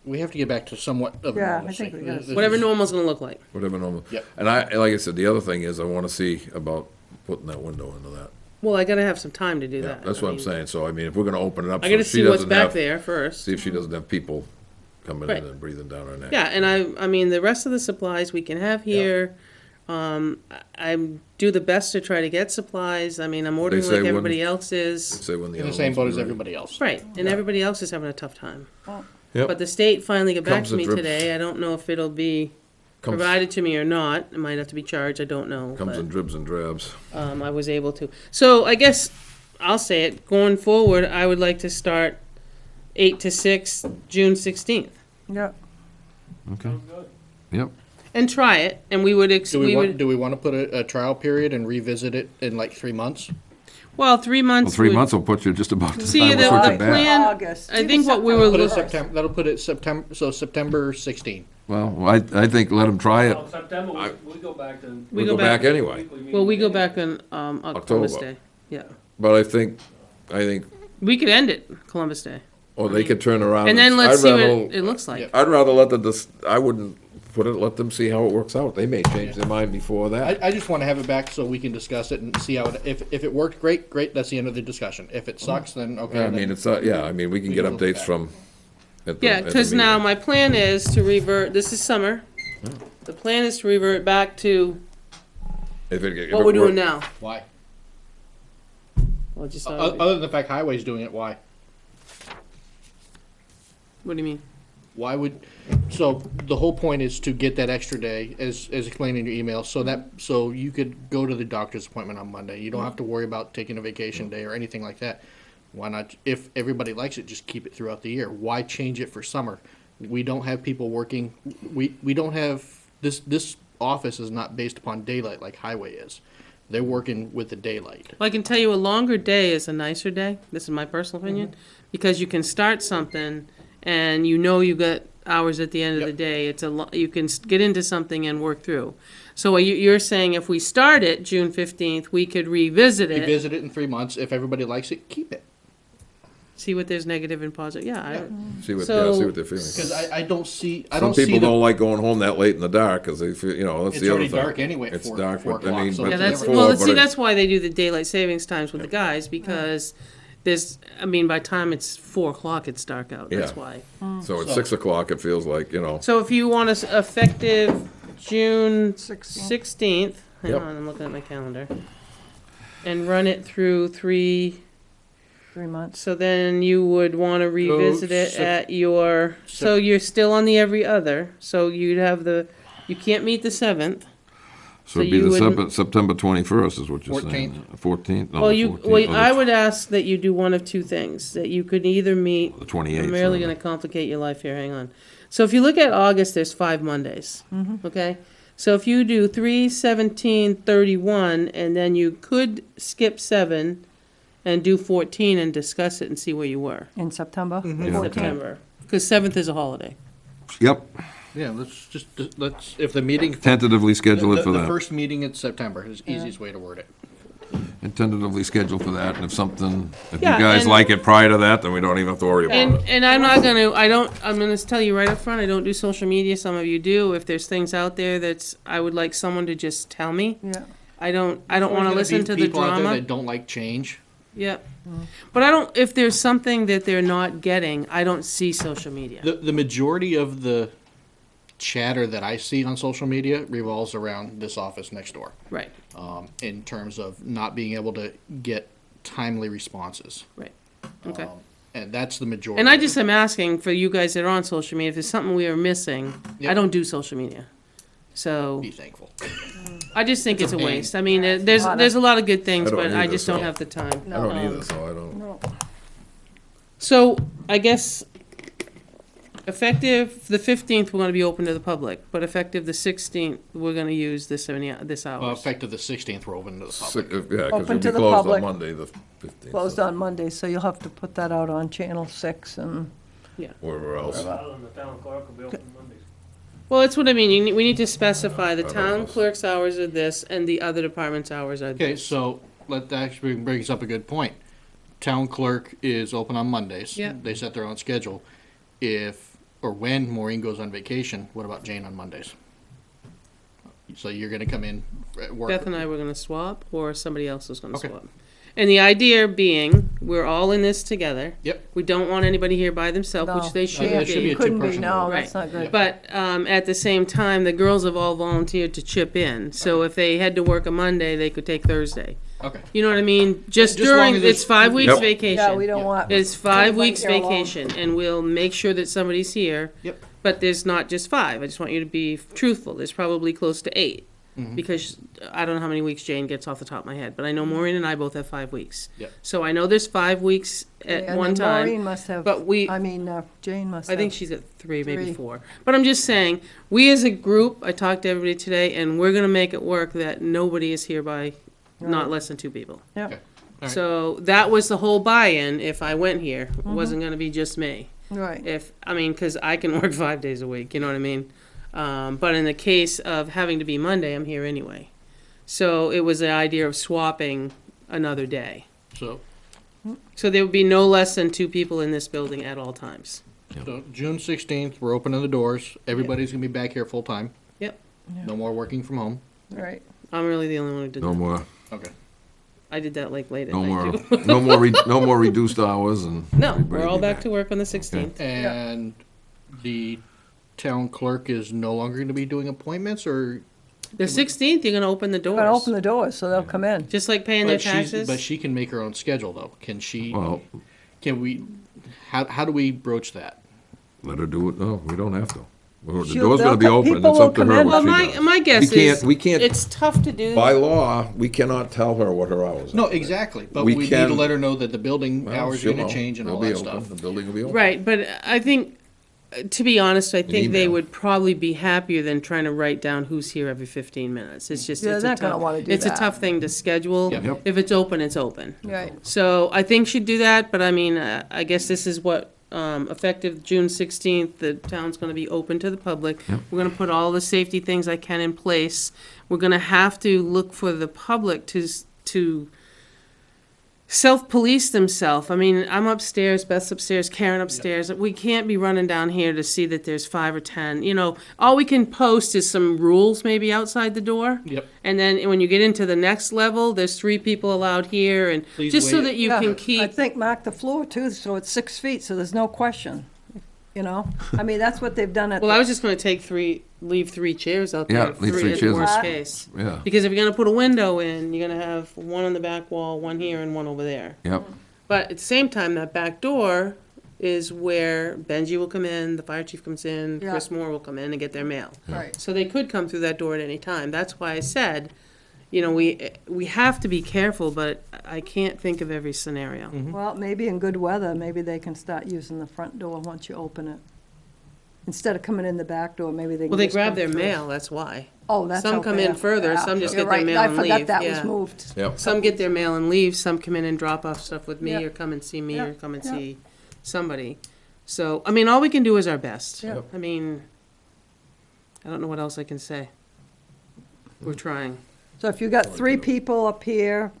We have to get back to somewhat of Yeah, I normalcy. think we gotta- This whatever is- normal's gonna look like. Whatever normal. Yep. And like I said, the other thing is, I wanna see about putting that window into that. Well, I gotta have some time to do Yeah, that. that's I what I'm mean, saying, so I mean, if we're gonna open it up, I so gotta she see what's doesn't back have, there first. see if she doesn't have people coming Right. in and breathing down her neck. Yeah, and I mean, the rest of the supplies we can have here. I do the best to try to get supplies. I mean, I'm ordering say like when- everybody else is. Say when the In the other same ones boat will as be ready. everybody else. Right, and everybody else is having a tough time. Yep. But the state finally got back Comes to and me drips. today. I don't know if it'll be Comes- provided to me or not. It might have to be charged, I don't know. Comes but, in dribs and drabs. I was able to. So I guess I'll say it, going forward, I would like to start 8 to 6, June 16th. Yeah, Okay. Yep. And try it, and we would, Do we want to put a trial period and revisit it in like 3 months? well, 3 Well, months. 3 would- months will put you just about the See, time the- we're the switching back. plan- August. I think what we were Put it looking, September, that'll put it September 16. Well, I think let them try it. Well, September, we go back to. We go back anyway. weekly well, we go meetings back on, Columbus October. Day. Yeah. But I think, We could end it Columbus Day. or they could turn around. And then let's I'd see what rather- it looks like. I'd rather let I wouldn't put it, let them see how it works out. They may change their mind before that. I just want to have it back so we can discuss it and see how it, if it worked, great, that's the end of the discussion. If it sucks, then okay. I then- mean, it's, I mean, we can We get can look updates back. from. at the- Yeah, at the because now meeting. my plan is to revert, this is summer. The plan is to revert back to If it what we're doing work- now. Why? Well, just, Other than the fact highway's doing it, why? What do you mean? Why would, so the whole point is to get that extra day, as explained in your email, so you could go to the doctor's appointment on Monday. You don't have to worry about taking a vacation day or anything like that. Why not, if everybody likes it, just keep it throughout the year. Why change it for summer? We don't have people working, we don't have, this office is not based upon daylight like highway is. They're working with the daylight. Well, I can tell you a longer day is a nicer day. This is my personal opinion. Because you can start something and you know you got hours at the end of the Yep. day. It's you can get into something and work through. So you're saying if we start it June 15th, we could revisit it, Revisit it in 3 months. If everybody likes it, keep it. see what there's negative and positive. Yeah, See what, So- see what they're feeling. Because I don't see, I Some don't see people the, don't like going home that late in the dark, because they feel, that's It's the other already thing. dark anyway at It's 4 dark, but, o'clock, I mean, so but yeah. That's before, well. but See, it- that's why they do the daylight savings times with the guys because there's. I mean, by the time it's 4 o'clock, it's dark out. That's Yeah. why. So at 6 o'clock, it feels like, So if you want us effective June 16th. 16th, hang Yep. on, I'm looking at my calendar, and run it through 3, 3 months. so then you would want to revisit it Sep- at your, so you're still on the every other, so you'd have you can't meet the 7th. so it'd be you the wouldn't- September 21st is what you're saying. 14th? No, Well, the 14th. well, Oh, I would ask that you do one of two things, that you could either meet The 28th. I'm really going to complicate your life here. Hang on. So if you look at August, there's 5 Mondays. Okay? So if you do 3, 17, 31, and then you could skip 7 and do 14 and discuss it and see where you were In September? in 14th. September. Because 7th is a holiday. Yep, yeah, let's, if the meeting. tentatively schedule it for The that. first meeting in September is the easiest way to word it. And tentatively schedule for that, and if something, if you Yeah, guys and- like it prior to that, then we don't even have to worry about it. And I'm not going to, I'm going to tell you right up front, I don't do social media. Some of you do. If there's things out there I would like someone to just tell me. Yeah. I don't want There's to gonna listen be to the people out there drama. that don't like change. Yep. But I don't, if there's something that they're not getting, I don't see social media. The majority of the chatter that I see on social media revolves around this office next door, Right, in terms of not being able to get timely responses. right. Okay. And that's the majority. And I of it. just am asking for you guys that are on social media, if there's something we are missing, I Yep. don't do social media. So Be thankful. I just think it's a pain. waste. I mean, there's a lot of good things, I don't but I either, just don't so- have the time. I don't either, so I don't. No. So I guess effective the 15th, we're going to be open to the public, but effective the 16th, we're going to use this hours. Effective the 16th, we're open to the Sick public. of- Yeah, because Open you'll to be the closed on public. Monday, the 15th. Closed so- on Monday, so you'll have to put that out on Channel 6 and, Wherever else. Well, and the town clerk will be open Mondays. Well, that's what I mean. We need to specify the Right, town right. clerk's hours are this and the other department's hours are Okay, this. so that actually brings up a good point. Town clerk is open on Mondays. Yeah. They set their own schedule. If, or when Maureen goes on vacation, what about Jane on Mondays? So you're gonna come in at work. Beth and I were going to swap, or somebody else was going to Okay. swap. And the idea being, we're all in this together. Yep. We don't want anybody here by themselves, no. which they should there should be be. a Couldn't be, two-person no, rule. that's not good. But at the same time, the girls have all volunteered to chip in. So if they had to work a Monday, they could take Thursday. Okay. You know what I mean? Just Just long during, as it's- it's 5 weeks Yep. vacation. Yeah, we don't want. It's 5 anybody weeks here alone. vacation, and we'll make sure that somebody's here. Yep. But there's not just 5. I just want you to be truthful. There's probably close to 8. Mhm. Because I don't know how many weeks Jane gets off the top of my head, but I know Maureen and I both have 5 weeks. Yep. So I know there's 5 weeks at And one then time. Maureen must have, but we- Jane must I have. think she's at 3, maybe 3. 4. But I'm just saying, we as a group, I talked to everybody today, and we're gonna make it work that nobody is here by not Right. less than 2 people. Yeah. Okay. All right. So that was the whole buy-in, if I went here. It wasn't gonna be just me. Right. Because I can work 5 days a week, you know what I mean? But in the case of having to be Monday, I'm here anyway. So it was the idea of swapping another day. So, So there would be no less than 2 people in this building at all times. so June 16th, we're opening the doors. Everybody's gonna be back here full-time. Yep. No more working from home. Right. I'm really the only one who did No that. more, Okay. I did that like late at no night more, too. no more reduced hours and. No, everybody we're all be back to work on the 16th. And the town clerk is no longer gonna be doing appointments, or? The 16th, you're gonna open the doors. Gotta open the doors so they'll come in. Just like paying their But she's, taxes. but she can make her own schedule, though. Can she, Well, can we, how do we broach that? Let her do it, no, we don't have to. Well, the She'll- door's gonna be they'll- open, people it's will up to come her in. what Well, she my, does. my guess is, We can't, it's tough to do. by law, we cannot tell her what her hours are. No, exactly, but We we need to can- let her know that the building Well, hours are she'll gonna know. change and They'll all be that open. stuff. The building will be open. Right, but I think, to be honest, I think they email. would probably be happier than trying to write down who's here every 15 minutes. It's just, Yeah, it's they're a not gonna tough, wanna do it's a that. tough thing to schedule. Yep. Yep. If it's open, it's open. Right. So I think she'd do that, but I mean, I guess this is what, effective June 16th, the town's gonna be open to the public. Yep. We're gonna put all the safety things I can in place. We're gonna have to look for the public to self-police themselves. I mean, I'm upstairs, Beth's upstairs, Karen upstairs. We can't be running down here to see that there's 5 or 10. You know, all we can post is some rules maybe outside the door. Yep. And then when you get into the next level, there's 3 people allowed here, and Please just so wait. that you Yeah, can I keep. think mark the floor too, so it's 6 feet, so there's no question, you know? I mean, that's what they've done at. Well, the- I was just going to leave 3 chairs out Yeah, there. leave 3 at chairs. worst case. Yeah, Because if you're going to put a window in, you're going to have one on the back wall, one here, and one over there. yep, But at the same time, that back door is where Benji will come in, the fire chief comes in, Yeah. Chris Moore will come in and get their mail. Right. So they could come through that door at any time. That's why I said, you know, we have to be careful, but I can't think of every scenario. Well, maybe in good weather, maybe they can start using the front door once you open it. Instead of coming in the back door, maybe they can Well, they just grab come their through. mail, that's why. Oh, that's Some out come in there. further, Yeah, some just you're get their right. mail and I forgot leave, that was yeah. moved. yep. Some get their mail and leave, some come in and drop off stuff with me, Yeah. or come and see me, Yeah, or come and yeah. see somebody. So, I mean, all we can do is our best. Yeah. I mean, I don't know what else I can say. We're trying. So if you got 3 people up here,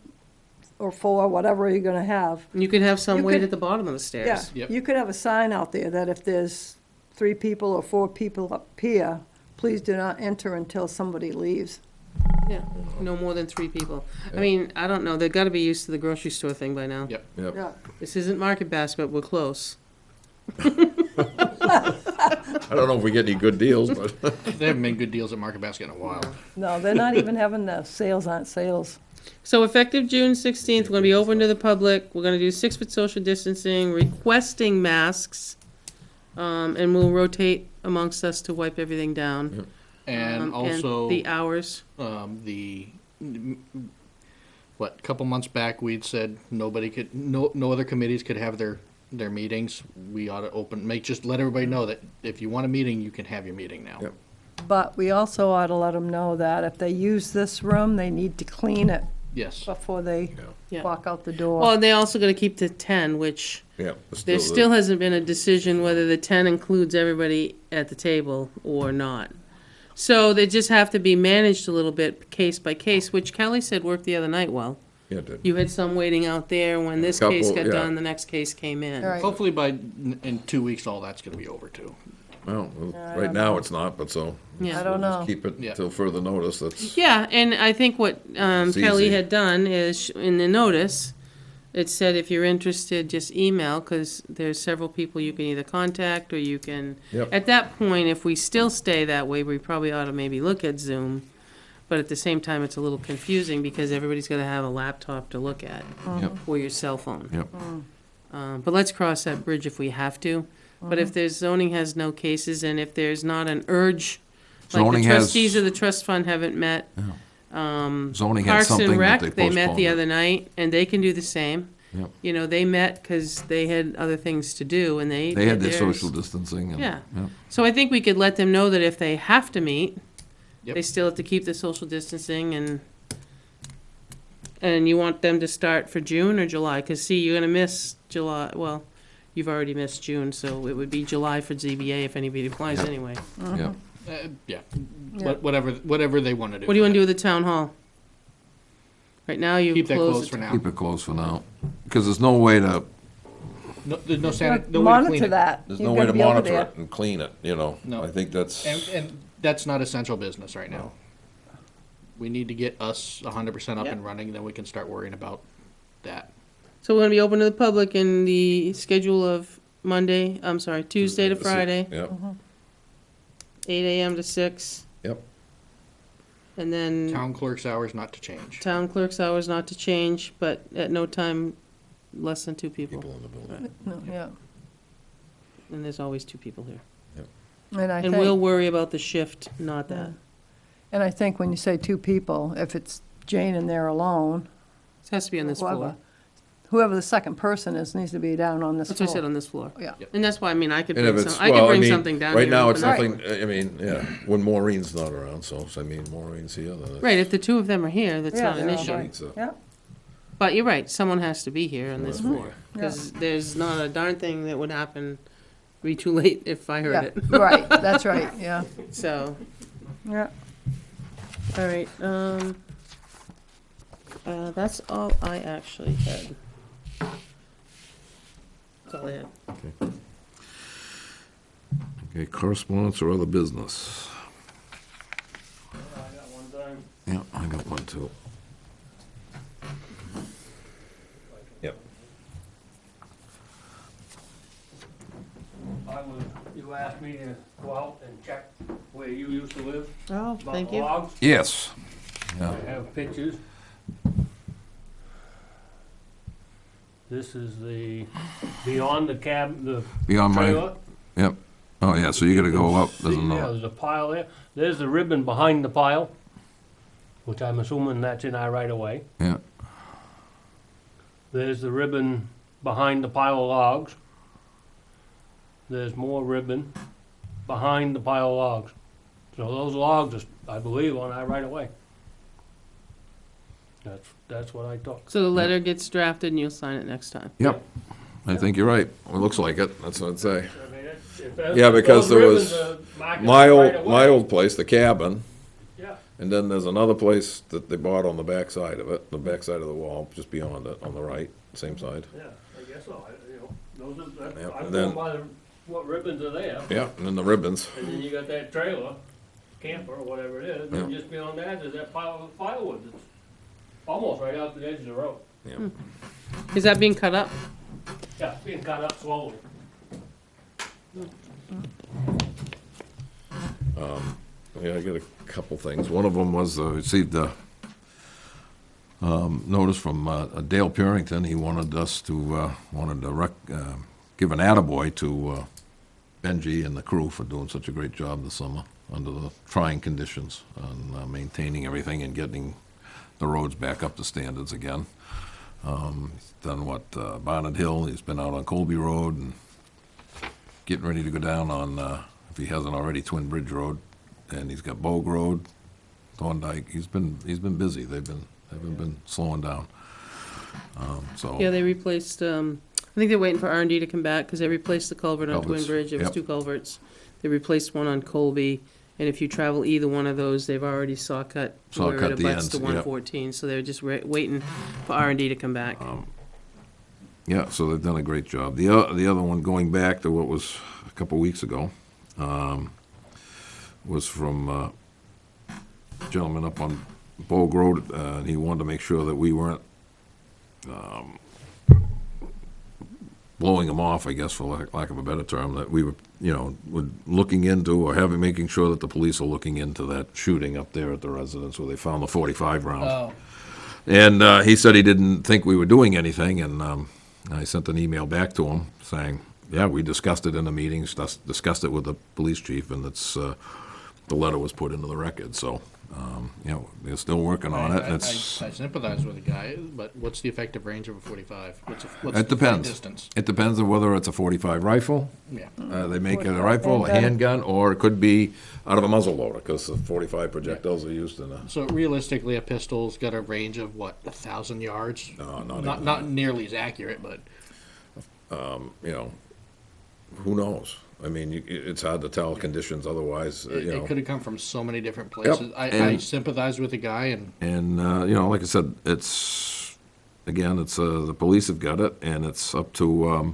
or 4, whatever you're gonna have, You could have some You wait could- at the bottom of the yeah, stairs. Yep. you could have a sign out there that if there's 3 people or 4 people up here, please do not enter until somebody leaves. Yeah, no more than 3 people. I mean, I don't know, they've gotta be used to the grocery store thing by now. Yep. Yep. Yeah. This isn't Market Basket, we're close. I don't know if we get any good deals, but They haven't made good deals at Market Basket in a while. No, they're not even having the sales aren't sales. So effective June 16th, we're gonna be open to the public, we're gonna do 6-foot social distancing, requesting masks, and we'll rotate amongst us to wipe everything down. And also, the hours. Couple months back, we'd said nobody could, no other committees could have their meetings. We ought to just let everybody know that if you want a meeting, you can have your meeting now. Yep. But we also ought to let them know that if they use this room, they need to clean it Yes. before they Yeah. walk out the door. Well, they also gotta keep to 10, which yeah. there still hasn't been a decision whether the 10 includes everybody at the table or not. So they just have to be managed a little bit, case by case, which Kelly said worked the other night well. Yeah, it did. You had some waiting out there, when this case Couple, got yeah. done, the next case came in. All right. Hopefully in 2 weeks, all that's gonna be over too. Well, I right don't now it's not, but so. Yeah. I don't we'll just know. Keep it Yeah. till further notice, that's, Yeah, and I think what It's Kelly easy. had done is, in the notice, it said if you're interested, just email, because there's several people you can either contact, or you can, Yep. at that point, if we still stay that way, we probably ought to maybe look at Zoom. But at the same time, it's a little confusing, because everybody's gotta have a laptop to look at, yep, or your cell phone. yep. But let's cross that bridge if we have to. But if there's zoning has no cases, and if there's not an urge, like Zoning the has- trustees of the trust fund haven't met. Zoning had Parks something and that Rec, they they met postponed. the other night, and they can do the same. Yep. You know, they met because they had other things to do, and they They had did their theirs. social distancing and. Yeah. Yep. So I think we could let them know that if they have to meet, Yep. they still have to keep the social distancing, and you want them to start for June or July? Because see, you're gonna miss July, well, you've already missed June, so it would be July for ZBA if anybody applies Yep. anyway. Yep. Yeah. Yeah. Whatever they wanna do. What do you want to do with the town hall? Right now, you Keep that close closed it. for now. Keep it closed for now, because there's no way to, No, there's no You sanit, gotta no way to clean Monitor it. that. there's You've no way gotta to be over monitor there. it and clean it, you know? No. I think that's, And that's not essential business right now. We need to get us 100% up Yep. and running, then we can start worrying about that. So we're gonna be open to the public in the schedule of Tuesday to Friday, Yep, 8 AM to 6. yep. And then Town clerk's hours not to change. town clerk's hours not to change, but at no time less than 2 people. People in the building. No, yeah. and there's always two people here. And I And we'll think, worry about the shift, not that. and I think when you say two people, if it's Jane and they're alone, It has to be on this floor. whoever the second person is needs to be down on this That's floor. what I said, on this floor. Yeah. And that's why, I mean, I could And if bring it's, some, I well, could I bring mean, something down here. right now, and it's open up. nothing, I mean, yeah, when Maureen's not around, so, I mean, Maureen's here, then it's. Right, if the two of them are here, that's Yeah, not an they're all issue. right. It's a- Yeah, But you're right, someone has to be here on this Mhm. floor. Because there's not a darn thing that would happen, be too late if I heard yeah, it. right, that's right, yeah, So, yeah. all right, that's all I actually had. That's all I had. Okay, correspondence or other business? I got one time. Yeah, I got one too. Yep. You asked me to go out and check where you used to live. Oh, about thank the you. logs. Yes. Yeah. I have pictures. This is the, beyond the cab, the Beyond my, trailer. yep. Oh, yeah, so you gotta go up, there's Yeah, another. there's a pile there. There's the ribbon behind the pile, which I'm assuming that's in our right of way. Yeah, There's the ribbon behind the pile of logs. There's more ribbon behind the pile of logs. So those logs are, I believe, on our right of way. That's what I took. So the letter gets drafted and you'll sign it next time. yep. I think you're right. It looks like it, that's what I'd say. I mean, if Yeah, because those there was ribbons are marked My right old, away, my old place, the cabin, Yeah, and then there's another place that they bought on the back side of it, the back side of the wall, just beyond it, on the right, same side. yeah, I guess so. Those are, Yeah, I'm and going then- by what ribbons are there. Yeah, and then the ribbons. And then you got that trailer, camper, or whatever it is, and Yeah. just beyond that, there's that pile of firewood that's almost right out to the edge of the road. Yeah. Is that being cut up? Yeah, it's being cut up slowly. Yeah, I got a couple things. One of them was, received a notice from Dale Purington. He wanted us to, give an attaboy to Benji and the crew for doing such a great job this summer under the trying conditions and maintaining everything and getting the roads back up to standards again. He's done Barnard Hill, he's been out on Colby Road and getting ready to go down on, if he hasn't already, Twin Bridge Road. And he's got Bogue Road, Thorndike. He's been busy. Haven't been slowing down. So. Yeah, they replaced, I think they're waiting for R&D to come back, because they replaced the culvert on Twin Culverts, Bridge. It was yep. 2 culverts. They replaced one on Colby, and if you travel either one of those, they've already saw cut Saw where cut it the abuts ends, to yep. 114, so they're just waiting for R&D to come back. Yeah, so they've done a great job. The other one, going back to what was a couple weeks ago, was from a gentleman up on Bogue Road, and he wanted to make sure that we weren't blowing him off, I guess, for lack of a better term, that we were, looking into or making sure that the police are looking into that shooting up there at the residence where they found the 45 rounds. Oh, And he said he didn't think we were doing anything, and I sent an email back to him saying, yeah, we discussed it in the meetings, discussed it with the police chief, and it's, the letter was put into the record, so, they're still working on it, and it's, I sympathize with the guy, but what's the effective range of a 45? What's it the flight depends. distance? It depends on whether it's a 45 rifle, Yeah. they make it a rifle, a handgun, or it could be out of a muzzle loader, because the 45 projectiles are used in a, So realistically, a pistol's got a range of what, 1,000 yards? no, Not nearly as accurate, but who knows? I mean, it's hard to tell conditions otherwise, it could have come from so many different places. I and- sympathize with the guy, and And, like I said, the police have got it, and it's up to,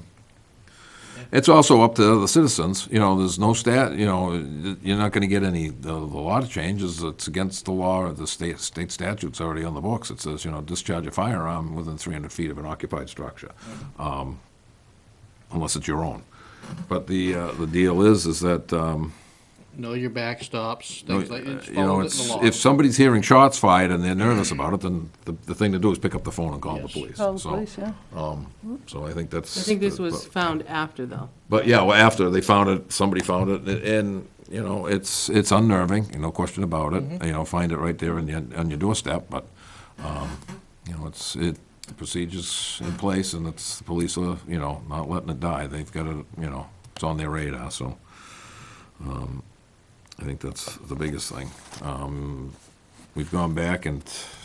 it's also up to the citizens. There's no you're not gonna get the law changes. It's against the law, the state statute's already on the books. It says, discharge a firearm within 300 feet of an occupied structure, unless it's your own. But the deal is that, Know your backstops, You things like, it's know, followed it's, in the law. if somebody's hearing shots fired and they're nervous about it, then the thing to do is pick up the phone and call the Yes. police. Call the So, police, yeah. So I think that's. I think this was found after, though. But yeah, well, after they found it, somebody found it, and, you know, it's unnerving, no question about it. You know, find it right there on your doorstep, but, you know, the procedure's in place, and it's, the police are, you know, not letting it die. They've got it, you know, it's on their radar, so, I think that's the biggest thing. We've gone back, and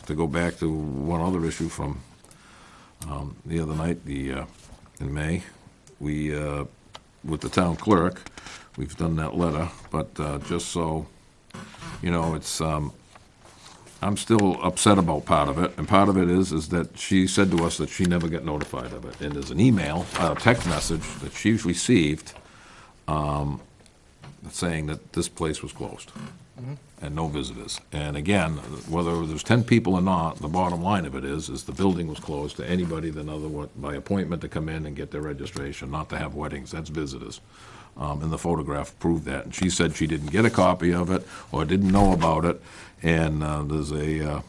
to go back to one other issue from, the other night, in May, we, with the town clerk, we've done that letter, but just so, you know, it's, I'm still upset about part of it, and part of it is that she said to us that she never got notified of it. And there's an email, a text message that she's received, saying that this place was closed, and no visitors. And again, whether there's 10 people or not, the bottom line of it is the building was closed to anybody by appointment to come in and get their registration, not to have weddings, that's visitors. And the photograph proved that. And she said she didn't get a copy of it, or didn't know about it, and there's a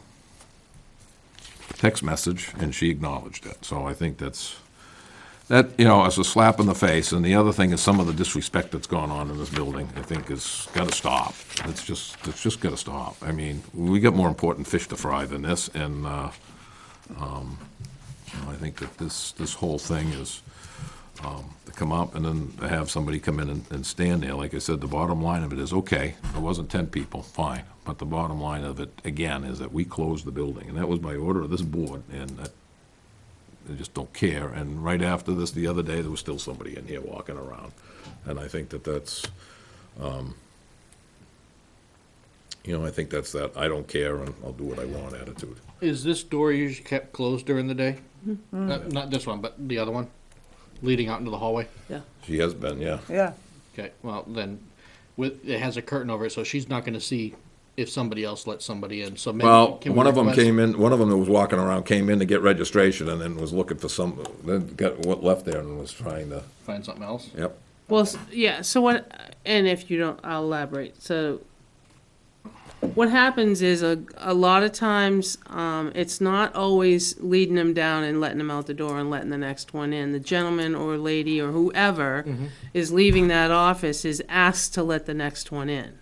text message, and she acknowledged it. So I think that, you know, is a slap in the face. And the other thing is some of the disrespect that's gone on in this building, I think, has got to stop. It's just got to stop. I mean, we got more important fish to fry than this, and you know, I think that this whole thing is to come up and then to have somebody come in and stand there. Like I said, the bottom line of it is, okay, there wasn't 10 people, fine. But the bottom line of it, again, is that we closed the building, and that was by order of this board, and that they just don't care. And right after this, the other day, there was still somebody in here walking around. And I think that's, you know, I think that's that I don't care and I'll do what I want attitude. Is this door usually kept closed during the day? Not this one, but the other one, leading out into the hallway? She has been, yeah. Yeah. Okay, well, then, it has a curtain over it, so she's not gonna see if somebody else lets somebody in, so maybe. Well, can we one of them request- came in, one of them that was walking around came in to get registration and then was looking for then got what left there and was trying to, Find something else? yep. Well, yeah, so what, and if you don't, I'll elaborate. So what happens is a lot of times, it's not always leading them down and letting them out the door and letting the next one in. The gentleman or lady or whoever is leaving that office is asked to let the next one in.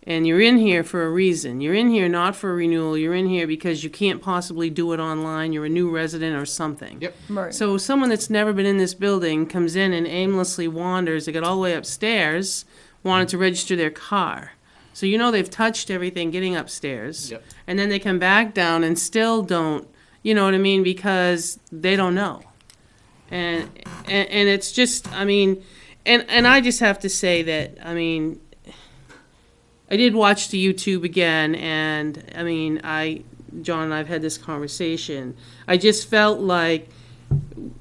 And you're in here for a reason. You're in here not for a renewal, you're in here because you can't possibly do it online, you're a new resident or something. Yep. Right. So someone that's never been in this building comes in and aimlessly wanders, they get all the way upstairs, wanted to register their car. So you know they've touched everything getting upstairs. Yep. And then they come back down and still don't, you know what I mean, because they don't know. And it's just, I mean, and I just have to say that, I mean, I did watch the YouTube again, and I mean, John and I've had this conversation. I just felt like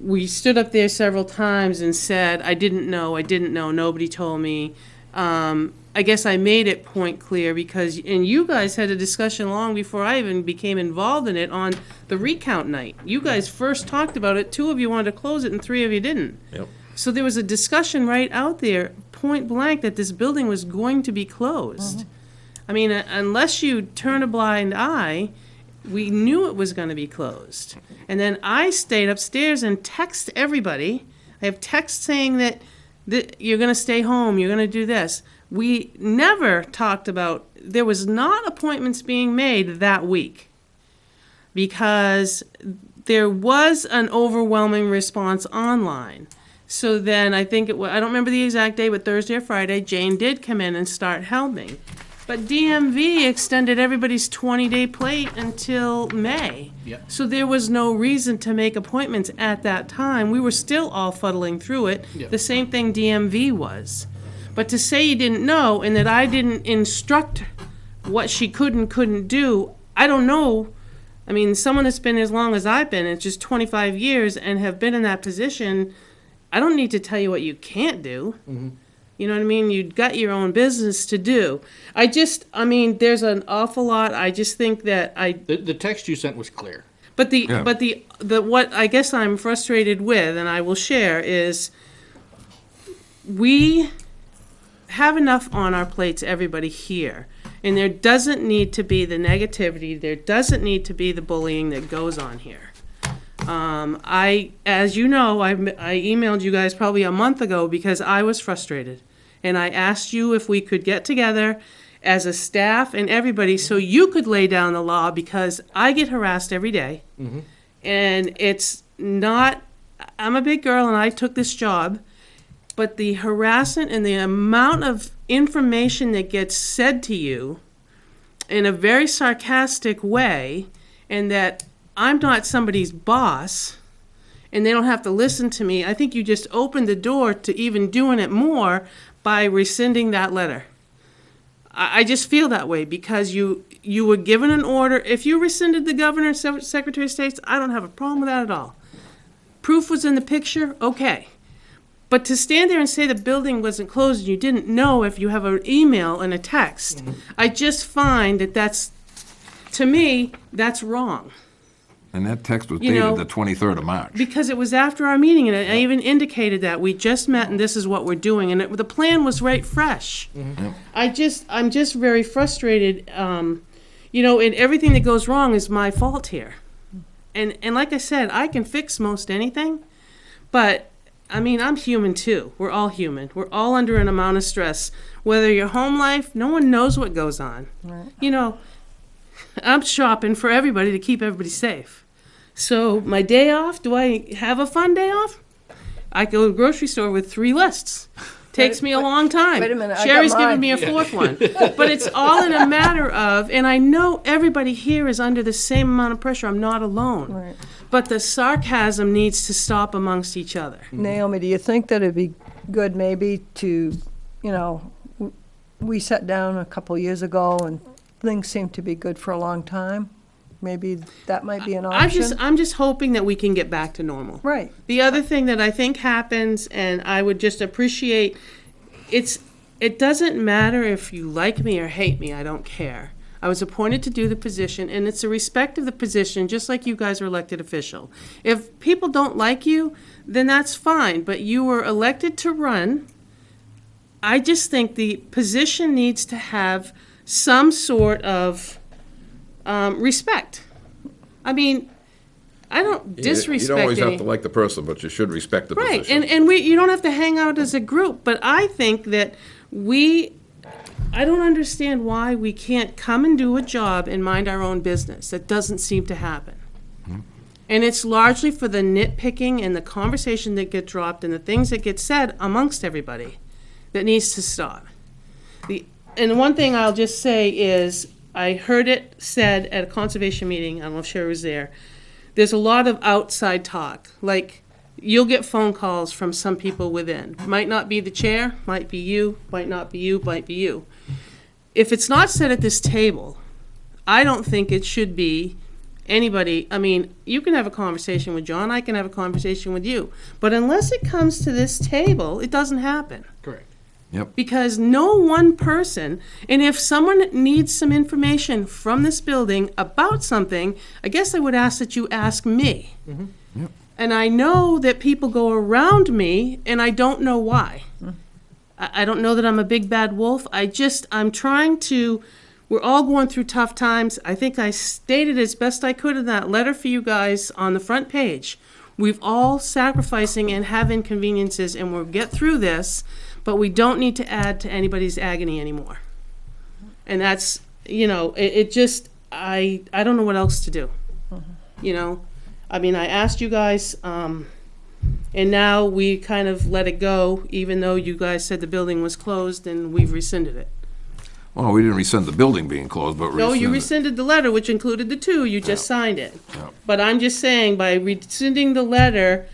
we stood up there several times and said, I didn't know, nobody told me. I guess I made it point clear because, and you guys had a discussion long before I even became involved in it on the recount night. You guys first talked about it, 2 of you wanted to close it and 3 of you didn't. Yep. So there was a discussion right out there, point blank, that this building was going to be closed. I mean, unless you turn a blind eye, we knew it was going to be closed. And then I stayed upstairs and texted everybody. I have texts saying that you're going to stay home, you're going to do this. We never talked about, there was not appointments being made that week because there was an overwhelming response online. So then I think I don't remember the exact day, but Thursday or Friday, Jane did come in and start helping. But DMV extended everybody's 20-day plate until May. Yep. So there was no reason to make appointments at that time. We were still all fuddling through it. Yep. The same thing DMV was. But to say you didn't know and that I didn't instruct what she could and couldn't do, I don't know. I mean, someone that's been as long as I've been, it's just 25 years, and have been in that position, I don't need to tell you what you can't do. You know what I mean? You've got your own business to do. I mean, there's an awful lot. I just think that The text you sent was clear. But Yeah. the what I guess I'm frustrated with, and I will share, is we have enough on our plates, everybody here. And there doesn't need to be the negativity, there doesn't need to be the bullying that goes on here. As you know, I emailed you guys probably a month ago because I was frustrated. And I asked you if we could get together as a staff and everybody so you could lay down the law, because I get harassed every day. And it's not, I'm a big girl and I took this job, but the harassment and the amount of information that gets said to you in a very sarcastic way, and that I'm not somebody's boss and they don't have to listen to me, I think you just opened the door to even doing it more by rescinding that letter. I just feel that way because you were given an order. If you rescinded the governor and secretary of state, I don't have a problem with that at all. Proof was in the picture, okay. But to stand there and say the building wasn't closed and you didn't know if you have an email and a text, I just find that to me, that's wrong. And that text was You know, dated the 23rd of March. Because it was after our meeting, and I even indicated that we just met and this is what we're doing, and the plan was right fresh. Yep. I'm just very frustrated, and everything that goes wrong is my fault here. And like I said, I can fix most anything, but, I'm human too. We're all human. We're all under an amount of stress. Whether your home life, no one knows what goes on. Right. I'm shopping for everybody to keep everybody safe. So my day off, do I have a fun day off? I go to the grocery store with 3 lists. Takes me a long time. Wait a minute, I got Sherry's giving mine. me a 4th one. But it's all in a matter of, and I know everybody here is under the same amount of pressure. I'm not alone. Right. But the sarcasm needs to stop amongst each other. Naomi, do you think that it'd be good maybe to, we sat down a couple years ago and things seemed to be good for a long time? Maybe that might be an option? I'm just hoping that we can get back to normal. Right. The other thing that I think happens, and I would just appreciate, it doesn't matter if you like me or hate me, I don't care. I was appointed to do the position, and it's a respect of the position, just like you guys are elected official. If people don't like you, then that's fine, but you were elected to run. I just think the position needs to have some sort of respect. I don't disrespect You don't always any- have to like the person, but you should respect the Right, position. and you don't have to hang out as a group, but I think that I don't understand why we can't come and do a job and mind our own business. That doesn't seem to happen. And it's largely for the nitpicking and the conversation that get dropped and the things that get said amongst everybody that needs to stop. And one thing I'll just say is, I heard it said at a conservation meeting, I don't know if Sherry was there, there's a lot of outside talk. Like, you'll get phone calls from some people within. Might not be the chair, might be you, might not be you, might be you. If it's not said at this table, I don't think it should be anybody. You can have a conversation with John, I can have a conversation with you. But unless it comes to this table, it doesn't happen. Correct. Yep. Because no one person, and if someone needs some information from this building about something, I guess I would ask that you ask me. Yep. And I know that people go around me, and I don't know why. I don't know that I'm a big bad wolf. I'm trying to, we're all going through tough times. I think I stated as best I could in that letter for you guys on the front page. We've all sacrificing and have inconveniences, and we'll get through this. But we don't need to add to anybody's agony anymore. And that's, I don't know what else to do. I asked you guys, and now we kind of let it go, even though you guys said the building was closed and we've rescinded it. Well, we didn't rescind the building being closed, but No, you rescinded. rescinded the letter, which included the 2, you just signed it. Yeah. But I'm just saying, by rescinding the letter,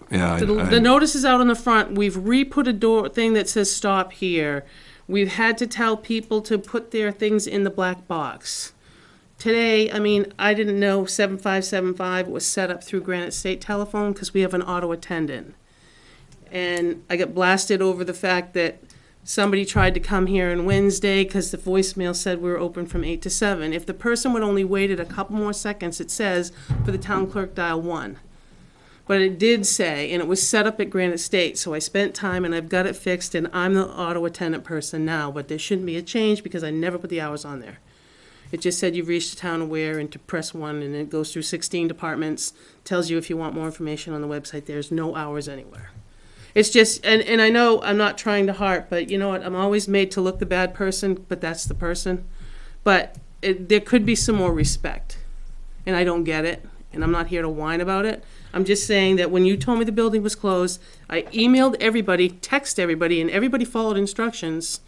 Yeah, the notice is out on the front. We've re-put a thing that says stop here. We've had to tell people to put their things in the black box. Today, I didn't know 7575 was set up through Granite State Telephone because we have an auto attendant. And I got blasted over the fact that somebody tried to come here on Wednesday because the voicemail said we were open from 8 to 7. If the person would only waited a couple more seconds, it says for the town clerk dial 1. But it did say, and it was set up at Granite State, so I spent time and I've got it fixed, and I'm the auto attendant person now, but there shouldn't be a change because I never put the hours on there. It just said you've reached the town aware and to press 1, and it goes through 16 departments, tells you if you want more information on the website. There's no hours anywhere. It's just, and I know I'm not trying to harp, but you know what? I'm always made to look the bad person, but that's the person. But there could be some more respect, and I don't get it, and I'm not here to whine about it. I'm just saying that when you told me the building was closed, I emailed everybody, texted everybody, and everybody followed instructions.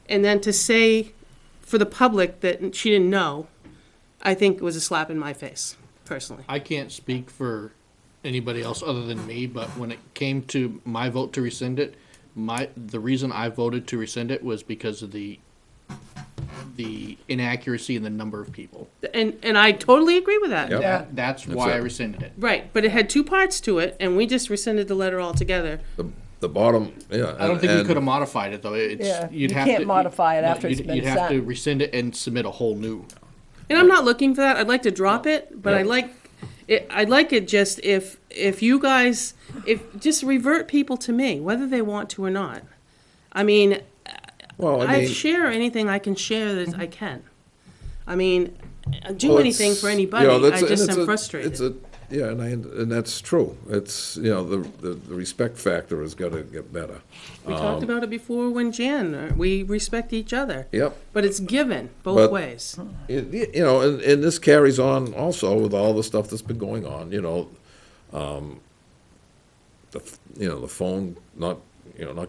And then to say for the public that she didn't know, I think it was a slap in my face, personally. I can't speak for anybody else other than me, but when it came to my vote to rescind it, the reason I voted to rescind it was because of the inaccuracy in the number of people. And I totally agree with that. Yep. That's That's why I it. rescinded it. Right, but it had 2 parts to it, and we just rescinded the letter altogether. The bottom, yeah. I don't think we and- could have modified it, though. Yeah, You'd you have can't to- modify it no, after it's you'd- been You'd have to sent. rescind it and submit a whole new. And I'm not looking for that. I'd like to drop it, but I'd like it just if you guys, just revert people to me, whether they want to or not. I mean, Well, I I mean, share anything I can share that I can. I mean, do well, anything it's- for you anybody. know, I that's- and just it's am a- frustrated. It's a, yeah, and that's true. It's, you know, the respect factor has got to get better. We talked about it before when we respect each other. Yep. But it's given both But- ways. You know, and this carries on also with all the stuff that's been going on, you know, the phone not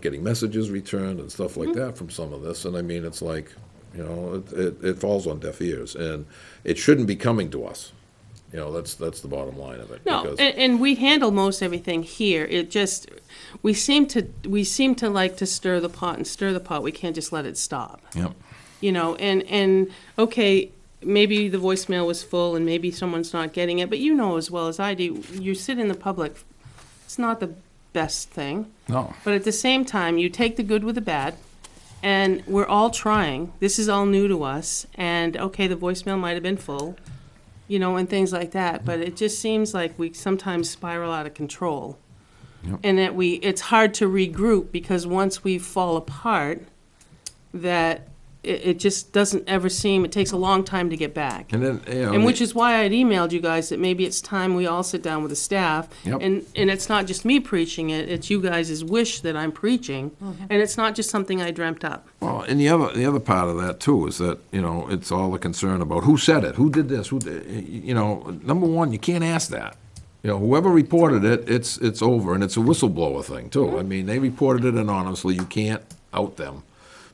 getting messages returned and stuff like that from some of this, and I mean, it's like, you know, it falls on deaf ears, and it shouldn't be coming to us. You know, that's the bottom line of it. No, because- and we handle most everything here. It just, we seem to like to stir the pot and stir the pot. We can't just let it stop. Yep. You know, and okay, maybe the voicemail was full and maybe someone's not getting it, but you know as well as I do, you sit in the public, it's not the best thing. No. But at the same time, you take the good with the bad, and we're all trying. This is all new to us, and okay, the voicemail might have been full, you know, and things like that, but it just seems like we sometimes spiral out of control. Yep. And that it's hard to regroup, because once we fall apart, that it just doesn't ever seem, it takes a long time to get back. And then, you know. And which is why I'd emailed you guys that maybe it's time we all sit down with the staff. Yep. And it's not just me preaching it, it's you guys' wish that I'm preaching. And it's not just something I dreamt up. Well, and the other part of that too is that, you know, it's all the concern about who said it, who did this, you know, number one, you can't ask that. You know, whoever reported it, it's over, and it's a whistleblower thing too. I mean, they reported it anonymously, you can't out them,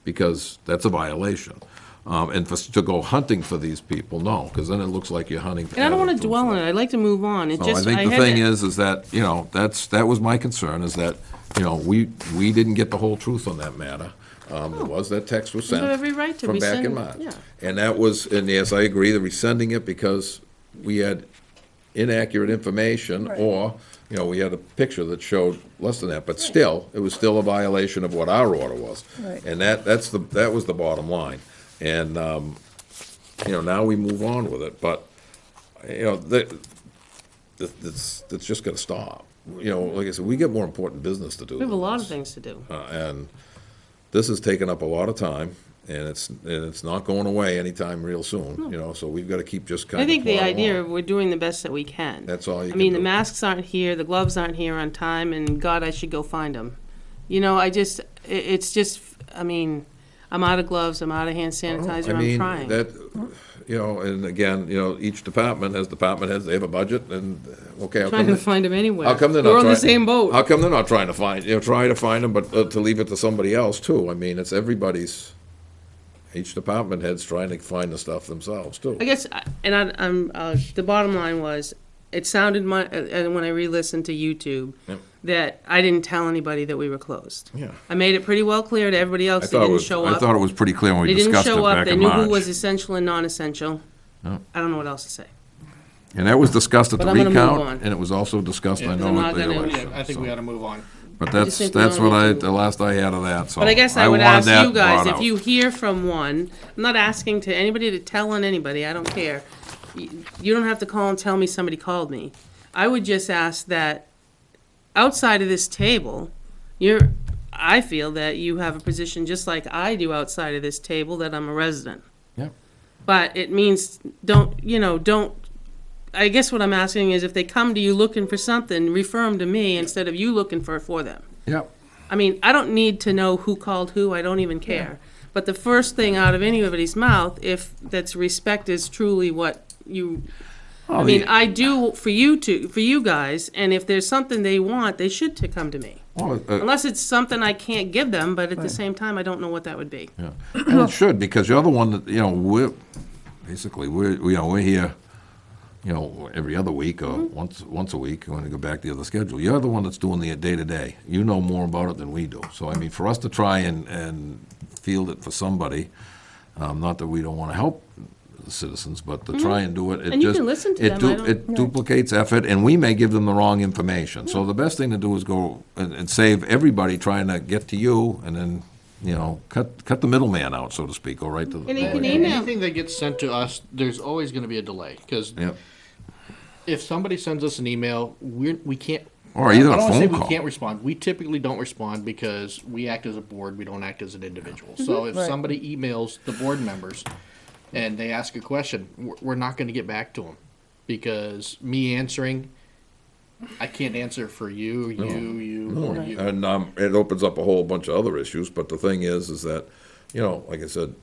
because that's a violation. And to go hunting for these people, no, because then it looks like you're hunting. And I don't want to dwell on it, I'd like to move on. It So just, I think the had thing to- is that, you know, that was my concern, is that, you know, we didn't get the whole truth on that matter. There was, that text was You sent have every right to from back in rescind- March. yeah. And that was, and yes, I agree, the rescinding it because we had inaccurate information, or, you know, we had a picture that showed less than that, but still, it was still a violation of what our order was. Right. And that was the bottom line. And, you know, now we move on with it, but, you know, that's just gotta stop. You know, like I said, we get more important business to do. We have a than lot this. of things to do. And this has taken up a lot of time, and it's not going away anytime real soon, you know, so we've gotta keep just kind I of think the plodding idea, along. of we're doing the best that we can. That's all you I can mean, the do. masks aren't here, the gloves aren't here on time, and God, I should go find them. You know, it's just, I mean, I'm out of gloves, I'm out of hand sanitizer, I I'm mean, trying. that, you know, and again, you know, each department has they have a budget, and, okay, how Trying come to find them anywhere. how come they're not We're on the trying- same boat. How come they're not trying to find, try to find them, but to leave it to somebody else too? I mean, it's everybody's, each department head's trying to find the stuff themselves too. I guess, the bottom line was, it sounded when I re-listened to YouTube, Yep. that I didn't tell anybody that we were closed. Yeah. I made it pretty well clear to everybody I else they thought it didn't was, show I up. thought it was pretty clear when we They didn't discussed it show up, back they in knew who March. was essential and non-essential. Yeah. I don't know what else to say. And that was discussed at But the I'm gonna move recount, on. and it was also discussed, I Yeah, know, I'm at not the gonna- election. Yeah, I think we so. ought to move on. But I that's, just think we that's all what need to- the last I had of that, so. But I guess I would wanted ask that you guys, brought if out. you hear from one, I'm not asking to anybody to tell on anybody, I don't care. You don't have to call and tell me somebody called me. I would just ask that outside of this table, I feel that you have a position just like I do outside of this table, that I'm a resident. Yep. But it means, I guess what I'm asking is if they come to you looking for something, refer them to me instead of you looking for them. Yep. I mean, I don't need to know who called who, I don't even care. But the first thing out of anybody's mouth, if that's respect is truly what you, I mean, I do for you guys, and if there's something they want, they should to come to me. Well, Unless it's something I can't give them, but at the same time, I don't know what that would be. yeah. And it should, because you're the one that, we're here, every other week or once a week, when we go back to the other schedule. You're the one that's doing the day-to-day. You know more about it than we do. So, I mean, for us to try and field it for somebody, not that we don't want to help the citizens, but to try and do it, it And you just. can listen to them, I don't- It duplicates effort, and we may give them the wrong information. So the best thing to do is go and save everybody trying to get to you, and then, cut the middleman out, so to speak, go right to the. And you can point. email. Anything that gets sent to us, there's always gonna be a delay, because Yep. if somebody sends us an email, we can't. Or even I a don't wanna say phone call. we can't respond. We typically don't respond because we act as a board, we don't act as an individual. So if Right. somebody emails the board members and they ask a question, we're not gonna get back to them. Because me answering, I can't answer for you, or you. And it opens up a whole bunch of other issues, but the thing is that, like I said,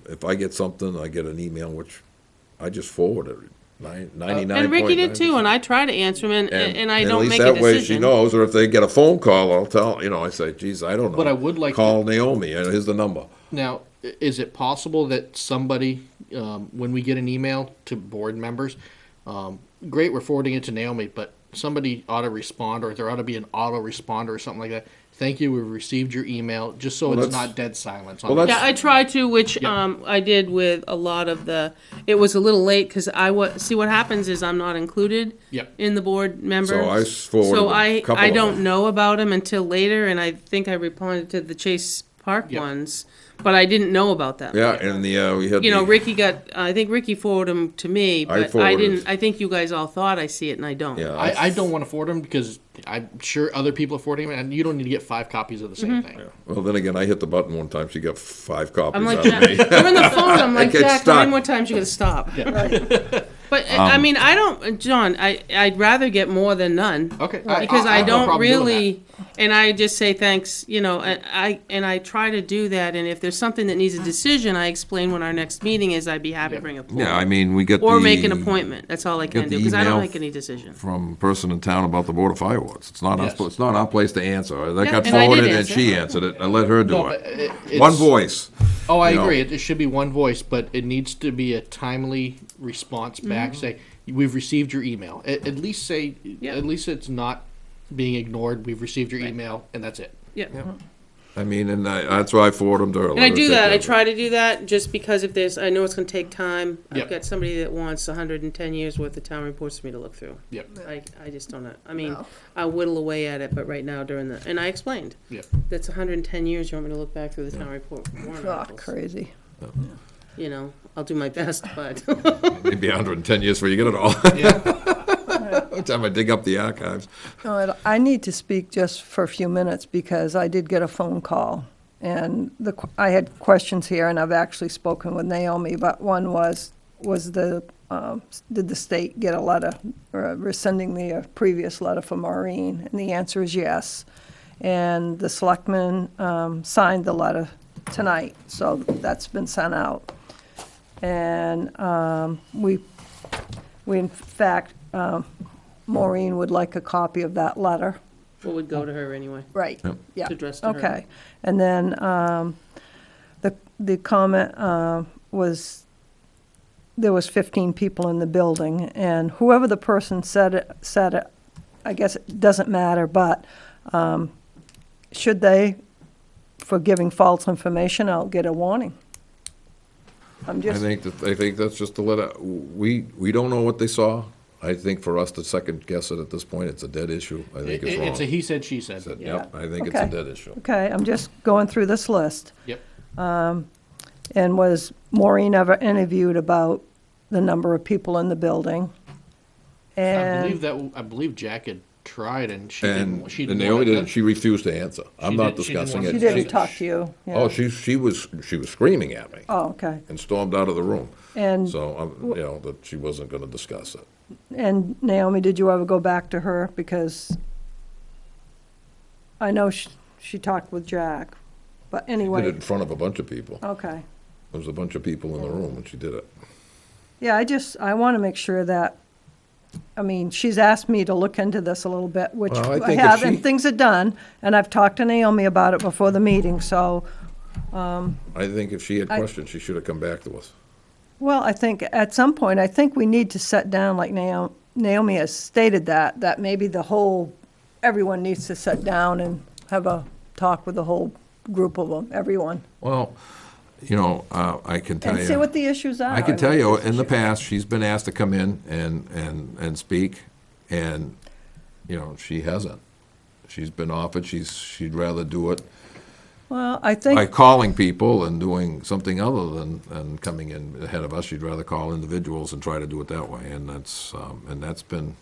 if I get something, I get an email, which I just forward it, 99.9%. And Ricky did too, and I try to answer them, and I at don't least make a that way she decision. knows, or if they get a phone call, I'll tell, I say, geez, I don't know. But I would like Call Naomi, and here's the number. Now, is it possible that somebody, when we get an email to board members, great, we're forwarding it to Naomi, but somebody ought to respond, or there ought to be an auto responder or something like that. Thank you, we've received your email, just so Well, it's that's- not dead silence. well, on that's- Yeah, I try to, which Yeah. I did with a lot of it was a little late, because see what happens is I'm not included Yep. in the board members. So I forwarded So a couple I of don't them. know about them until later, and I think I responded to the Chase Park Yep. ones, but I didn't know about them. Yeah, and we had. I think Ricky forwarded them to me, but I forwarded- didn't, I think you guys all thought I see it, and I don't. Yeah, I don't want to forward them because I'm sure other people are forwarding them, and you don't need to get 5 copies of the same thing. well, then again, I hit the button one time, she got 5 copies I'm like, out of Jack, me. I'm on the phone, I'm like, get Jack, how many stuck. more times you gonna stop? But, I mean, I don't, John, I'd rather get more than none. Okay. Because I have no don't problem doing really, and I just say thanks, and I try to do that, and if there's something that needs a decision, I explain when our next meeting is, I'd be happy to bring it forward. Yeah, I mean, we get Or make an the- appointment, that's all I get can the do, because I don't email make any decision. From a person in town about the Board of Fire Awards. It's not Yes. it's not our place to answer. That Yeah, got and I did forwarded and answer. she answered it. I let her do No, it. but it's- One voice. Oh, I you know. agree. It should be one voice, but it needs to be a timely response back. Mm-hmm. Say, we've received your email. At least say, Yeah. at least it's not being ignored. We've received your email, and that's it. Yeah. I mean, and that's why I forward them to her. And I do that, I try to do that, just because if there's, I know it's gonna take time. I've Yep. got somebody that wants 110 years worth of town reports for me to look through. Yep. I just don't, I mean, No. I'll whittle away at it, but right now during and I explained. Yep. That's 110 years, you want me to look back through the town report? warrant Oh, articles. crazy. I'll do my best, but. Maybe 110 years before you get it all. By the time I dig up the archives. No, I need to speak just for a few minutes because I did get a phone call. And I had questions here, and I've actually spoken with Naomi, but one was did the state get a letter rescinding the previous letter for Maureen? And the answer is yes. And the selectmen signed the letter tonight, so that's been sent out. And we in fact, Maureen would like a copy of that letter. Well, would go to her anyway, Right, yeah. to address to her. Okay, and then the comment was, there was 15 people in the building, and whoever the person said it, I guess it doesn't matter, but should they, for giving false information, I'll get a warning. I'm I just, think that's just to let out, we don't know what they saw. I think for us to second guess it at this point, it's a dead issue. I think it's wrong. It's a he said, she said. Yep, I think it's a Okay. dead issue. okay, I'm just going through this list. Yep. And was Maureen ever interviewed about the number of people in the building? I And, believe Jack had tried and she And didn't, she and didn't Naomi want didn't, to. she refused to answer. I'm She not did- she didn't discussing want it. She to- didn't talk to you? Yeah. Oh, she was screaming at me Oh, okay. and stormed out of the room. And, So, that she wasn't gonna discuss it. and Naomi, did you ever go back to her? Because I know she talked with Jack, but She did it anyway, in front of a bunch of people. okay. There was a bunch of people in the room when she did it. Yeah, I want to make sure that, I mean, she's asked me to look into this a little bit, which Well, I I think if have, she- and things are done, and I've talked to Naomi about it before the meeting, so, I think if she had I- questions, she should have come back to us. well, I think at some point, I think we need to sit down, like Naomi has stated that maybe everyone needs to sit down and have a talk with the whole group of them, everyone, Well, I can tell and see you, what the issues are. I can tell mean, you, this in the issue. past, she's been asked to come in and speak, and, she hasn't. She's been offered, she'd rather do it Well, I by think, calling people and doing something other than coming in ahead of us. She'd rather call individuals and try to do it that way, and that's been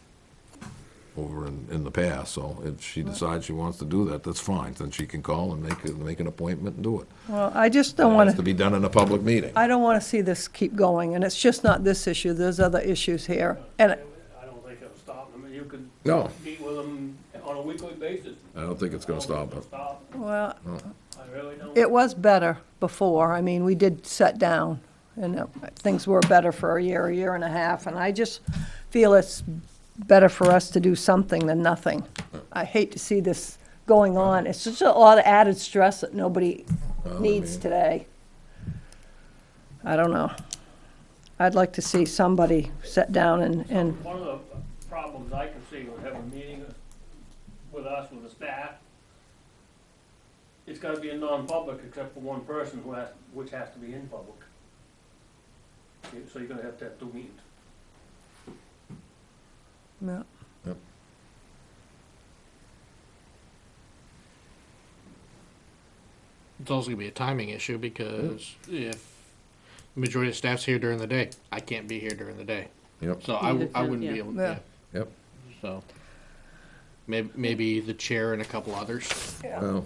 over in the past. So if she decides she wants to do that, that's fine, then she can call and make an appointment and do it. well, I just don't It want has to be done in a public meeting. I don't want to see this keep going, and it's just not this issue, there's other issues here. And I don't think it'll stop them. You could No. meet with them on a weekly basis. I don't think it's gonna stop it. Stop. well, I really don't. it was better before. I mean, we did sit down, and things were better for a year and a half, and I just feel it's better for us to do something than nothing. I hate to see this going on. It's just a lot of added stress that nobody needs today. I don't know. I'd like to see somebody sit down and, One of the problems I can see with having a meeting with us, with the staff, it's gotta be a non-public except for one person which has to be in public. So you're gonna have to have 2 meetings. yeah. It's also gonna be a timing issue because if the majority of staff's here during the day, I can't be here during the day. Yep, So Either I can, wouldn't be yeah. able, Yeah. yeah, yep. so. Maybe the chair and a couple others. Well,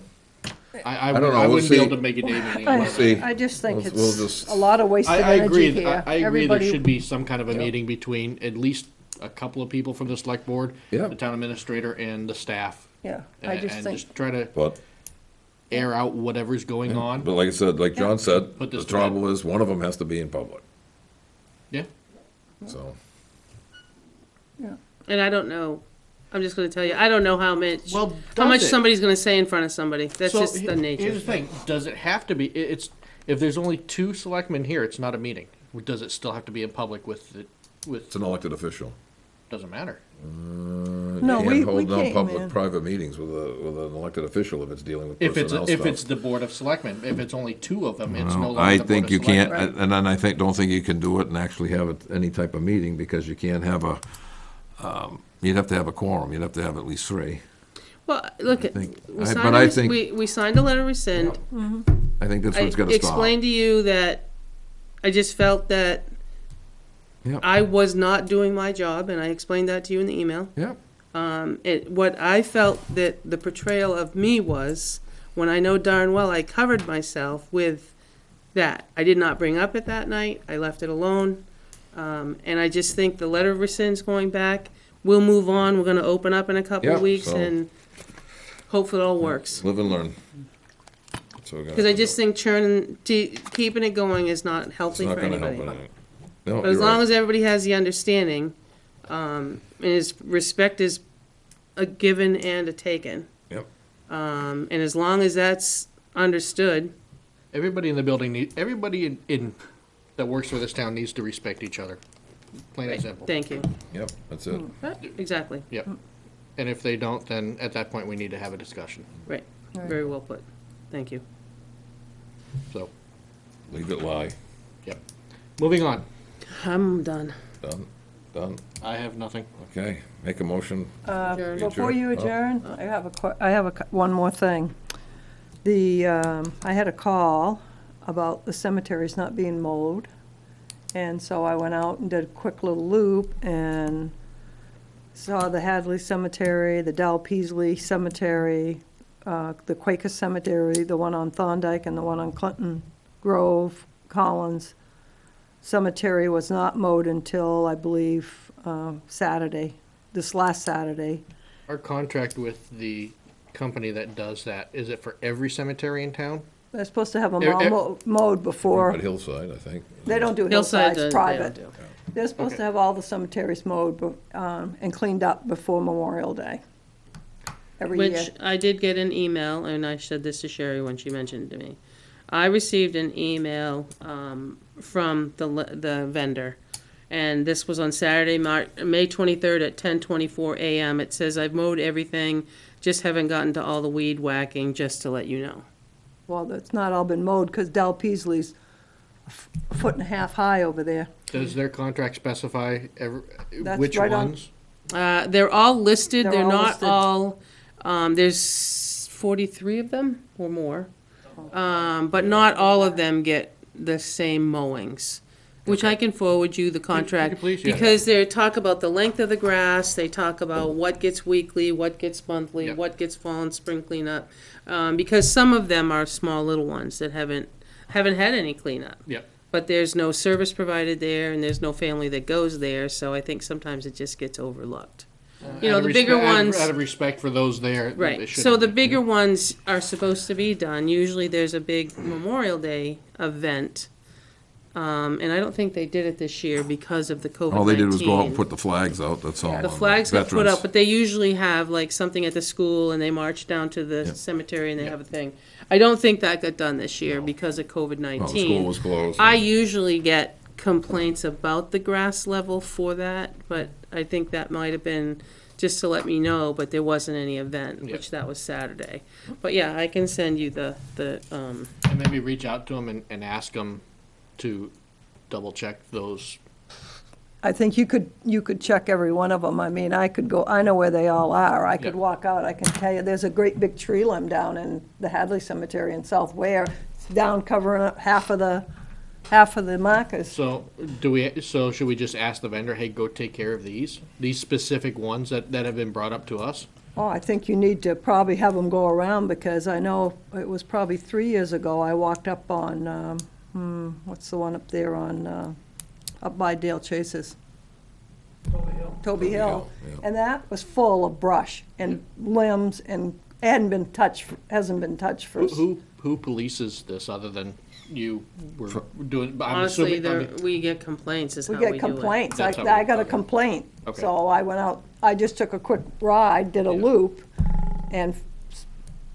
I don't know, I we'll wouldn't be see. able to make a day meeting. I- see. I just think We'll it's just- a lot of wasted I energy agree, here. I agree there Everybody- should be some kind of a Yeah. meeting between at least a couple of people from the select board, Yeah. the town administrator and the staff. Yeah, I just And think, just try to But, air out whatever's going on. but like I said, like John said, Put the this to trouble is, one of them has to be in public, Yeah, so. And I don't know, I'm just gonna tell you, I don't know how much, well, how much does it? somebody's gonna say in front of somebody. That's So, just the Here's nature. the thing, does it have to be, if there's only 2 selectmen here, it's not a meeting. Does it still have to be in public It's an elected official. doesn't matter. No, You we can't hold came in. non-public private meetings with an elected official if it's dealing with If it's, personnel if it's stuff. the board of selectmen, if it's only 2 of them, it's no Well, longer I the board think of you can't, selectmen. and then I don't think you can do it and actually have any type of meeting, because you can't have you'd have to have a quorum, you'd have to have at least 3. Well, look, think- we I- signed, but a I res- think- we signed a letter of rescind. I think that's I what's gonna stop. explained to you that I just felt that Yep. I was not doing my job, and I explained that to you in the email. Yep, What I felt that the portrayal of me was, when I know darn well I covered myself with that. I did not bring up it that night, I left it alone. And I just think the letter of rescind's going back. We'll move on, we're gonna open up in a couple of Yep, weeks so- and hopefully it all works. live and learn. So we're gonna Because I have to just do. think keeping it going is not It's healthy not for gonna help anybody. anything. No, But as you're long right. as everybody has the understanding, and respect is a given and a taken. Yep. And as long as that's understood, Everybody in the building everybody in that works for this town needs to respect each other. Plain and simple. thank you. Yep, that's it. Exactly, Yep. And if they don't, then at that point, we need to have a discussion. right, very well put, thank you. So, Leave it lie. yep. Moving on. I'm done. Done. I have nothing. Okay, make a motion. Adjourn. Before you Adjourn. adjourn, I have one more thing. I had a call about the cemeteries not being mowed, and so I went out and did a quick little loop, and saw the Hadley Cemetery, the Dal Peasley Cemetery, the Quaker Cemetery, the one on Thorndike and the one on Clinton Grove, Collins. Cemetery was not mowed until, I believe, Saturday, this last Saturday. Our contract with the company that does that, is it for every cemetery in town? They're supposed to have them Eh, eh. all mowed before, At Hillside, I think. they don't do Hillside, hillsides, they private. don't do. They're supposed to Okay. have all the cemeteries mowed and cleaned up before Memorial Day. Every year. Which I did get an email, and I said this to Sherry when she mentioned it to me. I received an email from the vendor, and this was on Saturday, May 23rd at 10:24 a.m. It says, "I've mowed everything, just haven't gotten to all the weed whacking, just to let you know." Well, that's not all been mowed, because Dal Peasley's a foot and a half high over there. Does their contract specify That's which right on- ones? They're all listed, They're they're all not listed. all, there's 43 of them or more. But not all of them get the same mowings, which I can forward you the contract. please? Yeah. Because they talk about the length of the grass, they talk about what gets weekly, what gets monthly, Yep. what gets fall and spring cleanup. Because some of them are small little ones that haven't had any cleanup. Yep. But there's no service provided there, and there's no family that goes there, so I think sometimes it just gets overlooked. You know, Out of the bigger respe- out of- ones. Out of respect for those there. it Right, shouldn't so the be. bigger ones are supposed to be done. Usually there's a big Memorial Day event. And I don't think they did it this year because of the COVID-19. All they did was go out and put the flags out, that's all. The on flags got put veterans. up, but they usually have like something at the school and they march down to the Yeah. cemetery and they Yeah. have a thing. I don't think that got done this year because of Well, the school COVID-19. was closed. I usually get complaints about the grass level for that, but I think that might have been just to let me know, but there wasn't any event, Yeah. which that was Saturday. But yeah, I can send you the And maybe reach out to them and ask them to double check those. I think you could check every one of them. I mean, I could go, I know where they all are. I could Yeah. walk out, I can tell you, there's a great big tree limb down in the Hadley Cemetery in South Ware. It's down covering up half of the markers. So should we just ask the vendor, hey, go take care of these specific ones that have been brought up to us? Oh, I think you need to probably have them go around, because I know it was probably 3 years ago, I walked up on, what's the one up there on, up by Dale Chase's? Toby Hill. yeah. And that was full of brush and limbs and hasn't been touched for. Who polices this other than you were doing? I'm honestly, assuming- we get complaints is We how we do get it. complaints. That's how I we- got a okay. complaint. Okay. So I went out, I just took a quick ride, did a Yeah. loop, and,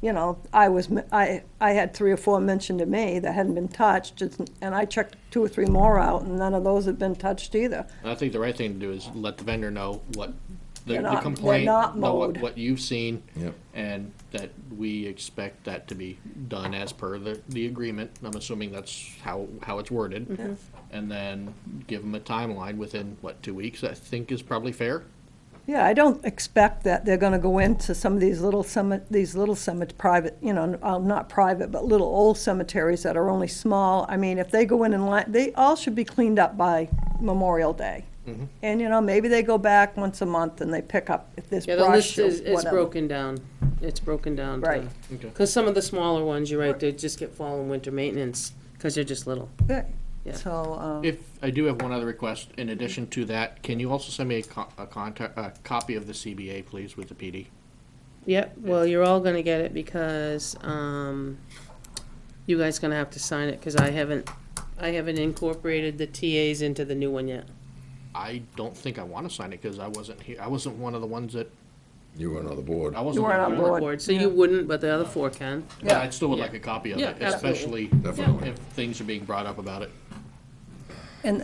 you know, I had 3 or 4 mentioned to me that hadn't been touched, and I checked 2 or 3 more out, and none of those had been touched either. I think the right thing to do is let the vendor know what They're the not- complaint, they're not know mowed. what you've seen, Yep. and that we expect that to be done as per the agreement. I'm assuming that's how it's worded. Mm-hmm. And then give them a timeline within, 2 weeks, I think is probably fair. Yeah, I don't expect that they're gonna go into some of these little private, you know, not private, but little old cemeteries that are only small. I mean, if they go in and they all should be cleaned up by Memorial Day. Mm-hmm. And, you know, maybe they go back once a month and they pick up if there's Yeah, the brush list or is whatever. broken down. It's broken down to, Right. Okay. because some of the smaller ones, you're right, they just get fall and winter maintenance because they're just little. Good. Yeah. So, If, I do have one other request, in addition to that, can you also send me a copy of the CBA, please, with the PD? Yep, well, you're all gonna get it because, you guys gonna have to sign it, because I haven't incorporated the TAs into the new one yet. I don't think I want to sign it, because I wasn't here, I wasn't one of the ones that, You were on the board. I wasn't. weren't on on the board. board. So you wouldn't, but the other 4 can. But I still would like a copy of Yeah, it, absolutely. especially Definitely. if things are being brought up about it. and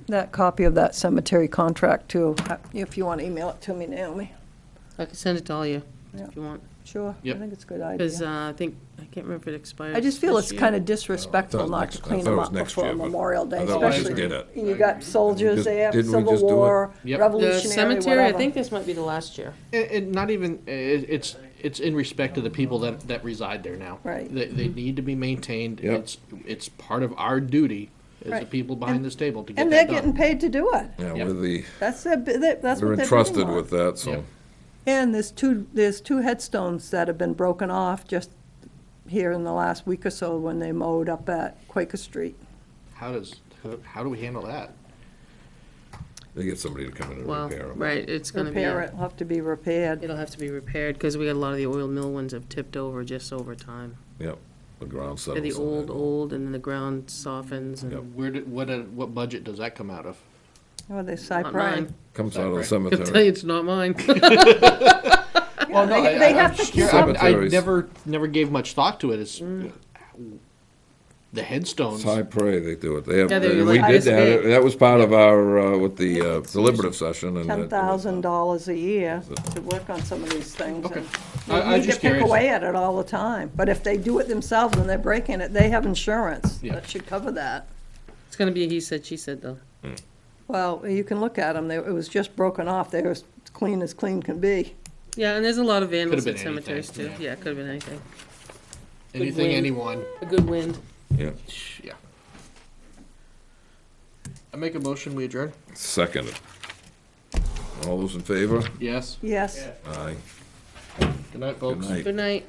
that copy of that cemetery contract too, if you want to email it to me, Naomi. I can send it to all you Yeah. if you want, Sure. Yep. I think it's a good because, idea. I can't remember if it expires. I just feel this it's year. kind of disrespectful I thought not next- to I clean thought them it was up next before year, but Memorial Day, I thought we just especially. did it. And you got soldiers there, Didn't we Civil just do it? War, Yep. The Revolutionary, cemetery, I whatever. think this might be the last year. And not even, it's in respect to the people that reside there now. Right. They need to be maintained. Yep. It's part of our duty as the Right. people behind this table to get And they're that getting done. paid to do it. Yeah, Yeah. we're the, That's their, that's what we're they're entrusted bidding on. with that, so. Yep. And there's two headstones that have been broken off just here in the last week or so when they mowed up at Quaker Street. How do we handle that? They get somebody to come in and Well, repair them. right, it's gonna be, Repair it, will have to be repaired. it'll have to be repaired, because we got a lot of the oil mill ones have tipped over just over time. Yep, the ground They're settles. the on that. old, and then the ground softens, Yep. and What budget does that come out of? Oh, they not cypre. mine. Comes out of the Right. I can tell you cemetery. it's not mine. Well, no, They have to keep I Cemeteries. never gave much thought to it. It's the headstones. It's high pray, they do it. They have, Yeah, they're we like did that, this big. that was part of our, with the deliberative session and. $10,000 a year to work on some of these things. Okay. and I They was need to just pick curious. away at it all the time. But if they do it themselves and they're breaking it, they have insurance. Yeah. That should cover that. It's gonna be a he said, she said, though. Well, you can look at them. It was just broken off. They were as clean can be. Yeah, and there's a lot of vandals been in cemeteries too. anything, Yeah, could've been anything. Anything, wind. anyone. A good wind. Yeah, Yeah. I make a motion, we adjourn? seconded. All those in favor? Yes. Yes. Aye. Good night, folks. Good night. Good night.